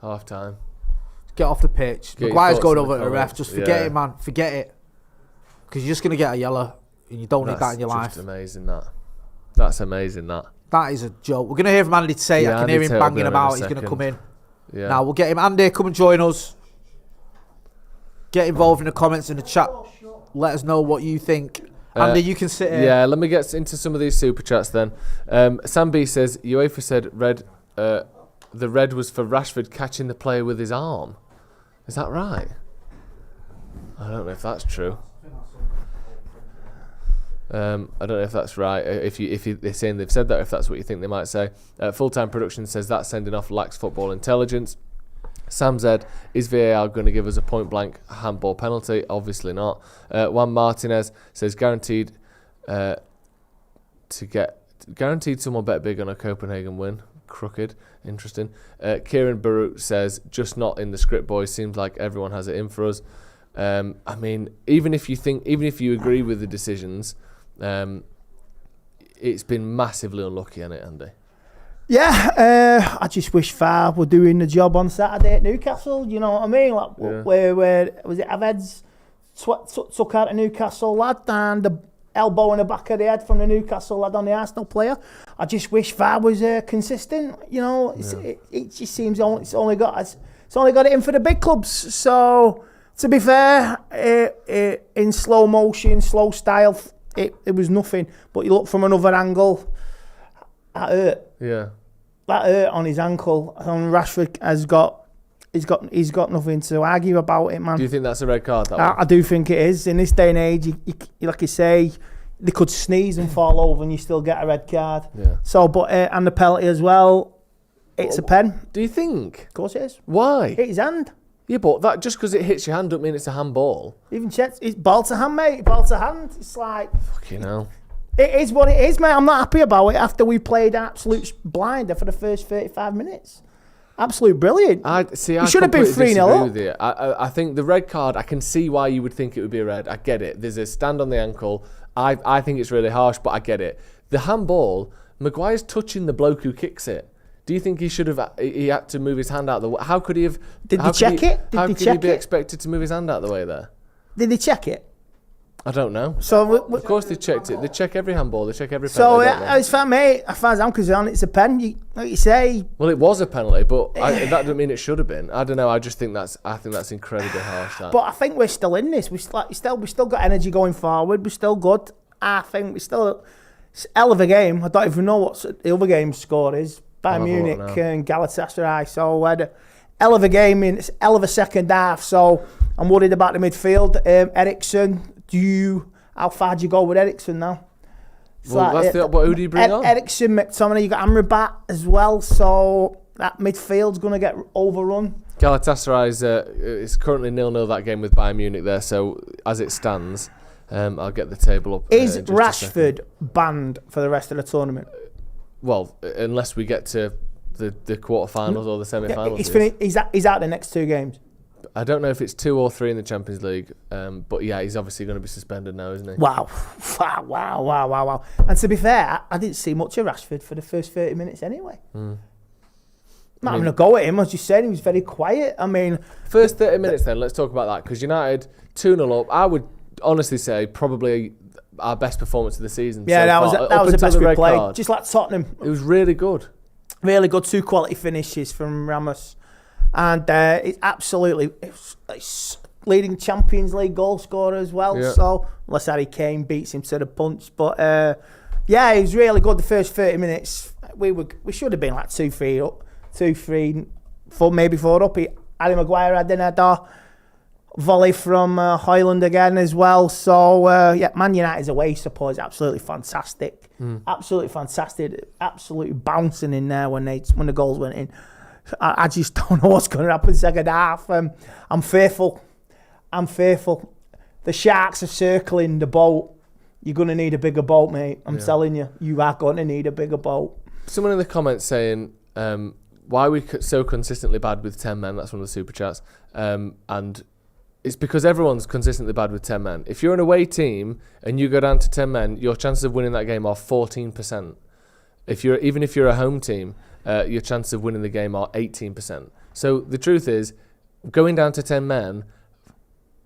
Half time. Get off the pitch. Get Maguire's your going thoughts over in to the the ref. comments. Just forget it, man. Forget it. Because you're just going to get a yellow and you don't need that in your life. That's amazing, that. That's amazing, that. That is a joke. We're going to hear from Andy Tate. I can Andy hear him Tate will banging go in a about. He's going to second. come in. Yeah. Now, we'll get him. Andy, come and join us. Get involved in the comments in the chat. Let us know what you think. Andy, you can sit here. Yeah, let me get into some of these super chats then. Sam B says, UEFA said the red was for Rashford catching the player with his arm. Is that right? I don't know if that's true. I don't know if that's right. If they're saying they've said that, or if that's what you think they might say. Full-time Production says that sending off lacks football intelligence. Sam Z, is VAR going to give us a point-blank handball penalty? Obviously not. Juan Martinez says guaranteed someone bet big on a Copenhagen win. Crooked. Interesting. Kieran Barut says just not in the script, boys. Seems like everyone has it in for us. I mean, even if you agree with the decisions, it's been massively unlucky, hasn't it, Andy? Yeah, I just wish VAR were doing the job on Saturday at Newcastle. You know what I mean? Like, where was it? Aveds took out a Newcastle lad and the elbow in the back of the head from the Newcastle lad on the Arsenal player. I just wish VAR was consistent. You know, it just seems it's only got it in for the big clubs. So to be fair, in slow motion, slow style, it was nothing. But you look from another angle, that hurt. Yeah. That hurt on his ankle. And Rashford he's got nothing to argue about it, man. Do you think that's a red card? I do think it is. In this day and age, you, like you say, they could sneeze and fall over and you still get a red card. Yeah. So, but and the penalty as well, it's a pen. Do you think? Of course it is. Why? Hit his hand. Yeah, but that just because it hits your hand don't mean it's a handball. Even checked, it's ball to hand, mate. Ball to hand. It's like... Fucking hell. It is what it is, mate. I'm not happy about it after we played absolute blinder for the first 35 minutes. Absolute brilliant. I should have been 3-0 with you. I think the red card, I can see why you would think it would be a red. I get it. There's a stand on the ankle. I think it's really harsh, but I get it. The handball, Maguire's touching the bloke who kicks it. Do you think he had to move his hand out the way? How could he have... Did they check it? How could he be expected to move his hand out the way there? Did they check it? I don't know. So of course they checked it. They check every handball. They check every penalty. So it's fine, mate. As far as I'm concerned, it's a pen. Like you say. Well, it was a penalty, but that doesn't mean it should have been. I don't know. I think that's incredibly harsh. That. But I think we're still in this. We still got energy going forward. We're still good. I think we're still. It's a hell of a game. I don't even know what the other game score is. Bayern Munich and Galatasaray. So hell of a game in hell of a second half. So I'm worried about the midfield. Eriksen. How far do you go with Eriksen now? Who do you bring on? Eriksen, McTominay, you got Amrabat as well, so that midfield's going to get overrun. Galatasaray's it's currently 0-0 that game with Bayern Munich there, so as it stands, I'll get the table up. Is Rashford banned for the rest of the tournament? Well, unless we get to the quarterfinals or the semi-finals. He's out the next two games. I don't know if it's 2 or 3 in the Champions League, but yeah, he's obviously going to be suspended now, isn't he? Wow. And to be fair, I didn't see much of Rashford for the first 30 minutes anyway. Not having a go at him, I was just saying he was very quiet. I mean... First 30 minutes then, let's talk about that, because United 2-0 up, I would honestly say probably our best performance of the season. Yeah, so that was the best we played. Card. Just like Tottenham. It was really good. Really good, 2 quality finishes from Ramos. And it's absolutely... It's leading Champions League goal scorer as well. Yeah. So, unless Harry Kane beats him to the punch. But, yeah, it was really good the first 30 minutes. We should have been like 2-3 up. 2-3, 4, maybe 4 up. Harry Maguire had a volley from Højlund again as well. So, yeah, Man United's away support is absolutely fantastic. Absolutely fantastic. Absolutely bouncing in there when the goals went in. I just don't know what's going to happen second half. I'm fearful. The Sharks are circling the boat. You're going to need a bigger boat, mate. I'm telling you. You are going to need a bigger boat. Someone in the comments saying... why are we so consistently bad with 10 men? That's one of the super chats. And it's because everyone's consistently bad with 10 men. If you're an away team and you go down to 10 men, your chances of winning that game are 14%. Even if you're a home team, your chances of winning the game are 18%. So the truth is, going down to 10 men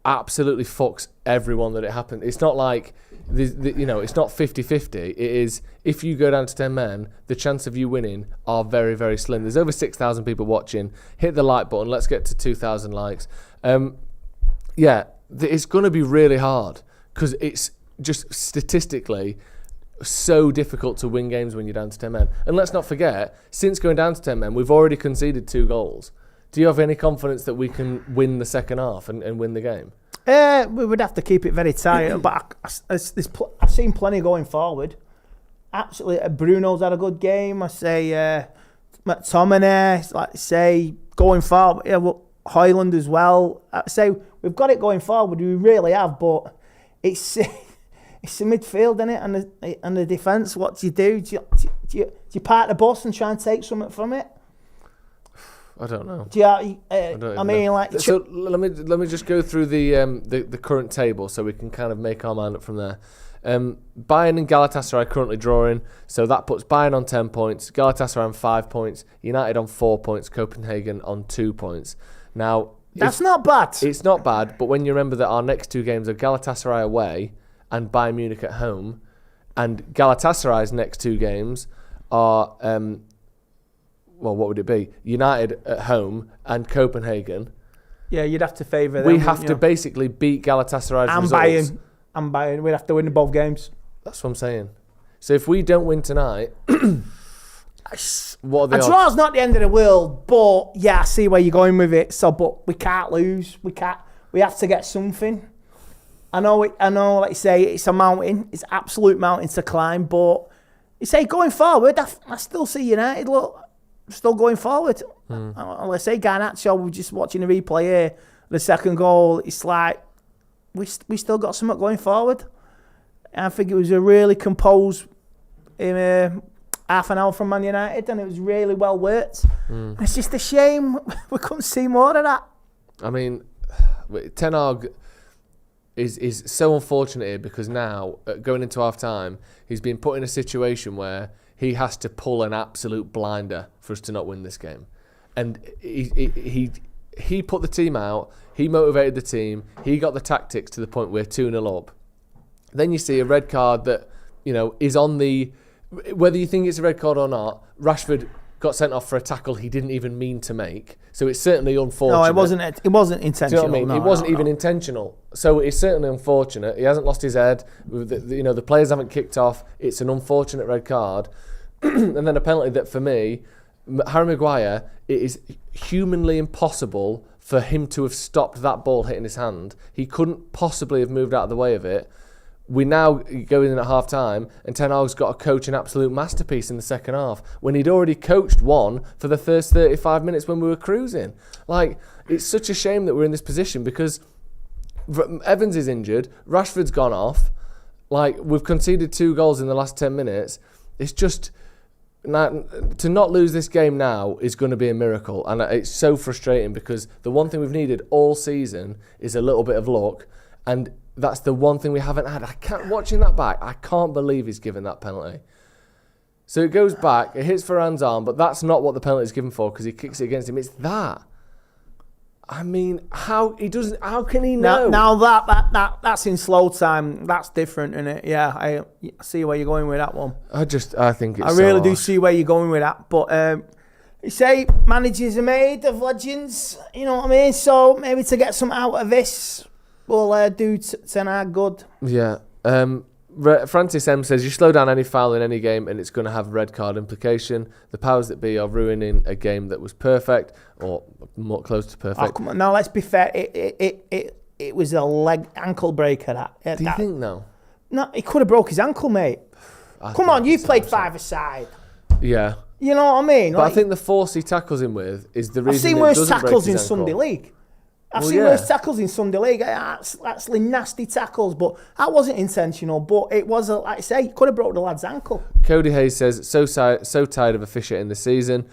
absolutely fucks everyone that it happened. It's not like, it's not 50-50. It is, if you go down to 10 men, the chance of you winning are very, very slim. There's over 6,000 people watching. Hit the like button. Let's get to 2,000 likes. It's going to be really hard because it's just statistically so difficult to win games when you're down to 10 men. And let's not forget, since going down to 10 men, we've already conceded 2 goals. Do you have any confidence that we can win the second half and win the game? We would have to keep it very tight, but I've seen plenty going forward. Absolutely, Bruno's had a good game. I say McTominay, like I say, going forward. Yeah, Højlund as well. I say we've got it going forward. We really have, but it's the midfield, isn't it, and the defence. What do you do? Do you park the bus and try and take something from it? I don't know. So let me just go through the current table so we can kind of make our mind up from there. Bayern and Galatasaray currently drawing, so that puts Bayern on 10 points, Galatasaray on 5 points, United on 4 points, Copenhagen on 2 points. Now that's not bad. It's not bad, but when you remember that our next 2 games are Galatasaray away and Bayern Munich at home, and Galatasaray's next 2 games are what would it be? United at home and Copenhagen. Yeah, you'd have to favour them. We have to basically beat Galatasaray's results. And Bayern. We'd have to win both games. That's what I'm saying. So if we don't win tonight, what are the odds? A draw's not the end of the world, but yeah, I see where you're going with it. So, but we can't lose. We have to get something. I know, like you say, it's a mountain. It's an absolute mountain to climb, but you say going forward, I still see United still going forward. Let's say Garnacho, we're just watching the replay here. The second goal, it's like we still got something going forward. And I think it was a really composed half an hour from Man United, and it was really well worked. It's just a shame we couldn't see more of that. I mean, Ten Hag is so unfortunate here because now, going into half time, he's been put in a situation where he has to pull an absolute blinder for us to not win this game. And he put the team out, he motivated the team, he got the tactics to the point where 2-0 up. Then you see a red card that, is on the... Whether you think it's a red card or not, Rashford got sent off for a tackle he didn't even mean to make. So it's certainly unfortunate. No, it wasn't intentional. Do you know what I mean? It wasn't even intentional. So it's certainly unfortunate. He hasn't lost his head. The players haven't kicked off. It's an unfortunate red card. And then a penalty that, for me, Harry Maguire, it is humanly impossible for him to have stopped that ball hitting his hand. He couldn't possibly have moved out of the way of it. We now go in at half-time and Ten Hag's got to coach an absolute masterpiece in the second half when he'd already coached one for the first 35 minutes when we were cruising. Like, it's such a shame that we're in this position because Evans is injured, Rashford's gone off, like, we've conceded 2 goals in the last 10 minutes. It's just... now, to not lose this game now is going to be a miracle, and it's so frustrating because the one thing we've needed all season is a little bit of luck, and that's the one thing we haven't had. Watching that back, I can't believe he's given that penalty. So it goes back, it hits Varane's arm, but that's not what the penalty is given for because he kicks it against him. It's that. I mean, how can he know? Now that's in slow time. That's different, isn't it? Yeah, I see where you're going with that one. I think it's I really do see where you're going with that. But you say managers are made of legends, you know what I mean? So maybe to get some out of this, we'll do Ten Hag good. Yeah. Francis M says, you slow down any foul in any game and it's going to have red card implication. The powers that be are ruining a game that was perfect or more close to perfect. Oh, come on. Now, let's be fair. It was a ankle breaker. Do you think no? No, he could have broke his ankle, mate. Come on, you played five-a-side. Yeah. You know what I mean? But I think the force he tackles him with is the reason. I've seen worse tackles in Sunday League. I've seen worse tackles in Sunday League. Actually nasty tackles, but that wasn't intentional. But it was, like I say, you could have broke the lad's ankle. Cody Hayes says, so tired of officiating this season.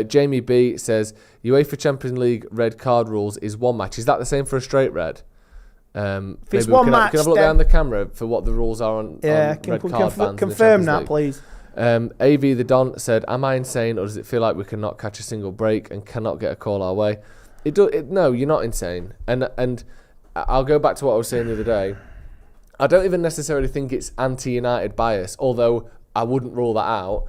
Jamie B says, UEFA Champions League red card rules is one match. Is that the same for a straight red? If it's one match, can I have a look behind the camera for what the rules are on red card bans? Confirm that, please. AV the Don said, am I insane or does it feel like we cannot catch a single break and cannot get a call our way? No, you're not insane. And I'll go back to what I was saying the other day. I don't even necessarily think it's anti-United bias, although I wouldn't rule that out.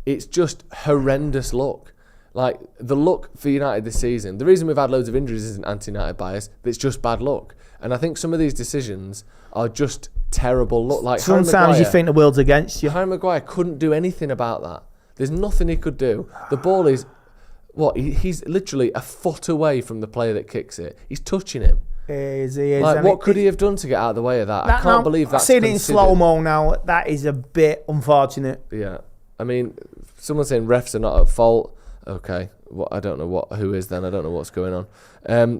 It's just horrendous luck. Like, the luck for United this season, the reason we've had loads of injuries isn't anti-United bias, but it's just bad luck. And I think some of these decisions are just terrible luck. Like sometimes you think the world's against you. Harry Maguire couldn't do anything about that. There's nothing he could do. The ball is... He's literally a foot away from the player that kicks it. He's touching him. He is. Like, what could he have done to get out of the way of that? I can't believe that's I've seen it in slow-mo now. That is a bit unfortunate. Yeah. I mean, someone's saying refs are not at fault. Okay. I don't know who is then. I don't know what's going on.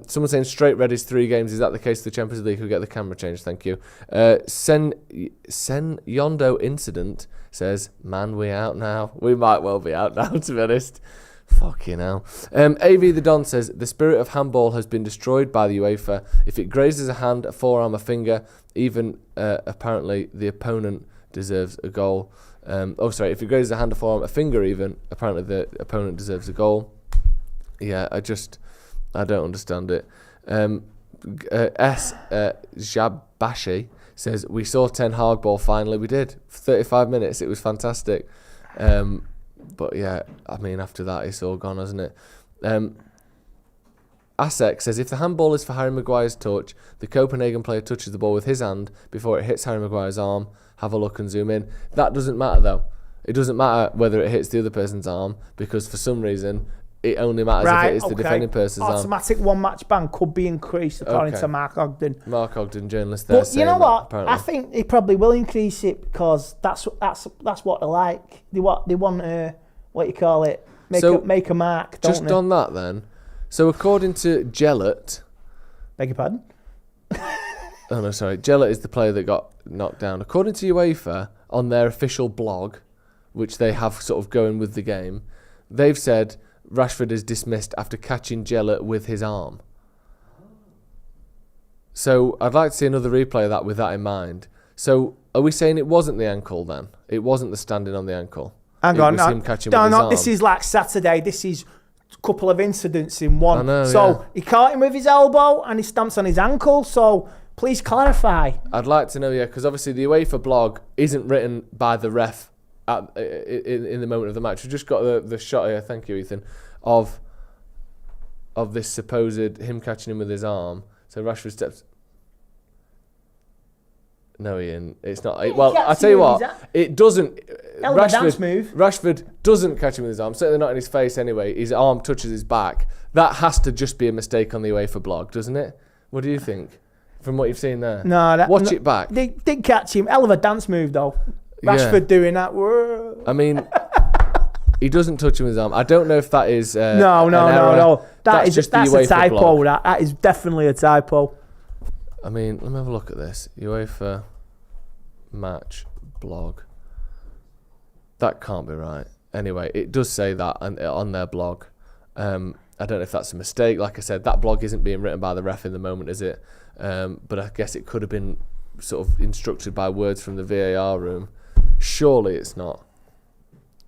Someone's saying straight red is 3 games. Is that the case of the Champions League? Who get the camera changed? Thank you. Sen Yondo Incident says, man, we out now. We might well be out now, to be honest. Fucking hell. AV the Don says, the spirit of handball has been destroyed by the UEFA. If it grazes a hand, a forearm, a finger, even apparently the opponent deserves a goal. If it grazes a hand, a forearm, a finger even, apparently the opponent deserves a goal. Yeah, I don't understand it. Jabashi says, we saw Ten Hag ball finally. We did. For 35 minutes. It was fantastic. But yeah, I mean, after that, it's all gone, hasn't it? Asek says, if the handball is for Harry Maguire's touch, the Copenhagen player touches the ball with his hand before it hits Harry Maguire's arm. Have a look and zoom in. That doesn't matter, though. It doesn't matter whether it hits the other person's arm, because for some reason, it only matters if it hits the defending person's arm. Automatic one-match ban could be increased, according to Mark Ogden. Mark Ogden, journalist there. But you know what? I think they probably will increase it because that's what they like. They want what you call it, make a mark, don't just they? On that then. So according to Gellert... Beg your pardon? Oh no, sorry. Gellert is the player that got knocked down. According to UEFA, on their official blog, which they have sort of going with the game, they've said Rashford is dismissed after catching Gellert with his arm. So I'd like to see another replay of that with that in mind. So are we saying it wasn't the ankle then? It wasn't the standing on the ankle? Hang on, no, this is like Saturday. This is a couple of incidents in one. He caught him with his elbow and he stamps on his ankle. So please clarify. I'd like to know, because obviously the UEFA blog isn't written by the ref in the moment of the match. We've just got the shot here, thank you, Ethan, of this supposed him catching him with his arm. So Rashford steps... No, Ian, it's not. Well, I tell you what, it doesn't. Rashford doesn't catch him with his arm. Certainly not in his face. Anyway, his arm touches his back. That has to just be a mistake on the UEFA blog, doesn't it? What do you think, from what you've seen there? No, watch it back. They did catch him. Hell of a dance move though. Rashford doing that. Whoa. I mean, he doesn't touch him with his arm. I don't know if that is. No. That's a typo. Blog. That is definitely a typo. I mean, let me have a look at this. UEFA match blog. That can't be right. Anyway, it does say that on their blog. I don't know if that's a mistake. Like I said, that blog isn't being written by the ref in the moment, is it? But I guess it could have been sort of instructed by words from the VAR room. Surely it's not.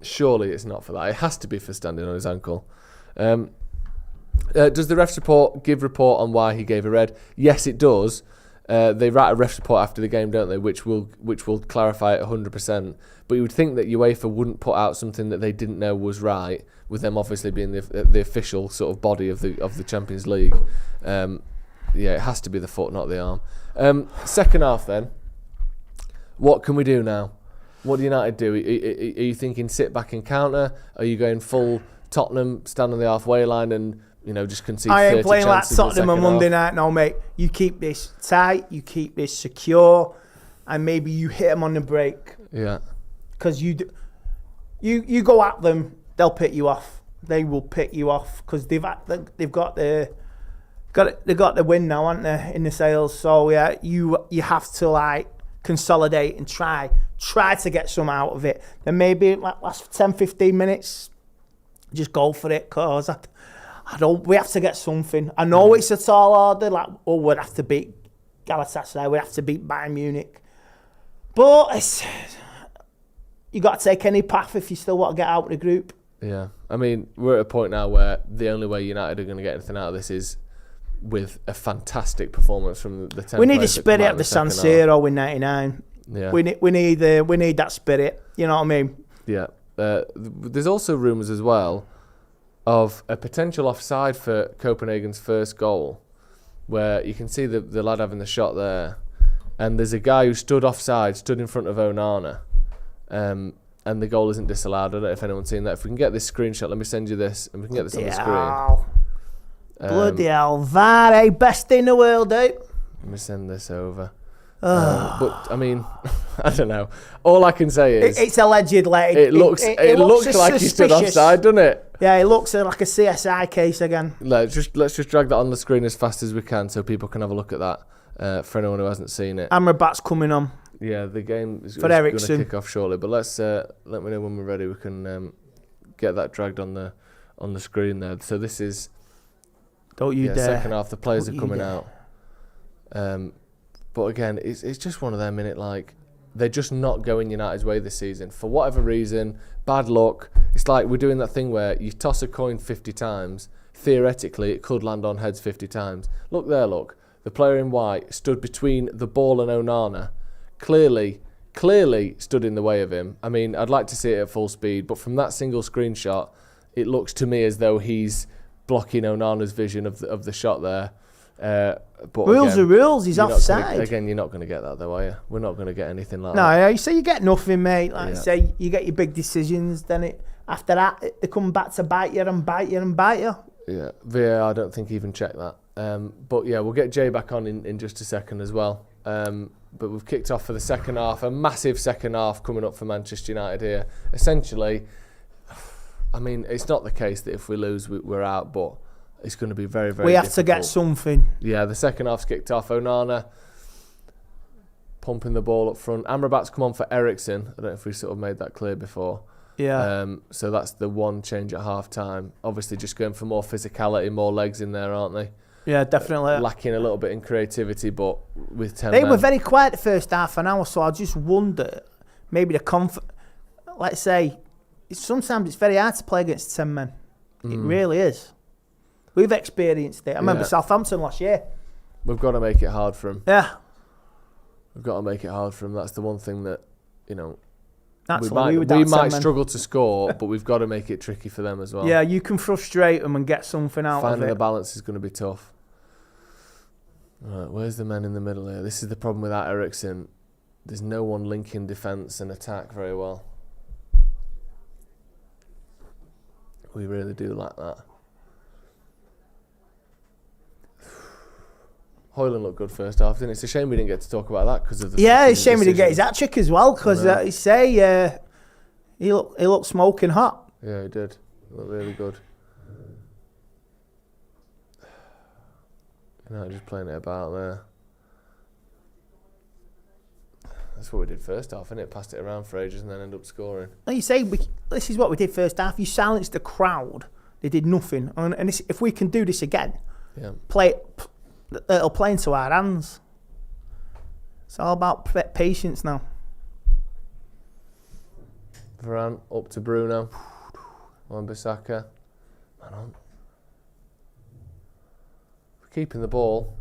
Surely it's not for that. It has to be for standing on his ankle. Does the ref's report give report on why he gave a red? Yes, it does. They write a ref's report after the game, don't they? Which will clarify it 100%. But you would think that UEFA wouldn't put out something that they didn't know was right, with them obviously being the official sort of body of the Champions League. Yeah, it has to be the foot, not the arm. Second half then. What can we do now? What do United do? Are you thinking sit back and counter? Are you going full Tottenham, stand on the halfway line and just concede 30 I ain't playing like chances in the Tottenham on second Monday half? night, no, mate. You keep this tight, you keep this secure, and maybe you hit them on the break. Yeah. Because you go at them, they'll pick you off. They will pick you off because they've got the win now, haven't they, in the sales? So yeah, you have to like consolidate and try to get some out of it. Then maybe like last 10-15 minutes, just go for it. Cause we have to get something. I know it's a tall order. Like, we'd have to beat Galatasaray, we'd have to beat Bayern Munich, but you got to take any path if you still want to get out of the group. Yeah, I mean, we're at a point now where the only way United are going to get anything out of this is with a fantastic performance from the 10 We need the players that come spirit out of in the San second half. Siro in '99. Yeah. We need that spirit. You know what I mean? Yeah. There's also rumours as well of a potential offside for Copenhagen's first goal, where you can see the lad having the shot there, and there's a guy who stood in front of Onana, and the goal isn't disallowed. I don't know if anyone's seen that. If we can get this screenshot, let me send you this, and we can get this on the screen. Bloody hell, VAR, best in the world, eh? Let me send this over. But I mean, I don't know. All I can say is it's allegedly. It looks like he stood offside, doesn't it? Yeah, it looks like a CSI case again. Let's just drag that on the screen as fast as we can so people can have a look at that. For anyone who hasn't seen it. Amrabat's coming on. Yeah, the game is For going to Ericsson. kick off shortly. But let me know when we're ready. We can get that dragged on the screen there. So this is Don't you dare. second half. The players Don't are you coming dare. out. But again, it's just one of them, innit? Like, they're just not going United's way this season. For whatever reason, bad luck. It's like we're doing that thing where you toss a coin 50 times. Theoretically, it could land on heads 50 times. Look there, look. The player in white stood between the ball and Onana. Clearly stood in the way of him. I mean, I'd like to see it at full speed, but from that single screenshot, it looks to me as though he's blocking Onana's vision of the shot there. But Rules are rules. He's you're not offside. you're not going to get that though, are you? We're not going to get anything like No, that. yeah, you say you get nothing, mate. Like Yeah. say you get your big decisions, then after that they come back to bite you and bite you and bite you. Yeah, VAR I don't think even checked that. But yeah, we'll get Jay back on in just a second as well. But we've kicked off for the second half, a massive second half coming up for Manchester United here. Essentially, I mean, it's not the case that if we lose, we're out, but it's going to be very, very We have difficult. to get something. Yeah, the second half's kicked off. Onana pumping the ball up front. Amrabat's come on for Ericsson. I don't know if we sort of made that clear before. Yeah. So that's the one change at half time. Obviously, just going for more physicality, more legs in there, aren't they? Yeah, definitely. Lacking a little bit in creativity, but with 10 They men. were very quiet the first half an hour, so I just wonder, maybe let's say, sometimes it's very hard to play against 10 men. It really is. We've experienced it. I remember Yeah. Southampton last year. We've got to make it hard for him. Yeah, We've got to make it hard for him. That's the one thing that, that's we what we might struggle to score, but we've got to make it tricky for them as well. Yeah, you can frustrate them and get something out Finding of the it. balance is going to be tough. Right, where's the man in the middle here? This is the problem with that Ericsson. There's no one linking defence and attack very well. We really do lack that. Hoyland looked good first half, didn't it? It's a shame we didn't get to talk about that because of the. Yeah, it's a shame he didn't get his decision. hat trick as well because he looked smoking hot. Yeah, he did. He looked really good. Just playing it about there. That's what we did first half, innit? Passed it around for ages and then ended up scoring. Like you say, this is what we did first half. You silenced the crowd. They did nothing. And this, if we can do this again, it'll play into our hands. It's all about patience now. Varane up to Bruno. Wan-Bissaka. Man on. Keeping the ball.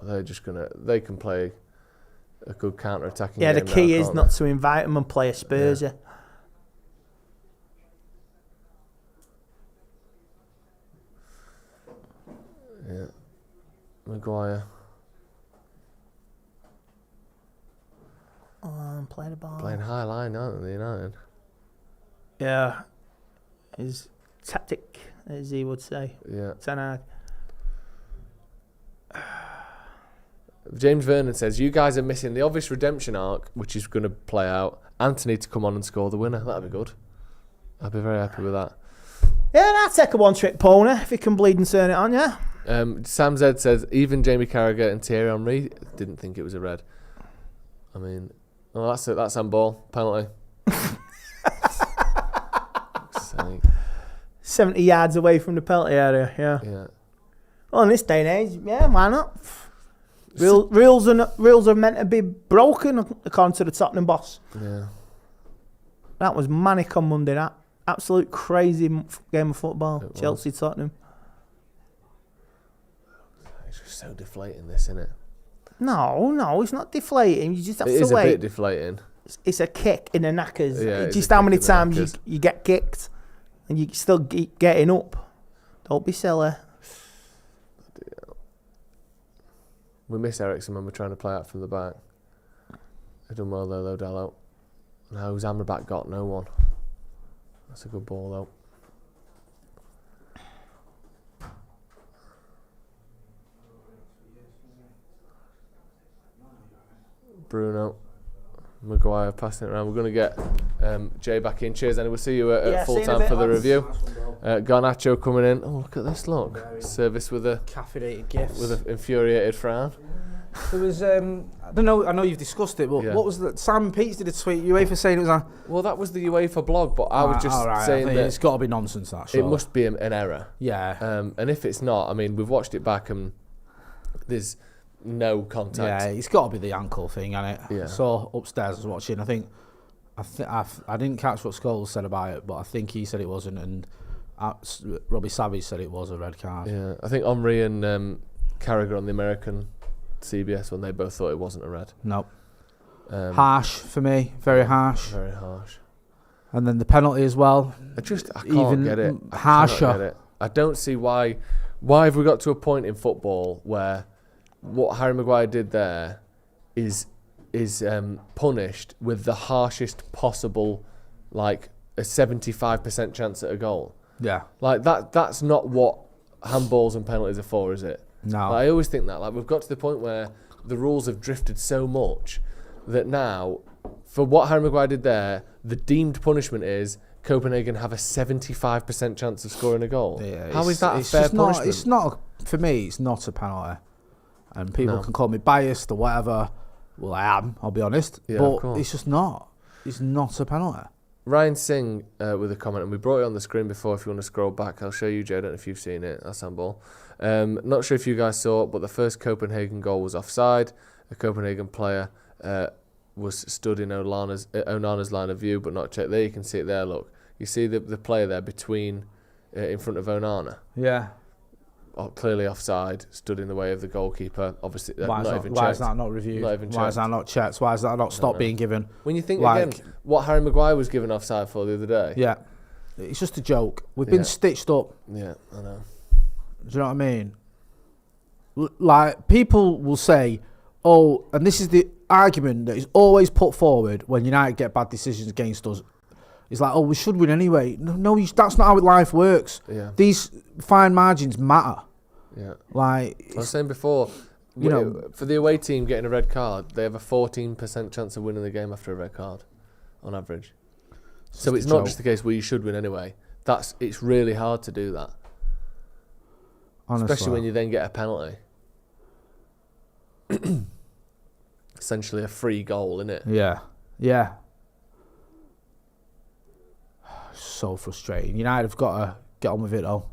They're just they can play a good counter-attacking game. Yeah, the key now, is not to invite them and play a Spurs. Yeah. Yeah. Maguire. Play the ball. Playing high line, aren't they, United? Yeah. His tactic, as he would say. Yeah. Ten Hag. James Vernon says, you guys are missing the obvious redemption arc, which is going to play out. Anthony to come on and score the winner. That'd be good. I'd be very happy with that. Yeah, that'd take a one-trick pony if he can bleed and turn it on, yeah. Sam Zed says, even Jamie Carragher and Thierry Henry didn't think it was a red. I mean, oh, that's it. That's handball. Penalty. 70 yards away from the penalty area, yeah. Well, in this day and age, yeah, why not? Rules are meant to be broken, according to the Tottenham boss. Yeah. That was manic on Monday, that. Absolute crazy game of football. Chelsea, Tottenham. It's just so deflating, this, isn't it? No, it's not deflating. You just have to wait. It is a bit deflating. It's a kick in the knackers. Yeah, just how many times you get kicked and you still keep getting up. Don't be silly. We miss Ericsson when we're trying to play out from the back. They've done well though, Dallo. Now who's Amrabat got? No one. That's a good ball though. Bruno. Maguire passing it around. We're going to get Jay back in. Cheers, and we'll see you at full time for the review. Garnacho coming in. Oh, look at this! Look, service with a caffeinated gifts with an infuriated frown. There was I don't know. I know you've discussed it, but what was that? Sam Peets did a tweet. UEFA saying it was a. Well, that was the UEFA blog, but I was just saying that it's got to be nonsense. That sure. It must be an error. Yeah. And if it's not, I mean, we've watched it back and there's no contact. Yeah, it's got to be the ankle thing, hasn't it? Yeah. So upstairs I was watching. I didn't catch what Scholes said about it, but I think he said it wasn't, and Robbie Savage said it was a red card. Yeah, I think Omri and Carragher on the American CBS one, they both thought it wasn't a red. Nope. Harsh for me, very harsh. Very harsh. And then the penalty as well. I can't even get it. Harsher. I don't see why have we got to a point in football where what Harry Maguire did there is punished with the harshest possible, like a 75% chance at a goal. Yeah. Like that's not what handballs and penalties are for, is it? No. Like, I always think that. Like, we've got to the point where the rules have drifted so much that now, for what Harry Maguire did there, the deemed punishment is Copenhagen have a 75% chance of scoring a goal. Yeah, How is that a fair punishment? It's not, for me, it's not a penalty. And people can call me biased or whatever. Well, I am, I'll be honest. Yeah, but it's just not. It's not a penalty. Ryan Singh with a comment, and we brought it on the screen before. If you want to scroll back, I'll show you, Jay. I don't know if you've seen it. That's handball. Not sure if you guys saw it, but the first Copenhagen goal was offside. A Copenhagen player was stood in Onana's line of view, but not checked. There you can see it there, look. You see the player there between, in front of Onana. Yeah. Clearly offside, stood in the way of the goalkeeper. Obviously, why is that not reviewed? Why is that not checked? Why is that not stopped being given? When you think again, what Harry Maguire was given offside for the other day. Yeah, it's just a joke. We've been stitched up. Yeah, I know. Do you know what I mean? Like, people will say, oh, and this is the argument that is always put forward when United get bad decisions against us. It's like, oh, we should win anyway. No, that's not how life works. Yeah. These fine margins matter. Yeah. Like, I was saying before, for the away team getting a red card, they have a 14% chance of winning the game after a red card, on average. So it's not just the case where you should win anyway. It's really hard to do that. Honestly. Especially when you then get a penalty. essentially a free goal, isn't it? Yeah. Yeah. So frustrating. United have got to get on with it, though.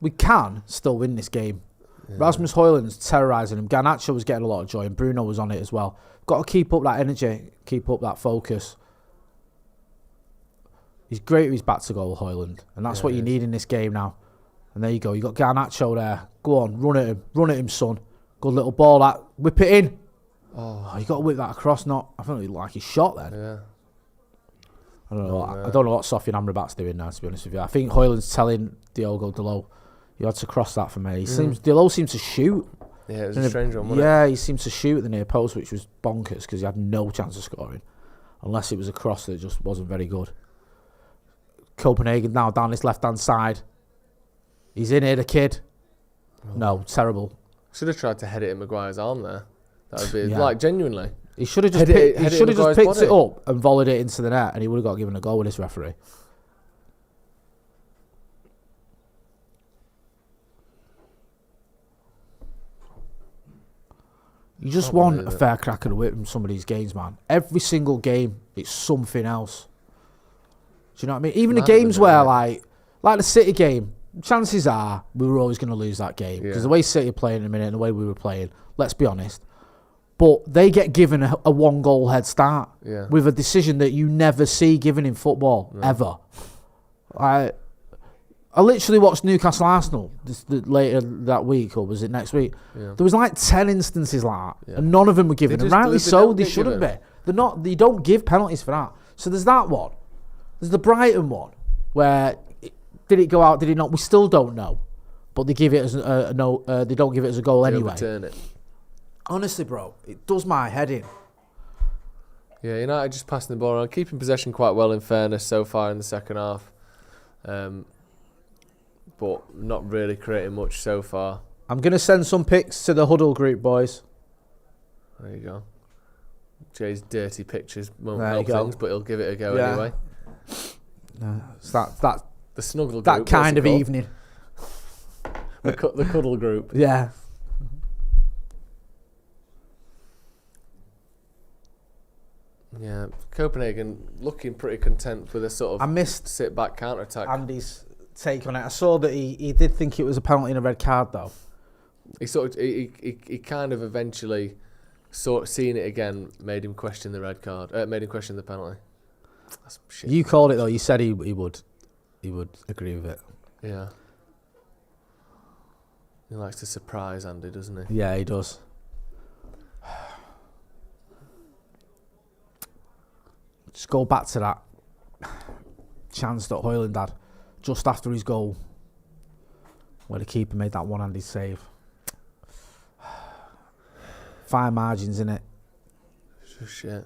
We can still win this game. Yeah. Rasmus Højlund's terrorising him. Garnacho was getting a lot of joy, and Bruno was on it as well. Got to keep up that energy, keep up that focus. He's great with his back to goal, Højlund, and that's what you need in this game now. And there you go. You got Garnacho there. Go on, run at him, son. Good little ball. That whip it in. Oh, you got to whip that across. Not, I think it looked like he shot then. Yeah. I don't know. I don't know what Sofian Amrabat's doing now. To be honest with you, I think Højlund's telling Diogo Dalot, you had to cross that for me. Dalot seems to shoot. Yeah, it was a strange one, wasn't it? He seemed to shoot at the near post, which was bonkers because he had no chance of scoring, unless it was a cross that just wasn't very good. Copenhagen now down this left-hand side. He's in here, the kid. Oh. No, terrible. Should have tried to head it in Maguire's arm there. That would be like genuinely. He should have just picked it up and volleyed it into the net, and he would have got given a goal with this referee. You just want a fair crack of the whip in some of these games, man. Every single game, it's something else. Do you know what I mean? Even the games where, like the City game, chances are we were always going to lose that game. Because the way City are playing in a minute and the way we were playing, let's be honest. But they get given a one-goal head start with a decision that you never see given in football, ever. I literally watched Newcastle Arsenal later that week, or was it next week? Yeah. There was like 10 instances like that, and none of them were given. And rightly so, they shouldn't be. They're not. You don't give penalties for that. So there's that one. There's the Brighton one, where did it go out? Did it not? We still don't know. But they give it as they don't give it as a goal anyway. Overturn it. Honestly, bro, it does my head in. Yeah, United just passing the ball around, keeping possession quite well in fairness so far in the second half. But not really creating much so far. I'm going to send some pics to the huddle group, boys. There you go. Jay's dirty pictures won't help things, but he'll give it a go anyway. It's that the snuggle group. That kind of evening. The cuddle group. Yeah. Yeah, Copenhagen looking pretty content with a sort of I missed sit-back counter-attack. Andy's take on it. I saw that he did think it was a penalty and a red card, though. He kind of eventually seeing it again made him question the red card. Made him question the penalty. That's shit. You called it though. You said he would agree with it. Yeah. He likes to surprise Andy, doesn't he? Yeah, he does. Just go back to that chance that Højlund had just after his goal, where the keeper made that one-handed save. Fine margins, innit? It's just shit.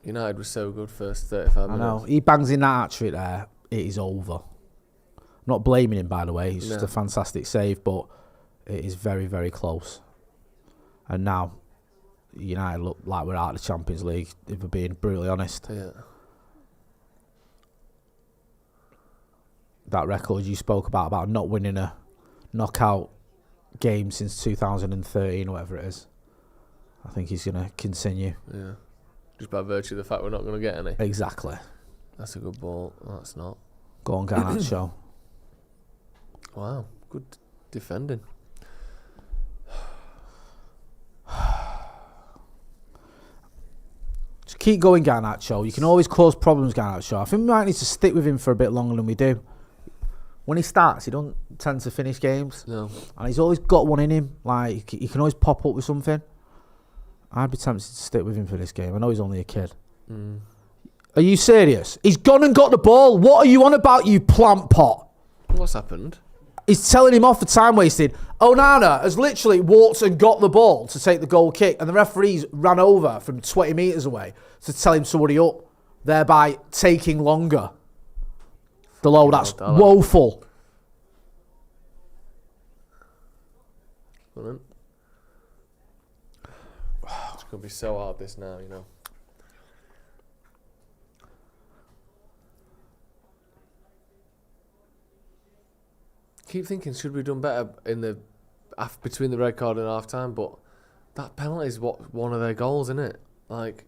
United was so good first 35 minutes. I know. He bangs in that hat-trick there, it is over. I'm not blaming him, by the way. It's just a fantastic save, but it is very, very close. And now, United look like we're out of the Champions League, if we're being brutally honest. Yeah. That record you spoke about not winning a knockout game since 2013 or whatever it is, I think he's going to continue. Yeah. Just by virtue of the fact we're not going to get any. Exactly. That's a good ball. That's not. Go on, Garnacho. Wow. Good defending. Just keep going, Garnacho. You can always cause problems, Garnacho. I think we might need to stick with him for a bit longer than we do. When he starts, he don't tend to finish games. No. And he's always got one in him. Like, he can always pop up with something. I'd be tempted to stick with him for this game. I know he's only a kid. Mm. Are you serious? He's gone and got the ball. What are you on about, you plant pot? What's happened? He's telling him off for time wasted. Onana has literally walked and got the ball to take the goal kick, and the referees ran over from 20 metres away to tell him somebody up, thereby taking longer. That's woeful. It's going to be so hard this now, you know. Keep thinking, should we have done better in the between the red card and half time? But That penalty is one of their goals, isn't it? Like,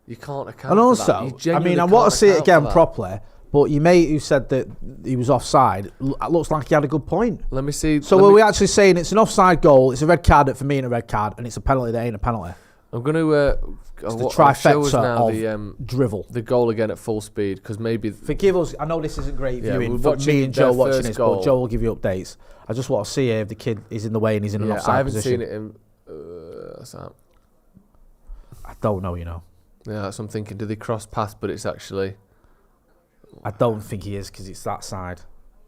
you can't account And for that. also, You I genuinely mean, I can't want to see it account for again that. properly, but your mate who said that he was offside, looks like he had a good point. Let me see. So let were me- we actually saying it's an offside goal, it's a red card for me and a red card, and it's a penalty that ain't a penalty? I'm going to It's the I'll show us trifecta now of drivel. the goal again at full speed, because maybe Forgive us, I know this isn't great Yeah, viewing we're for watching me and their Joe watching first this, goal. but Joe will give you updates. I just want to see if the kid is in the way and he's in an offside I haven't position. seen it in. What's that? I don't know, you know. Yeah, that's what I'm thinking. Do they cross paths? But it's actually. I don't think he is because it's that side.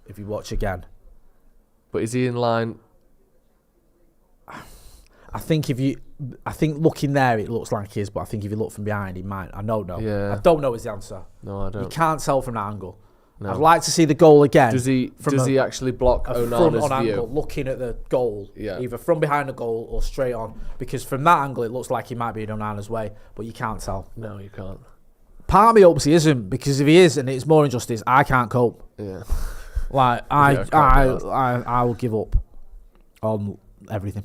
If you watch again, But is he in line? I think looking there it looks like he is, but I think if you look from behind he might. I don't know. Yeah. I don't know is the answer. No, I You don't. can't tell from that angle. No. I'd like to see the goal again. Does he actually block a front Onana's on view? angle, looking at the goal, Yeah. either from behind the goal or straight on? Because from that angle, it looks like he might be in Onana's way, but you can't tell. No, you can't. Part of me hopes he isn't, because if he is, and it's more injustice, I can't cope. Yeah. Like Yeah, I can't do I will give up on everything.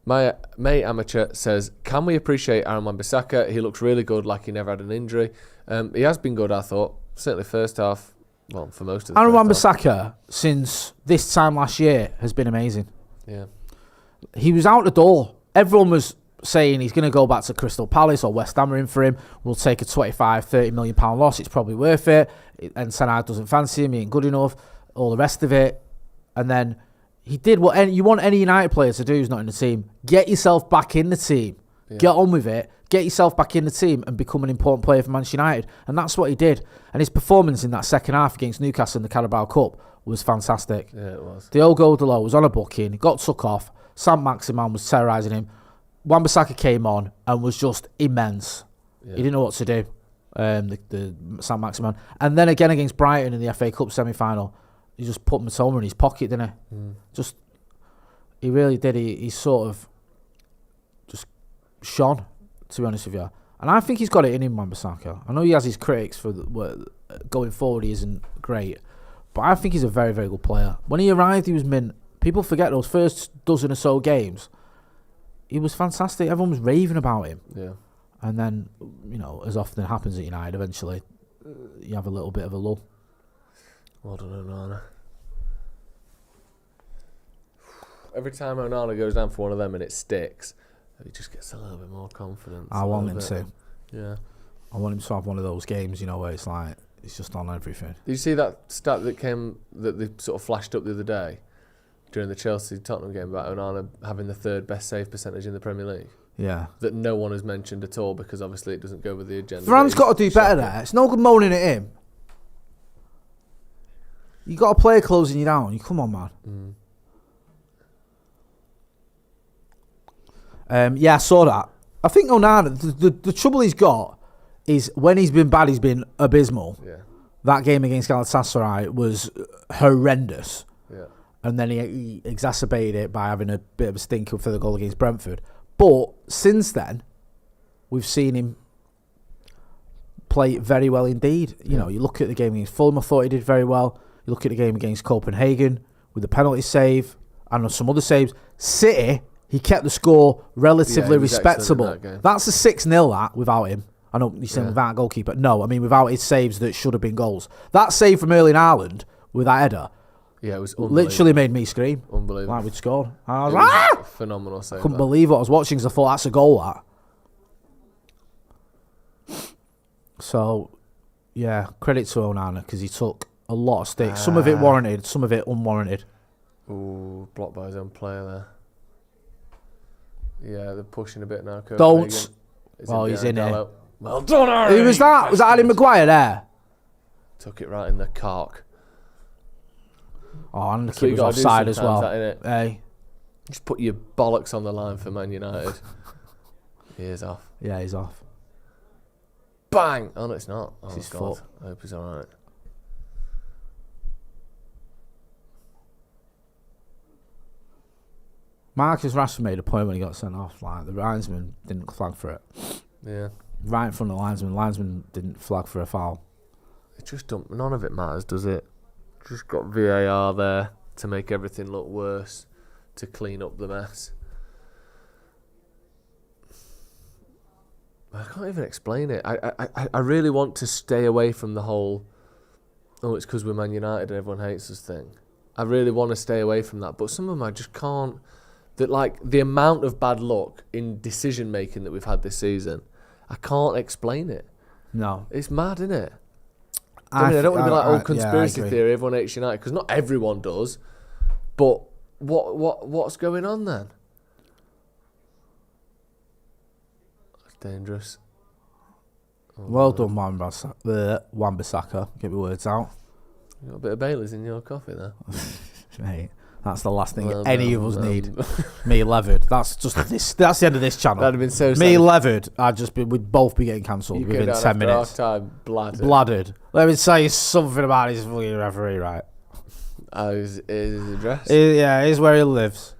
My mate Amateur says, can we appreciate Aaron Wan-Bissaka? He looks really good, like he never had an injury. He has been good, I thought. Certainly first half. Well, for most of the Aaron first half. Wan-Bissaka, since this time last year, has been amazing. Yeah. He was out the door. Everyone was saying he's going to go back to Crystal Palace or West Ham are in for him. We'll take a 25, 30 million pound loss. It's probably worth it. And Sanad doesn't fancy him. He ain't good enough. All the rest of it. And then he did what you want any United player to do who's not in the team. Get yourself back in the team. Yeah. Get on with it. Get yourself back in the team and become an important player for Manchester United. And that's what he did. And his performance in that second half against Newcastle in the Carabao Cup was fantastic. Yeah, it was. Diogo Dalot was on a booking, got took off. Sam Maximan was terrorising him. Wan-Bissaka came on and was just immense. Yeah. He didn't know what to do, the Sam Maximan. And then again against Brighton in the FA Cup semi-final, he just put Matoma in his pocket, didn't he? Just, he really did. He sort of just shone, to be honest with you. And I think he's got it in him, Wan-Bissaka. I know he has his critics for going forward. He isn't great, but I think he's a very, very good player. When he arrived, he was mint. People forget those first dozen or so games. He was fantastic. Everyone was raving about him. Yeah. And then, you know, as often happens at United, eventually you have a little bit of a lull. Well done, Onana. Every time Onana goes down for one of them and it sticks, he just gets a little bit more confidence. I want him to. Yeah. I want him to have one of those games, you know, where it's like, it's just on everything. Did you see that stat that they sort of flashed up the other day during the Chelsea-Tottenham game about Onana having the third best save percentage in the Premier League? Yeah. That no one has mentioned at all because obviously it doesn't go with the agenda. Varane's got to do better there. It's no good moaning at him. You got a player closing you down. You come on, man. Yeah, I saw that. I think Onana, the trouble he's got is when he's been bad, he's been abysmal. Yeah. That game against Galatasaray was horrendous. Yeah. And then he exacerbated it by having a bit of a stinker for the goal against Brentford. But since then, we've seen him play very well indeed. You know, you look at the game against Fulham, I thought he did very well. You look at the game against Copenhagen with the penalty save and some other saves. City, he kept the score relatively he was excellent in respectable. that game. That's a 6-0 that without him. I know you're saying Yeah. without a goalkeeper. No, I mean without his saves that should have been goals. That save from Erling Haaland with that header Yeah, it was unbelievable. literally made me scream. Unbelievable. Like we'd scored. I was It like, was ah! a phenomenal save. Couldn't that. believe what I was watching because I thought that's a goal, that. So, yeah, credit to Onana because he took a lot of sticks. Some of it warranted, some of it unwarranted. Ooh, blocked by his own player there. Yeah, they're pushing a bit now. Don't. Copenhagen. Well, he's in behind here. Dalot. Well done, Erik. Who was that? Was that Ali Maguire there? Took it right in the cock. Oh, and the That's what kid you was gotta do offside as sometimes, well. that, innit? Hey, Just put your bollocks on the line for Man United. He is off. yeah, he's off. Bang! Oh, no, it's not. Oh, his God. foot. I hope he's alright. Marcus Rashford made a point when he got sent off. Like the linesman didn't flag for it. Yeah. Right in front of the linesman. Linesman didn't flag for a foul. It just don't. None of it matters, does it? Just got VAR there to make everything look worse. to clean up the mess. I can't even explain it. I really want to stay away from the whole, oh, it's because we're Man United and everyone hates us thing. I really want to stay away from that, but some of them I just can't. That, like, the amount of bad luck in decision making that we've had this season, I can't explain it. No, it's mad, isn't it? I don't want to be like conspiracy theory. Everyone hates United, because not everyone does. But what's going on then? That's dangerous. Oh, well done, Wan-Bissaka. Get my words out. You got a bit of Baileys in your coffee there. Mate, that's the last thing any of us need. Me levered. That's just this. That's the end of this channel. That'd have been so sad. Me levered. We'd both be getting cancelled within 10 minutes. Time, bladdered. Let me say something about his fucking referee, right? His address? Here's where he lives.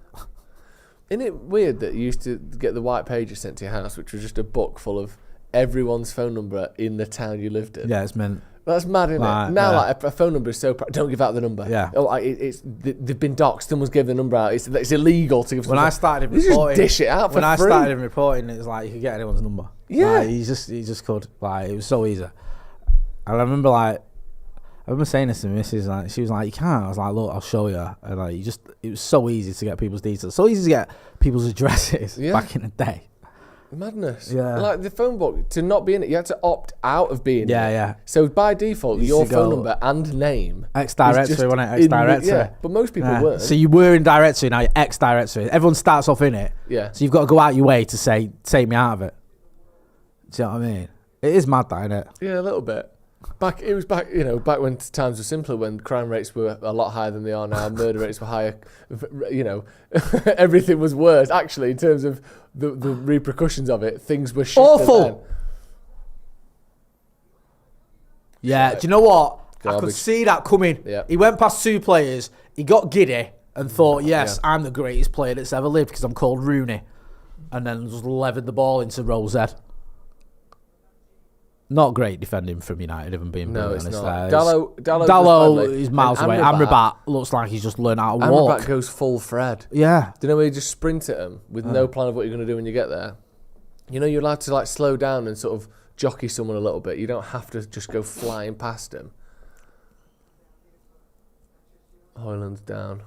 Isn't it weird that you used to get the white pages sent to your house, which was just a book full of everyone's phone number in the town you lived in? Yeah, it's meant. That's mad, isn't it? Now, like, a phone number is so... don't give out the number. Yeah. Oh, they've been doxed. Someone's given the number out. It's illegal to give... When I started reporting... Just dish it out for free. When I started reporting, it was like, you could get anyone's number. Yeah. Like, you just could. Like, it was so easy. And I remember saying this to my missus, like, she was like, you can't. I was like, look, I'll show you. And like, it was so easy to get people's details. So easy to get people's addresses back in the day. Madness. Yeah. Like, the phone book, to not be in it, you had to opt out of being in it. Yeah. So by default, your phone number and name... Ex-directory, wasn't it? Ex-directory. Yeah, but most people weren't. So you were in directory, now you're ex-directory. Everyone starts off in it. Yeah. So you've got to go out your way to say, take me out of it. Do you know what I mean? It is mad, that, isn't it? Yeah, a little bit. Back when times were simpler, when crime rates were a lot higher than they are now, murder rates were higher, everything was worse. Actually, in terms of the repercussions of it, things were awful. Then. Yeah, do you know what? Garbage. I could see that coming. Yeah. He went past two players, he got giddy and thought, yes, I'm the greatest player that's ever lived because I'm called Rooney. And then just levered the ball into Rose Ed. Not great defending from United, if I'm being honest. Not. Dalot is miles away. Amrabat looks like he's just learned how to walk. Amrabat goes full Fred. Yeah. Do you know where you just sprint at him with no plan of what you're going to do when you get there? You know, you're allowed to, like, slow down and sort of jockey someone a little bit. You don't have to just go flying past him. Højlund's down.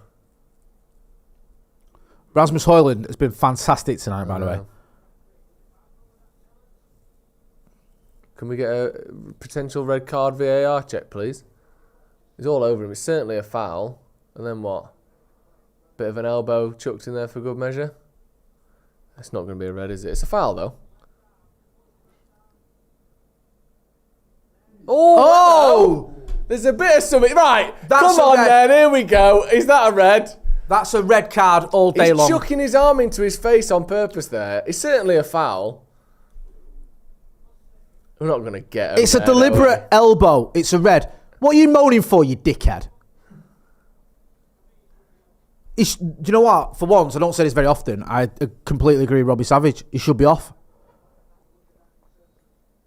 Rasmus Højlund has been fantastic tonight, by the way. Can we get a potential red card VAR check, please? He's all over him. It's certainly a foul. And then what? Bit of an elbow chucked in there for good measure. It's not going to be a red, is it? It's a foul, though. Oh! There's a bit of something. Right, come on then. Here we go. Is that a red? That's a red card all day long. He's chucking his arm into his face on purpose there. It's certainly a foul. We're not going to get It's a deliberate elbow. It's a red. What are you moaning for, you dickhead? Do you know what? For once, I don't say this very often. I completely agree with Robbie Savage. He should be off.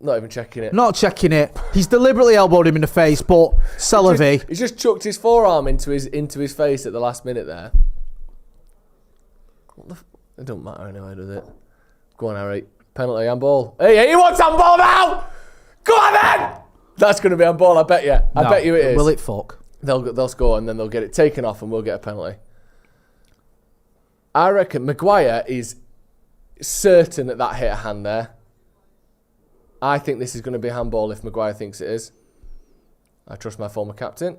Not even checking it. Not checking it. He's deliberately elbowed him in the face, but Selavi. He's just chucked his forearm into his face at the last minute there. It don't matter anyway, does it? Go on, Harry. Penalty, handball. Hey, he wants handball now! Go on then! That's going to be handball, I bet you. I bet you it is. Will it fuck? They'll score and then they'll get it taken off and we'll get a penalty. I reckon Maguire is certain that hit a hand there. I think this is going to be a handball if Maguire thinks it is. I trust my former captain.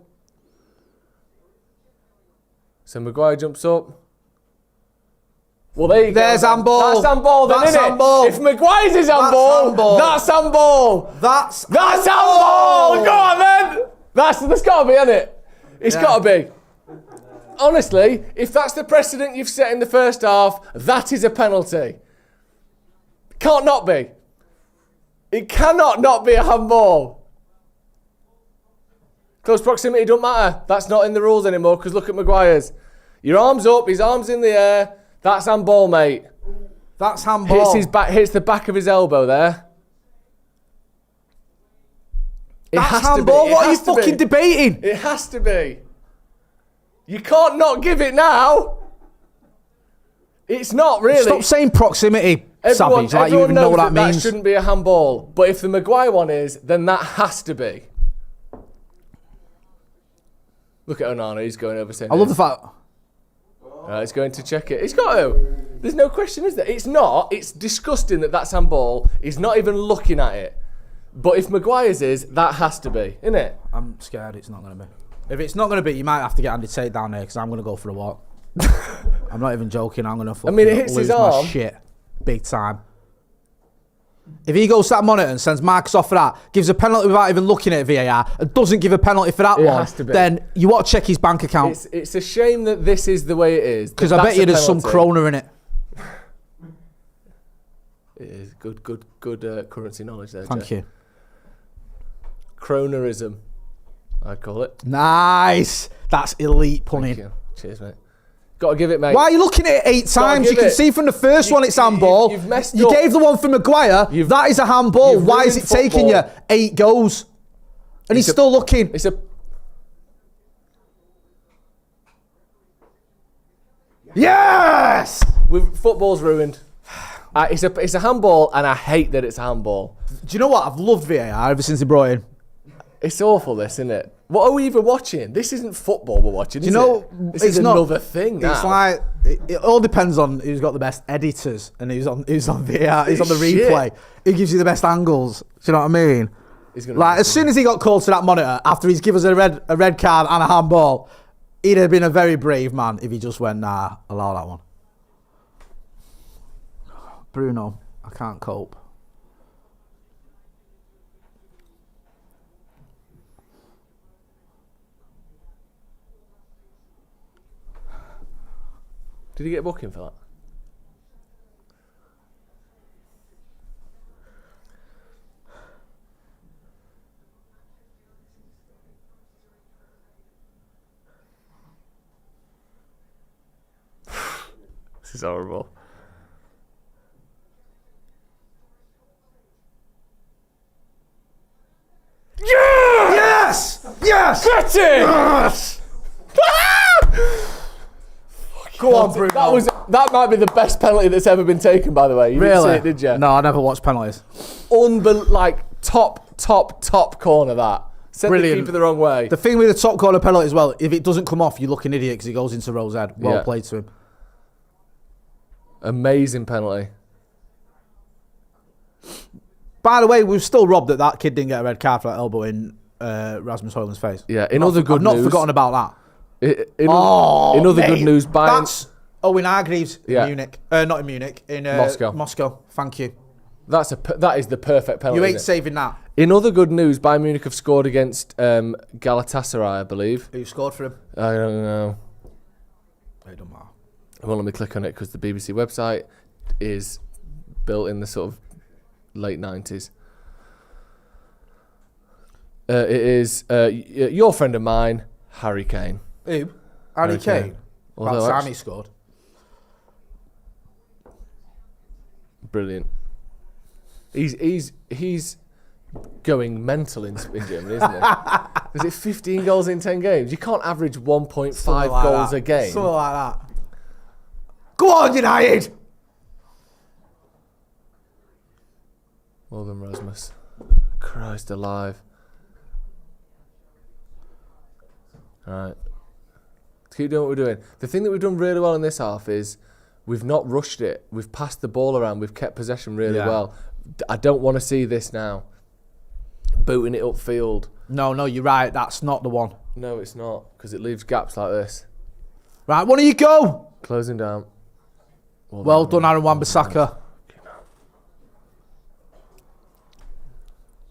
So Maguire jumps up. Well, there you go. There's handball. That's handball then, That's isn't handball. it? If Maguire's is handball, that's handball. That's handball. Go on then. That's got to be, hasn't it? It's got to be. Honestly, if that's the precedent you've set in the first half, that is a penalty. Can't not be. It cannot not be a handball. Close proximity don't matter. That's not in the rules anymore because look at Maguire's. Your arm's up, his arm's in the air. That's handball, mate. That's handball. Hits the back of his elbow there. That's handball. What are you fucking debating? It has to be. You can't not give it now. It's not really. Stop saying proximity, Savage, like you even know what that means. That shouldn't be a handball. But if the Maguire one is, then that has to be. Look at Onana, he's going over saying. I love the fact. He's going to check it. He's got to. There's no question, is there? It's not. It's disgusting that that's handball. He's not even looking at it. But if Maguire's is, that has to be, isn't it? I'm scared it's not going to be. If it's not going to be, you might have to get Andy Tate down there because I'm going to go for a walk. I'm not even joking. I'm going to it hits lose his arm. my shit big time. If he goes to that monitor and sends Marcus off for that, gives a penalty without even looking at VAR, and doesn't give a penalty for that one, has to be. then you want to check his bank account. It's a shame that this is the way it is. Because I bet you there's some kroner in it. It is good currency knowledge there. Thank you. Kronerism, I'd call it. Nice. That's elite punning. Thank you. Cheers, mate. Got to give it, mate. Why are you looking at it 8 times? You can see from the first one it's handball. You've messed you up. gave the one for Maguire. That is a handball. Why is it taking you 8 goals? And he's still looking. It's a... Yes! Football's ruined. It's a handball, and I hate that it's a handball. Do you know what? I've loved VAR ever since they brought it in. It's awful, this, isn't it? What are we even watching? This isn't football we're watching, is it? This is another thing now. It's like, it all depends on who's got the best editors and who's on VAR, who's on the replay. Who gives you the best angles. Do you know what I mean? Like, as soon as he got called to that monitor, after he's given us a red card and a handball, he'd have been a very brave man if he just went, nah, allow that one. Bruno, I can't cope. Did he get a booking for that? This is horrible. Yes! Yes! Get it! Yes! Go on, Bruno. That might be the best penalty that's ever been taken, by the way. You didn't see it, did you? No, I never watched penalties. Top corner that. Sent the keeper the wrong way. The thing with the top corner penalty as well, if it doesn't come off, you look an idiot because it goes into Rose head. Well played to him. Amazing penalty. By the way, we've still robbed that kid didn't get a red card for that elbow in Rasmus Højlund's face. Yeah, in other good news... I've not forgotten about that. In other good news, Bayern... That's Owen Hargreaves in Munich. Not in Munich, in Moscow. Thank you. That is the perfect penalty. You ain't saving that. In other good news, Bayern Munich have scored against Galatasaray, I believe. Who scored for him? I don't know. It don't matter. Well, let me click on it because the BBC website is built in the sort of late 90s. It is your friend of mine, Harry Kane. Who? Harry Kane? About time he scored. Brilliant. He's going mental in Germany, isn't he? Is it 15 goals in 10 games? You can't average 1.5 goals a game. Something like that. Go on, United! Well done, Rasmus. Christ alive. Alright. Let's keep doing what we're doing. The thing that we've done really well in this half is we've not rushed it. We've passed the ball around. We've kept possession really well. I don't want to see this now. Booting it upfield. No, you're right. That's not the one. No, it's not. Because it leaves gaps like this. Right, one of you go. Closing down. Well done, Aaron Wan-Bissaka.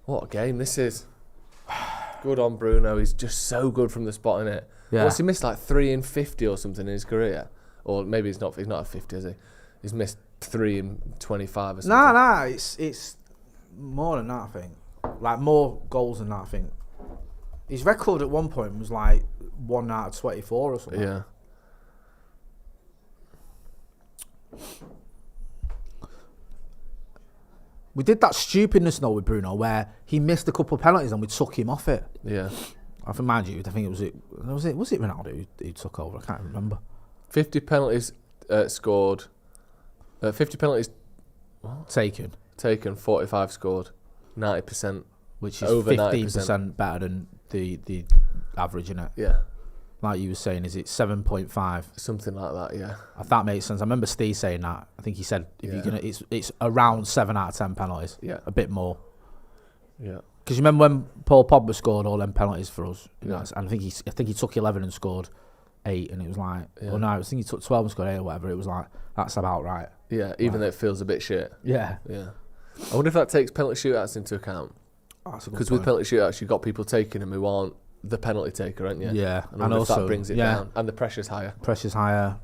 What a game this is. Good on Bruno. He's just so good from the spot, innit? Yeah. What's he missed, like 3 in 50 or something in his career? Or maybe he's not at 50, is he? He's missed 3 in 25 or something. Nah, it's more than that, I think. Like, more goals than that, I think. His record at one point was like 1 out of 24 or something. Yeah. We did that stupidness though with Bruno where he missed a couple of penalties and we took him off it. Yeah. I think, mind you, I think was it Ronaldo who took over? I can't remember. 50 penalties scored, 50 penalties taken, 45 scored, 90%. which is over 15% better than the average, isn't it? Yeah, Like you were saying, is it 7.5? something like that. Yeah, If that makes sense. I remember Steve saying that. I think he said if you're gonna, it's around 7 out of 10 penalties. Yeah. A bit more. yeah. Because you remember when Paul Pogba scored all them penalties for us, Yeah. and I think he took 11 and scored 8, and it was like, Yeah. well, no, I think he took 12 and scored 8 or whatever. It was like, that's about right. Yeah, even though it feels a bit shit. Yeah. Yeah. I wonder if that takes penalty shootouts into account. Because with penalty shootouts, you've got people taking them who aren't the penalty taker, aren't you? Yeah. And also, if that brings it down. And the pressure's higher. Pressure's higher.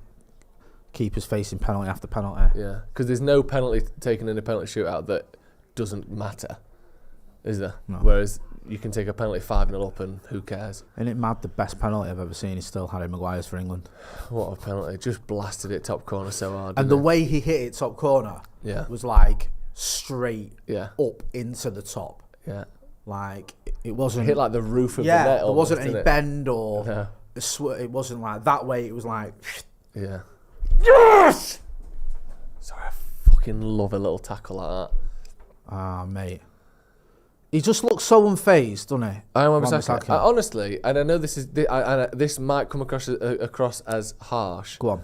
Keepers facing penalty after penalty. Yeah. Because there's no penalty taken in a penalty shootout that doesn't matter, is there? No. Whereas you can take a penalty 5-0 up and who cares? Isn't it mad? The best penalty I've ever seen is still Harry Maguire's for England. What a penalty. Just blasted it top corner so hard. And the way he hit it top corner was like straight up into the top. Yeah. Like, it wasn't... Hit like the roof of the net. there Almost, wasn't any bend or... It wasn't like that way. It was like... Yeah. Yes! Sorry, I fucking love a little tackle like that. Ah, mate. He just looks so unfazed, doesn't he? I honestly, and I know this might come across as harsh. Go on.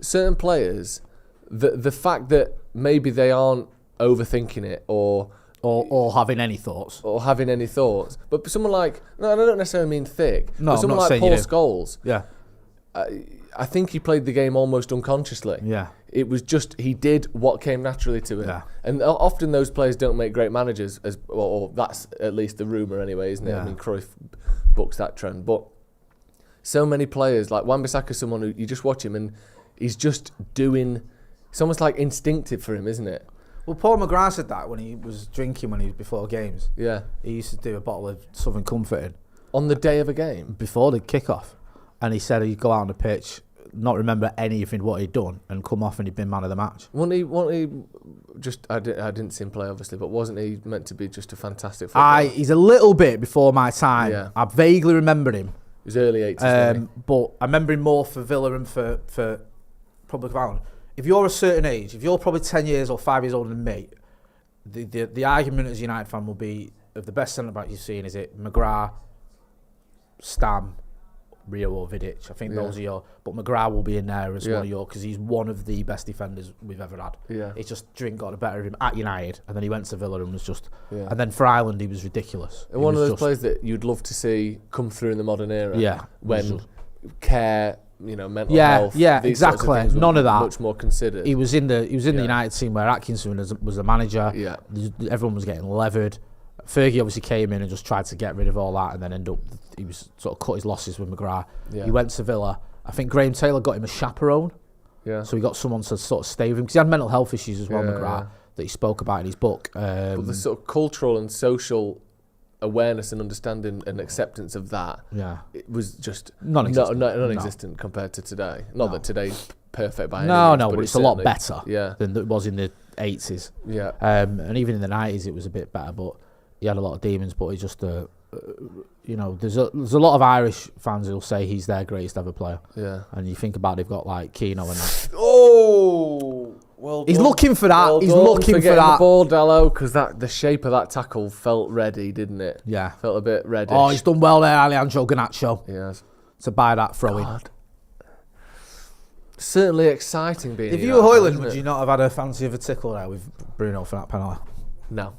Certain players, the fact that maybe they aren't overthinking it or having any thoughts. But someone like, no, I don't necessarily mean thick. No, but someone like Paul Scholes. Yeah. I think he played the game almost unconsciously. Yeah. It was just, he did what came naturally to him. Yeah. And often those players don't make great managers, or that's at least the rumour anyway, isn't it? Yeah. I mean, Cruyff books that trend. But so many players, like Wan-Bissaka's someone who you just watch him and he's just doing, it's almost like instinctive for him, isn't it? Well, Paul McGrath said that when he was drinking when he was before games. Yeah. He used to do a bottle of Southern Comforting. On the day of a game? Before the kick-off. And he said he'd go out on the pitch, not remember anything what he'd done, and come off and he'd been man of the match. Wasn't he just, I didn't see him play obviously, but wasn't he meant to be just a fantastic footballer? He's a little bit before my time. Yeah. I vaguely remember him. It was early 80s. But I remember him more for Villa and for Republic of Ireland. If you're a certain age, if you're probably 10 years or 5 years older than me, the argument as a United fan will be, of the best centre-back you've seen, is it McGrath, Stam, Rio or Vidic? I think those are your... But McGrath will be in there as one of your... Because he's one of the best defenders we've ever had. Yeah. It's just drink got the better of him at United, and then he went to Villa and was just... Yeah. And then for Ireland, he was ridiculous. And one of those players that you'd love to see come through in the modern era. Yeah. When care, mental health... Yeah, these sorts exactly. of things were None of that. Much more considered. He was in the United team where Atkinson was the manager. Yeah. Everyone was getting levered. Fergie obviously came in and just tried to get rid of all that, and then he was sort of cut his losses with McGrath. Yeah. He went to Villa. I think Graham Taylor got him a chaperone. Yeah. So he got someone to sort of stay with him because he had mental health issues as well, McGrath, that he spoke about in his book. But the sort of cultural and social awareness and understanding and acceptance of that, it was just non-existent compared to today. Not that today's perfect by any means, but it's a lot better than it was in the 80s. Yeah. And even in the 90s, it was a bit better, but he had a lot of demons. But he just, there's a lot of Irish fans who'll say he's their greatest ever player. Yeah. And you think about, they've got like Keano and that. Oh, well, he's looking for that. He's looking for that. The ball, Dallo, because the shape of that tackle felt ready, didn't it? Yeah. Felt a bit ready. Oh, he's done well there, Alejandro Garnacho. Yes. To buy that throw-in. Certainly exciting being. If you were Hoyland, would you not have had a fancy of a tickle there with Bruno for that penalty? No.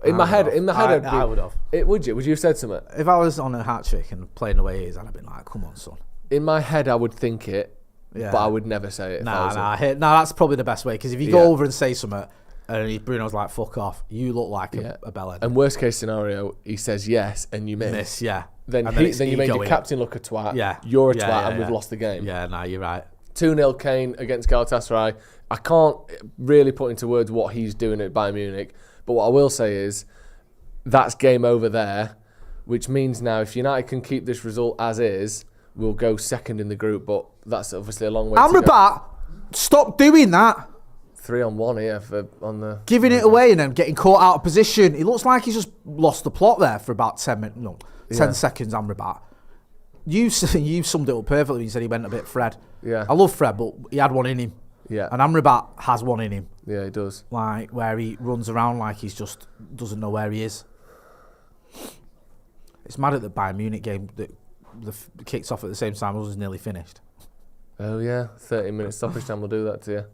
In my head, I would have. Would you? Would you have said something? If I was on a hat trick and playing the way he is, I'd have been like, "Come on, son." In my head, I would think it, but I would never say it. That's probably the best way. Because if you go over and say something, and Bruno's like, "Fuck off," you look like a bellend. And worst case scenario, he says yes, and you miss. Then you make your captain look a twat. Yeah, you're a twat, and we've lost the game. Yeah, no, you're right. 2-0 Kane against Galatasaray. I can't really put into words what he's doing at Bayern Munich, but what I will say is that's game over there, which means now if United can keep this result as is, we'll go second in the group, but that's obviously a long way to go. Amrabat, stop doing that. 3-on-1 here on the... Giving it away and then getting caught out of position. It looks like he's just lost the plot there for about 10 seconds, Amrabat. You summed it up perfectly when you said he went a bit Fred. Yeah. I love Fred, but he had one in him. Yeah. And Amrabat has one in him. Yeah, he does. Like, where he runs around like he's just doesn't know where he is. It's mad at the Bayern Munich game that kicks off at the same time as was nearly finished. Oh, yeah. 30-minute stoppage time will do that to you.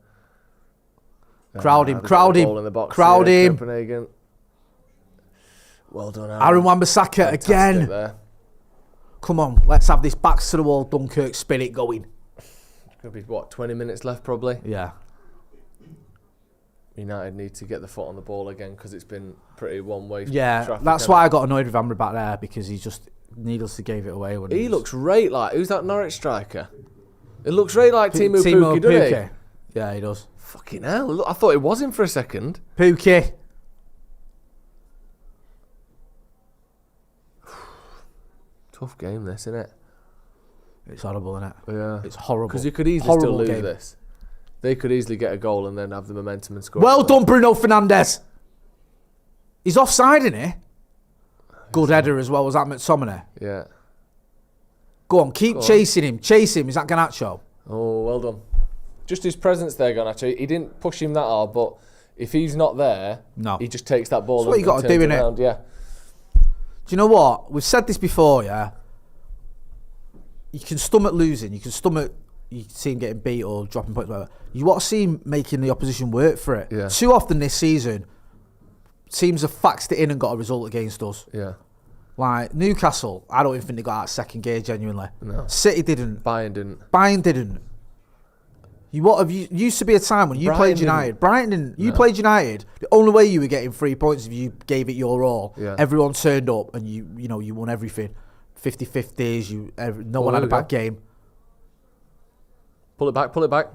Crowd him. They've got the ball in the box Crowd here, him. Copenhagen. Well done, Aaron Wan-Bissaka Fantastic again. there. Come on, let's have this backs to the wall Dunkirk spirit going. It's going to be, 20 minutes left probably? Yeah. United need to get the foot on the ball again because it's been pretty one-way Yeah, that's why I got annoyed with Amrabat there, because he just needlessly gave it away. When he looks right like... Who's that Norwich striker? It looks right like Timu Pukki, doesn't he? Yeah, he does. Fucking hell. Look, I thought it was him for a second. Pukki. Tough game, this, isn't it? It's horrible, isn't it? Yeah. It's horrible. Because you could easily Horrible still lose game. this. They could easily get a goal and then have the momentum and score. Well done, Bruno Fernandes. He's offside, isn't he? Good header as well. Was that McTominay? Yeah. Go on, keep chasing him. Chase him. Is that Garnacho? Oh, well done. Just his presence there, Garnacho. He didn't push him that hard, but if he's not there, No. he just takes that ball That's what you got to do, innit? around. Yeah. Do you know what? We've said this before, yeah? You can stomach losing. You can stomach... You can see him getting beat or dropping points, whatever. You want to see him making the opposition work for it. Yeah. Too often this season, teams have faxed it in and got a result against us. Yeah. Like Newcastle, I don't even think they got out of second gear genuinely. No. City didn't. Bayern didn't. Bayern didn't. Used to be a time when you Brighton played United. Brighton didn't. You played United. The only way you were getting 3 points if you gave it your all. Yeah. Everyone turned up and you won everything. 50-50s. No one had a bad game. Pull it back, pull it back.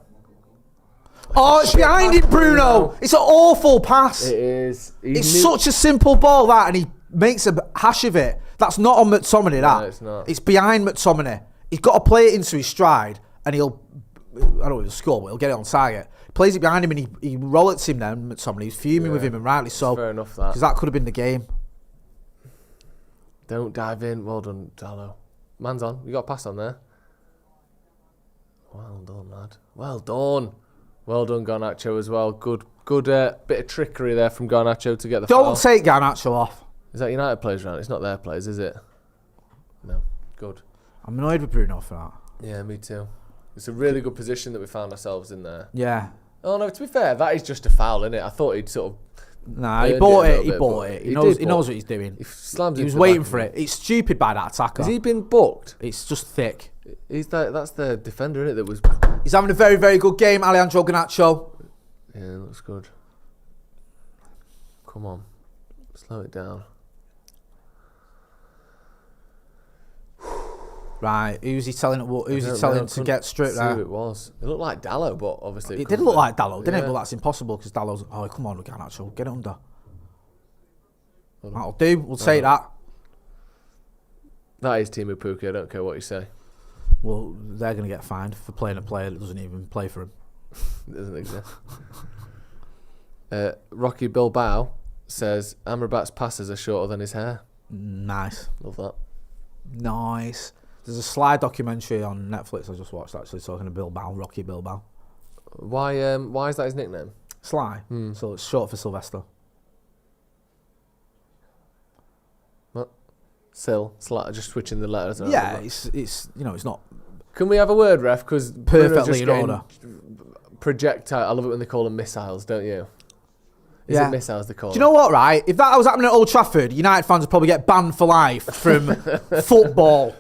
Oh, it's behind it, Bruno. It's an awful pass. It is. It's such a simple ball, that, and he makes a hash of it. That's not on McTominay, that. No, it's not. It's behind McTominay. He's got to play it into his stride, and he'll... I don't know if he'll score, but he'll get it on target. He plays it behind him, and he rollets him then, McTominay. He's fuming with him, and rightly so. Fair enough, that. Because that could have been the game. Don't dive in. Well done, Dallo. Man's on. You got a pass on there. Well done, lad. Well done. Well done, Garnacho, as well. Good bit of trickery there from Garnacho to get the foul. Don't take Garnacho off. Is that United players around? It's not their players, is it? No. Good. I'm annoyed with Bruno for that. Yeah, me too. It's a really good position that we found ourselves in there. Yeah. Oh, no, to be fair, that is just a foul, isn't it? I thought he'd sort of... Nah, he earned bought a it. little He bit, bought but it. he He did, knows but what he's doing. He slams He was into the waiting back for of it. It's stupid by that attacker. Has he been booked? It's just thick. That's the defender, isn't it? That was... He's having a very, very good game, Alejandro Garnacho. Yeah, it looks good. Come on. Slow it down. Right, who's he telling to get straight there? there? Who it was. It looked like Dallo, but obviously... It did look like Dallo, didn't it? But that's impossible because Dallo's... Oh, come on, Garnacho, get it under. That'll do. We'll take that. That is Timu Pukki, I don't care what you say. Well, they're going to get fined for playing a player that doesn't even play for him. It doesn't exist. Rocky Bilbao says Amrabat's passes are shorter than his hair. Nice. Love that. Nice. There's a Sly documentary on Netflix I just watched, actually, talking to Bilbao, Rocky Bilbao. Why is that his nickname? Sly. So it's short for Sylvester. What? Just switching the letters around. Yeah, it's not Can we have a word, ref? Because perfectly in order. Projectile. I love it when they call them missiles, don't you? Is it missiles they call them? Do you know what, right? If that was happening at Old Trafford, United fans would probably get banned for life from football.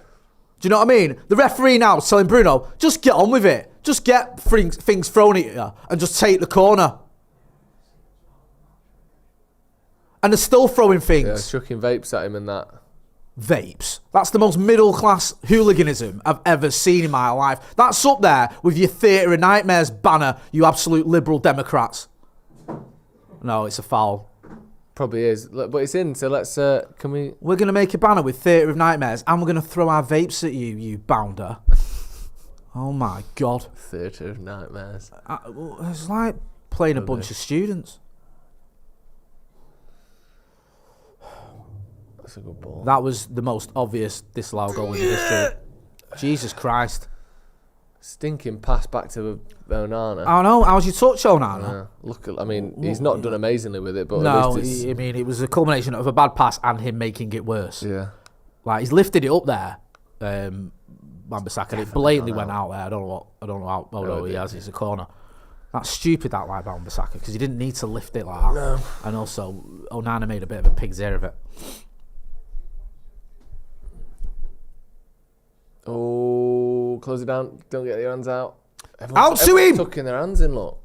Do you know what I mean? The referee now is telling Bruno, just get on with it. Just get things thrown at you and just take the corner. And they're still throwing things. Yeah, chucking vapes at him and that. Vapes. That's the most middle-class hooliganism I've ever seen in my life. That's up there with your Theatre of Nightmares banner, you absolute liberal Democrats. No, it's a foul. Probably is. Look, but it's in, so let's... can we... We're going to make a banner with Theatre of Nightmares and we're going to throw our vapes at you, you bounder. Oh, my God. Theatre of Nightmares. It's like playing a bunch of students. That's a good ball. That was the most obvious disallowed goal in history. Jesus Christ. Stinking pass back to Onana. I don't know. How's your touch, Onana? Look, I mean, he's not done amazingly with it, but No, at least I mean, it was a culmination of a bad pass and him making it worse. yeah. Like, he's lifted it up there, Wan-Bissaka. It blatantly went out there. I don't know how. Oh, no, he has. It's a corner. That's stupid, that like Wan-Bissaka, because he didn't need to lift it like that. No. And also, Onana made a bit of a pig's ear of it. Oh, close it down. Don't get your hands out. Out to him! Tucking their hands in, look.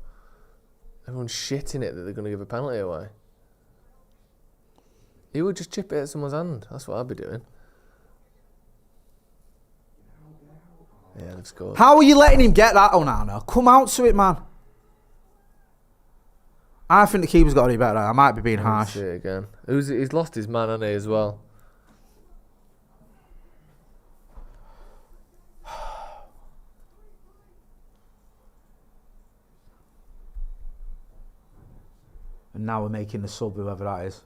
Everyone's shitting it that they're going to give a penalty away. He would just chip it at someone's hand. That's what I'd be doing. Yeah, they've scored. How are you letting him get that, Onana? Come out to it, man. I think the keeper's got to do better. I might be being harsh. See it again. He's lost his man, hasn't he, as well? And now we're making the sub, whoever that is.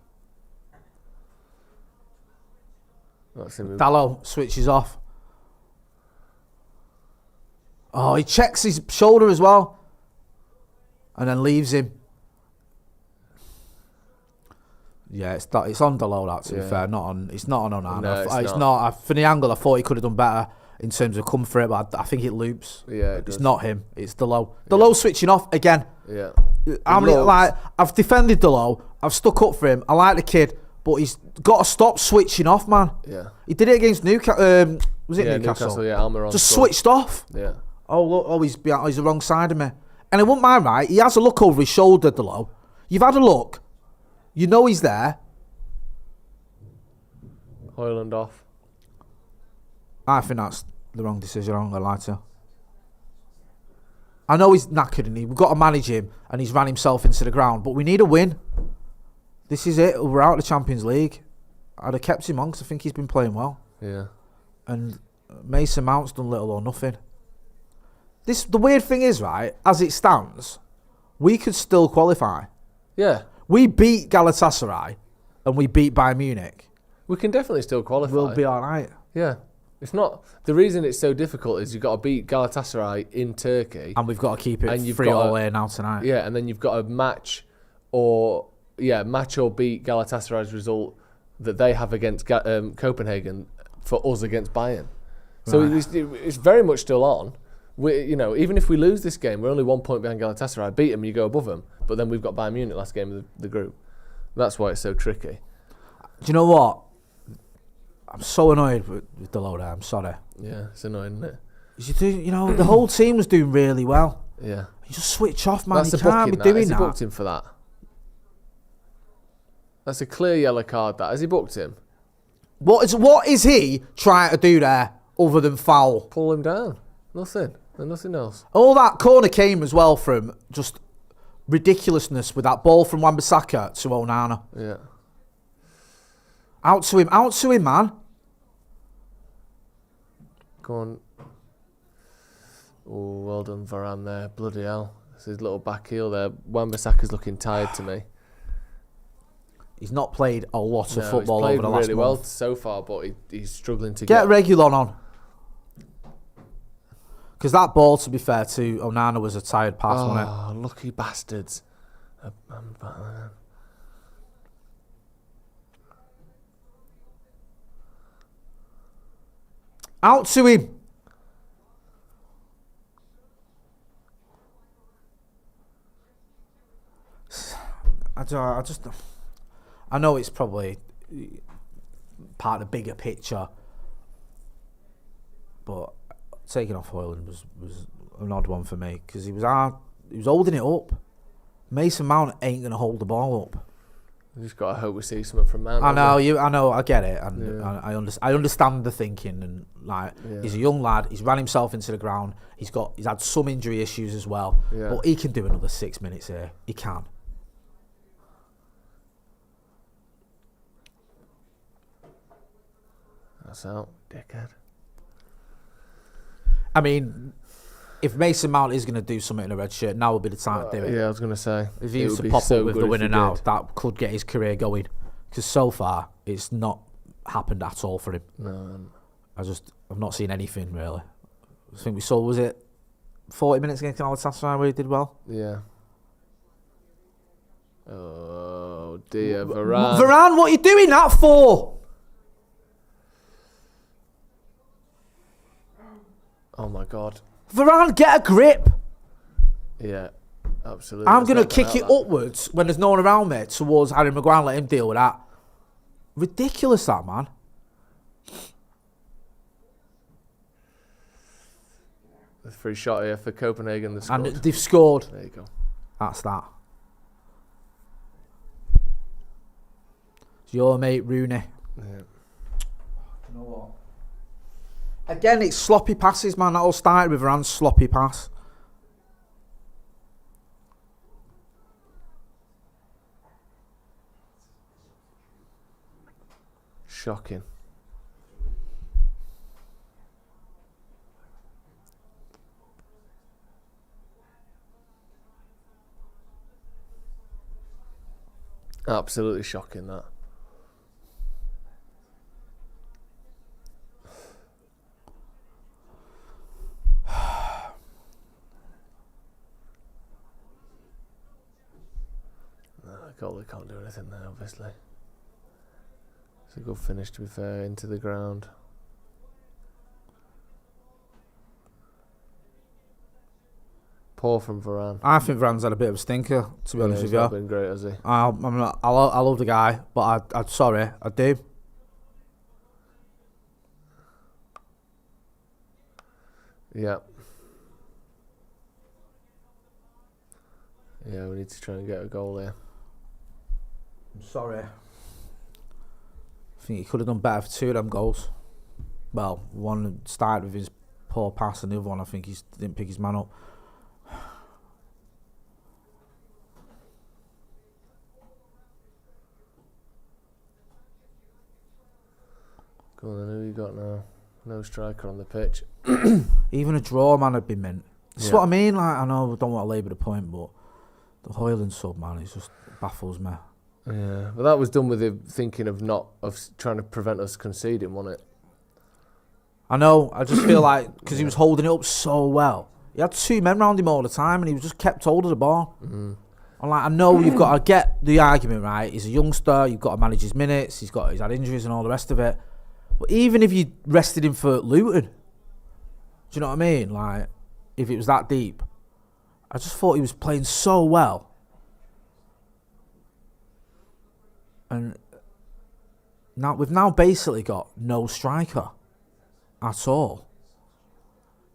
That's him. Dallo switches off. Oh, he checks his shoulder as well. And then leaves him. Yeah, it's on Dallo, that, to be fair. It's not on Onana. No, it's not. For the angle, I thought he could have done better in terms of come for it, but I think it loops. Yeah, it's not him. It's Dallo. Dallo switching off again. Yeah. I've defended Dallo. I've stuck up for him. I like the kid, but he's got to stop switching off, man. Yeah. He did it against Newcastle. Was it Newcastle? Newcastle, yeah. Almiron just scored. switched off. Yeah. Oh, look, he's the wrong side of me. And I wouldn't mind, right? He has a look over his shoulder, Dallo. You've had a look. You know he's there. Hoyland off. I think that's the wrong decision. I'm not going to lie to you. I know he's knackered and we've got to manage him and he's ran himself into the ground, but we need a win. This is it. We're out of the Champions League. I'd have kept him on because I think he's been playing well. Yeah. And Mason Mount's done little or nothing. The weird thing is, right, as it stands, we could still qualify. Yeah. We beat Galatasaray and we beat Bayern Munich. We can definitely still qualify. We'll be all right. Yeah. It's not... The reason it's so difficult is you've got to beat Galatasaray in Turkey. And we've got to keep it and you've 3-3 here now tonight. Yeah, and then you've got to match or beat Galatasaray's result that they have against Copenhagen for us against Bayern. So it's very much still on. Even if we lose this game, we're only 1 point behind Galatasaray. Beat them, you go above them. But then we've got Bayern Munich last game of the group. That's why it's so tricky. Do you know what? I'm so annoyed with Dalot there. I'm sorry. Yeah, it's annoying, isn't it? The whole team was doing really well. Yeah. You just switch off, man. That's You a can't booking, be doing Has that. he booked him for that? That's a clear yellow card, that. Has he booked him? What is he trying to do there other than foul? Pull him down. Nothing. And nothing else. All that corner came as well from just ridiculousness with that ball from Wan-Bissaka to Onana. Yeah. Out to him, man. Go on. Oh, well done, Varane there. Bloody hell. It's his little back heel there. Wan-Bissaka's looking tired to me. He's not played a lot of football over the last month. He's played really well so far, but he's struggling to get Regulon on. Because that ball, to be fair to Onana, was a tired pass, wasn't it? Oh, lucky bastards. Out to him. I know it's probably part of the bigger picture, but taking off Hoyland was an odd one for me because he was holding it up. Mason Mount ain't gonna hold the ball up. We just gotta hope we see something from Mount. I know, I get it, and I understand the thinking, and he's a young lad. He's ran himself into the ground. He's had some injury issues as well, but he can do another 6 minutes here. He can. That's out, dickhead. I mean, if Mason Mount is going to do something in a red shirt, now would be the time to do it. Yeah, I was going to say. If he used to pop up with the winner now, that could get his career going. Because so far, it's not happened at all for him. No. I've not seen anything, really. I think we saw, was it 40 minutes against Galatasaray where he did well. Yeah. Oh dear, Varane. Varane, what are you doing that for? Oh my God. Varane, get a grip. Yeah, absolutely. I'm Let's going to not kick get it out that. upwards when there's no one around me towards Harry Maguire and let him deal with that. Ridiculous, that, man. The free shot here for Copenhagen. They And scored. they've scored. There you go. That's that. It's your mate, Rooney. Yeah. You know what? Again, it's sloppy passes, man. That all started with Varane's sloppy pass. Shocking. Absolutely shocking, that. Goalie can't do anything there, obviously. It's a good finish, to be fair, into the ground. Poor from Varane. I think Varane's had a bit of a stinker, to be honest He's with not you. been great, has he? I love the guy, but I'm sorry, I do. Yeah. Yeah, we need to try and get a goal here. I'm sorry. I think he could have done better for two of them goals. Well, one started with his poor pass, and the other one, I think he didn't pick his man up. Go on then, who you got now? No striker on the pitch. Even a draw, man, had been meant. That's Yeah. what I mean. Like, I know I don't want to labour the point, but the Hoyland sub, man, it just baffles me. Yeah, but that was done with him thinking of trying to prevent us conceding, wasn't it? I know. I just feel like because he was holding it up so well, he had two men round him all the time, and he was just kept hold of the ball. Mm-hmm. I'm like, I know you've got to get the argument right. He's a youngster. You've got to manage his minutes. He's had injuries and all the rest of it. But even if you rested him for Luton, do you know what I mean? Like, if it was that deep, I just thought he was playing so well. And now we've basically got no striker at all.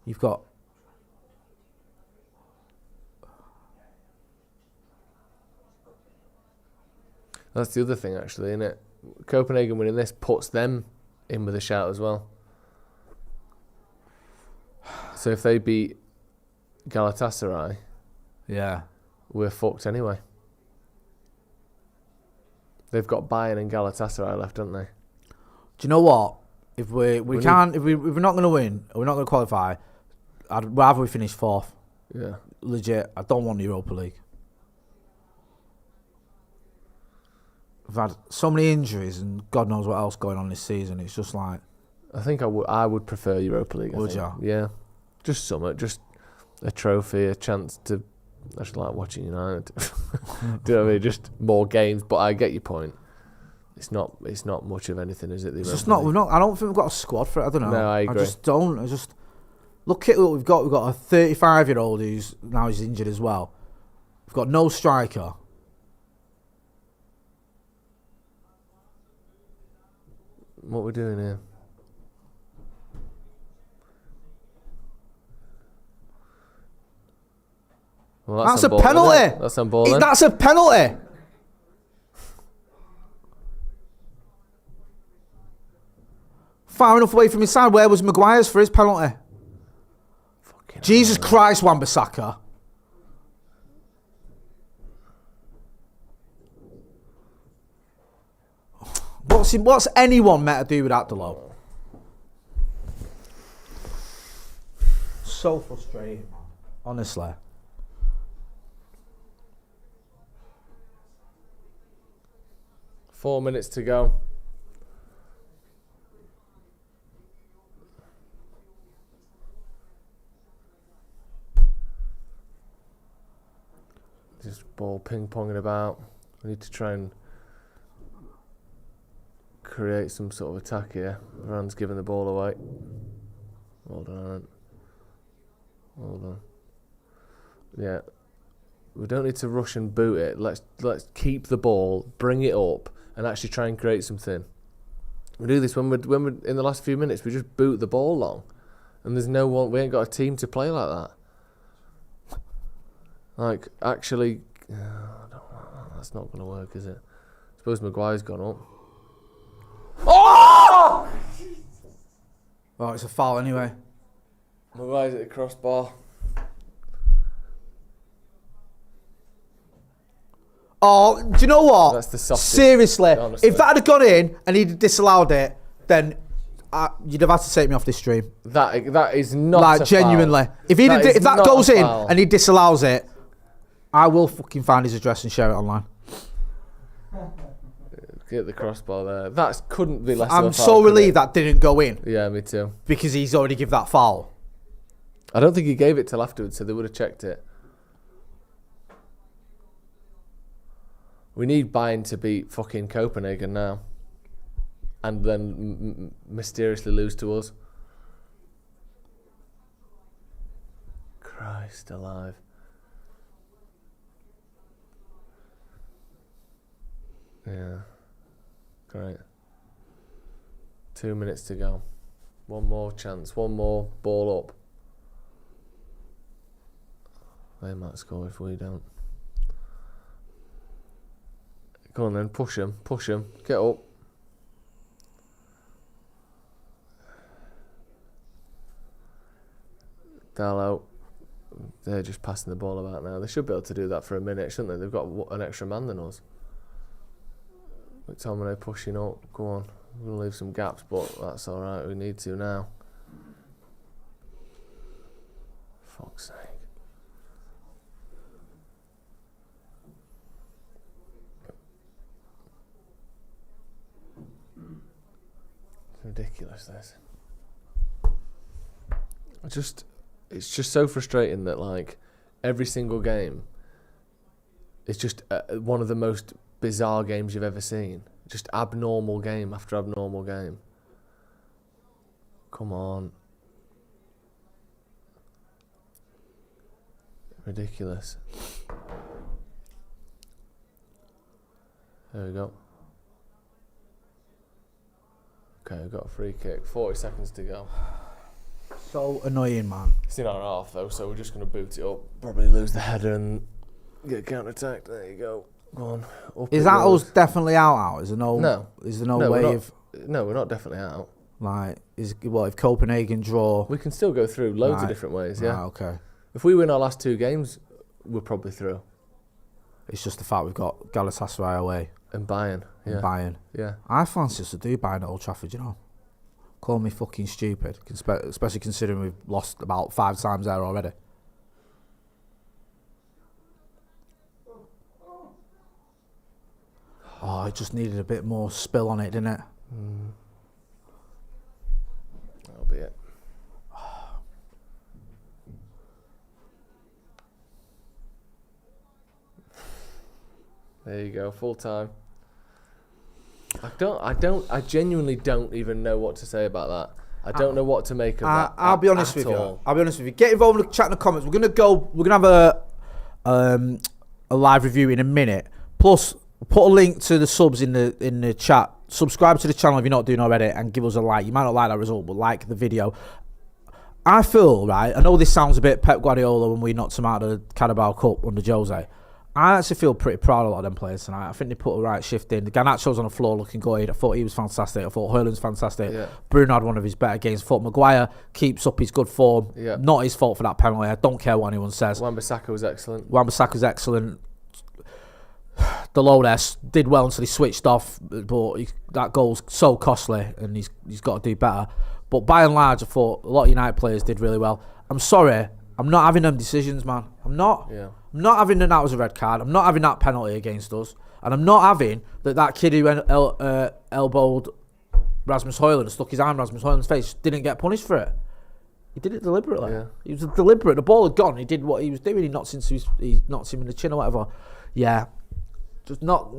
You've got That's the other thing, actually, isn't it? Copenhagen winning this puts them in with a shout as well. So if they beat Galatasaray, yeah. we're fucked anyway. They've got Bayern and Galatasaray left, don't they? Do you know what? If we're not going to win, or we're not going to qualify, I'd rather we finish fourth. Yeah. Legit, I don't want the Europa League. We've had so many injuries and God knows what else going on this season. It's just like, I think I would prefer Europa League. Would you? Yeah. Just just a trophy, a chance to. I just like watching United. Do you know what I mean? Just more games, but I get your point. It's not much of anything, is it? it's just not. I don't think we've got a squad for it. I don't know. No, I agree. I just don't. I just look at what we've got. We've got a 35-year-old who's now he's injured as well. We've got no striker. What we're doing here? Well, That's a on ball, penalty. isn't it? That's on ball. Then. That's a penalty. Far enough away from his side. Where was Maguire's for his penalty? Fucking Jesus hell. Christ, Wan-Bissaka. What's anyone meant to do with that, Delo? So frustrating, man. Honestly. Four minutes to go. this ball ping-ponging about. We need to try and create some sort of attack here. Varand's giving the ball away. Well done, Aaron. Well done. Yeah. We don't need to rush and boot it. Let's keep the ball, bring it up, and actually try and create something. We do this when we're in the last few minutes. We just boot the ball long, and there's no one. We ain't got a team to play like that. Like actually, that's not going to work, is it? I suppose Maguire's gone up. Oh! Well, it's a foul anyway. Maguire's at the crossbar. Oh, do you know what? That's the softest, Seriously, honestly. if that had gone in and he'd disallowed it, then you'd have had to take me off this stream. That is not Like a genuinely, foul. if that goes in foul. and he disallows it, I will fucking find his address and share it online. Get the crossbar there. That couldn't be less of a foul. I'm so relieved that didn't go in Yeah, me too. because he's already give that foul. I don't think he gave it till afterwards, so they would have checked it. We need Bayern to beat fucking Copenhagen now. And then mysteriously lose to us. Christ alive. Yeah. Great. 2 minutes to go. One more chance. One more ball up. They might score if we don't. Go on then, push him, get up. Dallo, they're just passing the ball about now. They should be able to do that for a minute, shouldn't they? They've got an extra man than us. McTominay pushing up, go on. We'll leave some gaps, but that's alright, we need to now. Fuck's sake. Ridiculous, this. It's just so frustrating that like every single game is just one of the most bizarre games you've ever seen. Just abnormal game after abnormal game. Come on. Ridiculous. There we go. Okay, we've got a free kick. 40 seconds to go. So annoying, man. It's in our half though, so we're just going to boot it up. Probably lose the header and get counter-attacked. There you go. Go on. Up Is it that goes. us definitely out? Is there no? No. Is there no No, way we're not, of no, we're not definitely out. like? If Copenhagen draw? We can still go through loads of Right. different ways, yeah. Right, okay. If we win our last two games, we're probably through. It's just the fact we've got Galatasaray away And Bayern, yeah. and Bayern. Yeah. I fancy us to do Bayern at Old Trafford, you know. Call me fucking stupid, especially considering we've lost about 5 times there already. Oh, it just needed a bit more spill on it, didn't it? That'll be it. There you go, full time. I genuinely don't even know what to say about that. I don't know what to make of that. I'll be honest at with all. you. I'll be honest with you. Get involved in the chat in the comments. We're gonna have a live review in a minute. Plus, put a link to the subs in the chat. Subscribe to the channel if you're not doing already, and give us a like. You might not like that result, but like the video. I feel right. I know this sounds a bit Pep Guardiola when we knocked him out of the Carabao Cup under Jose. I actually feel pretty proud of a lot of them players tonight. I think they put a right shift in. The Garnacho's on the floor looking good. I thought he was fantastic. I thought Haaland's fantastic. Yeah. Bruno had one of his better games. I thought Maguire keeps up his good form. Yeah. Not his fault for that penalty. I don't care what anyone says. Wan-Bissaka was excellent. Wan-Bissaka's excellent. Delores did well until he switched off, but that goal's so costly, and he's got to do better. But by and large, I thought a lot of United players did really well. I'm sorry, I'm not having them decisions, man. I'm not. Yeah. I'm not having that was a red card. I'm not having that penalty against us, and I'm not having that kid who elbowed Rasmus Højlund and stuck his arm in Rasmus Højlund's face didn't get punished for it. He did it deliberately. Yeah. He was deliberate. The ball had gone. He did what he was doing. He knocked him in the chin or whatever. Yeah, just not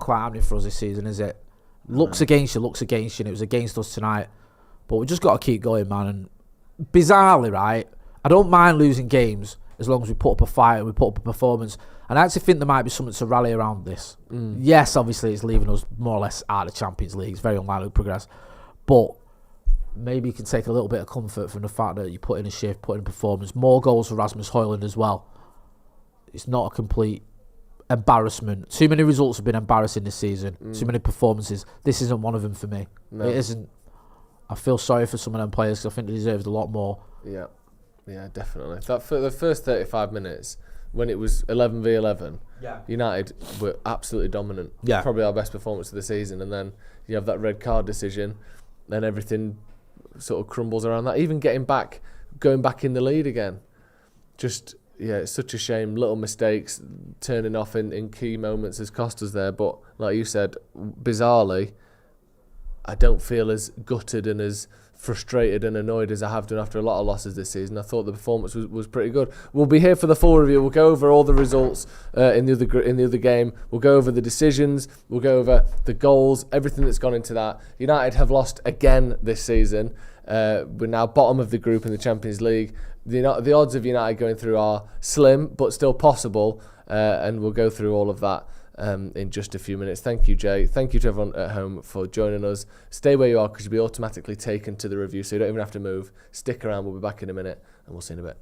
quite happening for us this season, is it? Looks against you, and it was against us tonight. But we just got to keep going, man. And bizarrely, right, I don't mind losing games as long as we put up a fight and we put up a performance. And I actually think there might be something to rally around this. Yes, obviously it's leaving us more or less out of the Champions League. It's very unlikely to progress. But maybe you can take a little bit of comfort from the fact that you put in a shift, put in a performance. More goals for Rasmus Højlund as well. It's not a complete embarrassment. Too many results have been embarrassing this season. Too many performances. This isn't one of them for me. No. It isn't. I feel sorry for some of them players because I think they deserved a lot more. Yeah, definitely. The first 35 minutes, when it was 11v11, United were absolutely dominant. Yeah. Probably our best performance of the season. And then you have that red card decision, then everything sort of crumbles around that. Even going back in the lead again. Just, it's such a shame. Little mistakes, turning off in key moments has cost us there. But like you said, bizarrely, I don't feel as gutted and as frustrated and annoyed as I have done after a lot of losses this season. I thought the performance was pretty good. We'll be here for the full review. We'll go over all the results in the other game. We'll go over the decisions. We'll go over the goals, everything that's gone into that. United have lost again this season. We're now bottom of the group in the Champions League. The odds of United going through are slim, but still possible. And we'll go through all of that in just a few minutes. Thank you, Jay. Thank you to everyone at home for joining us. Stay where you are because you'll be automatically taken to the review, so you don't even have to move. Stick around. We'll be back in a minute, and we'll see you in a bit.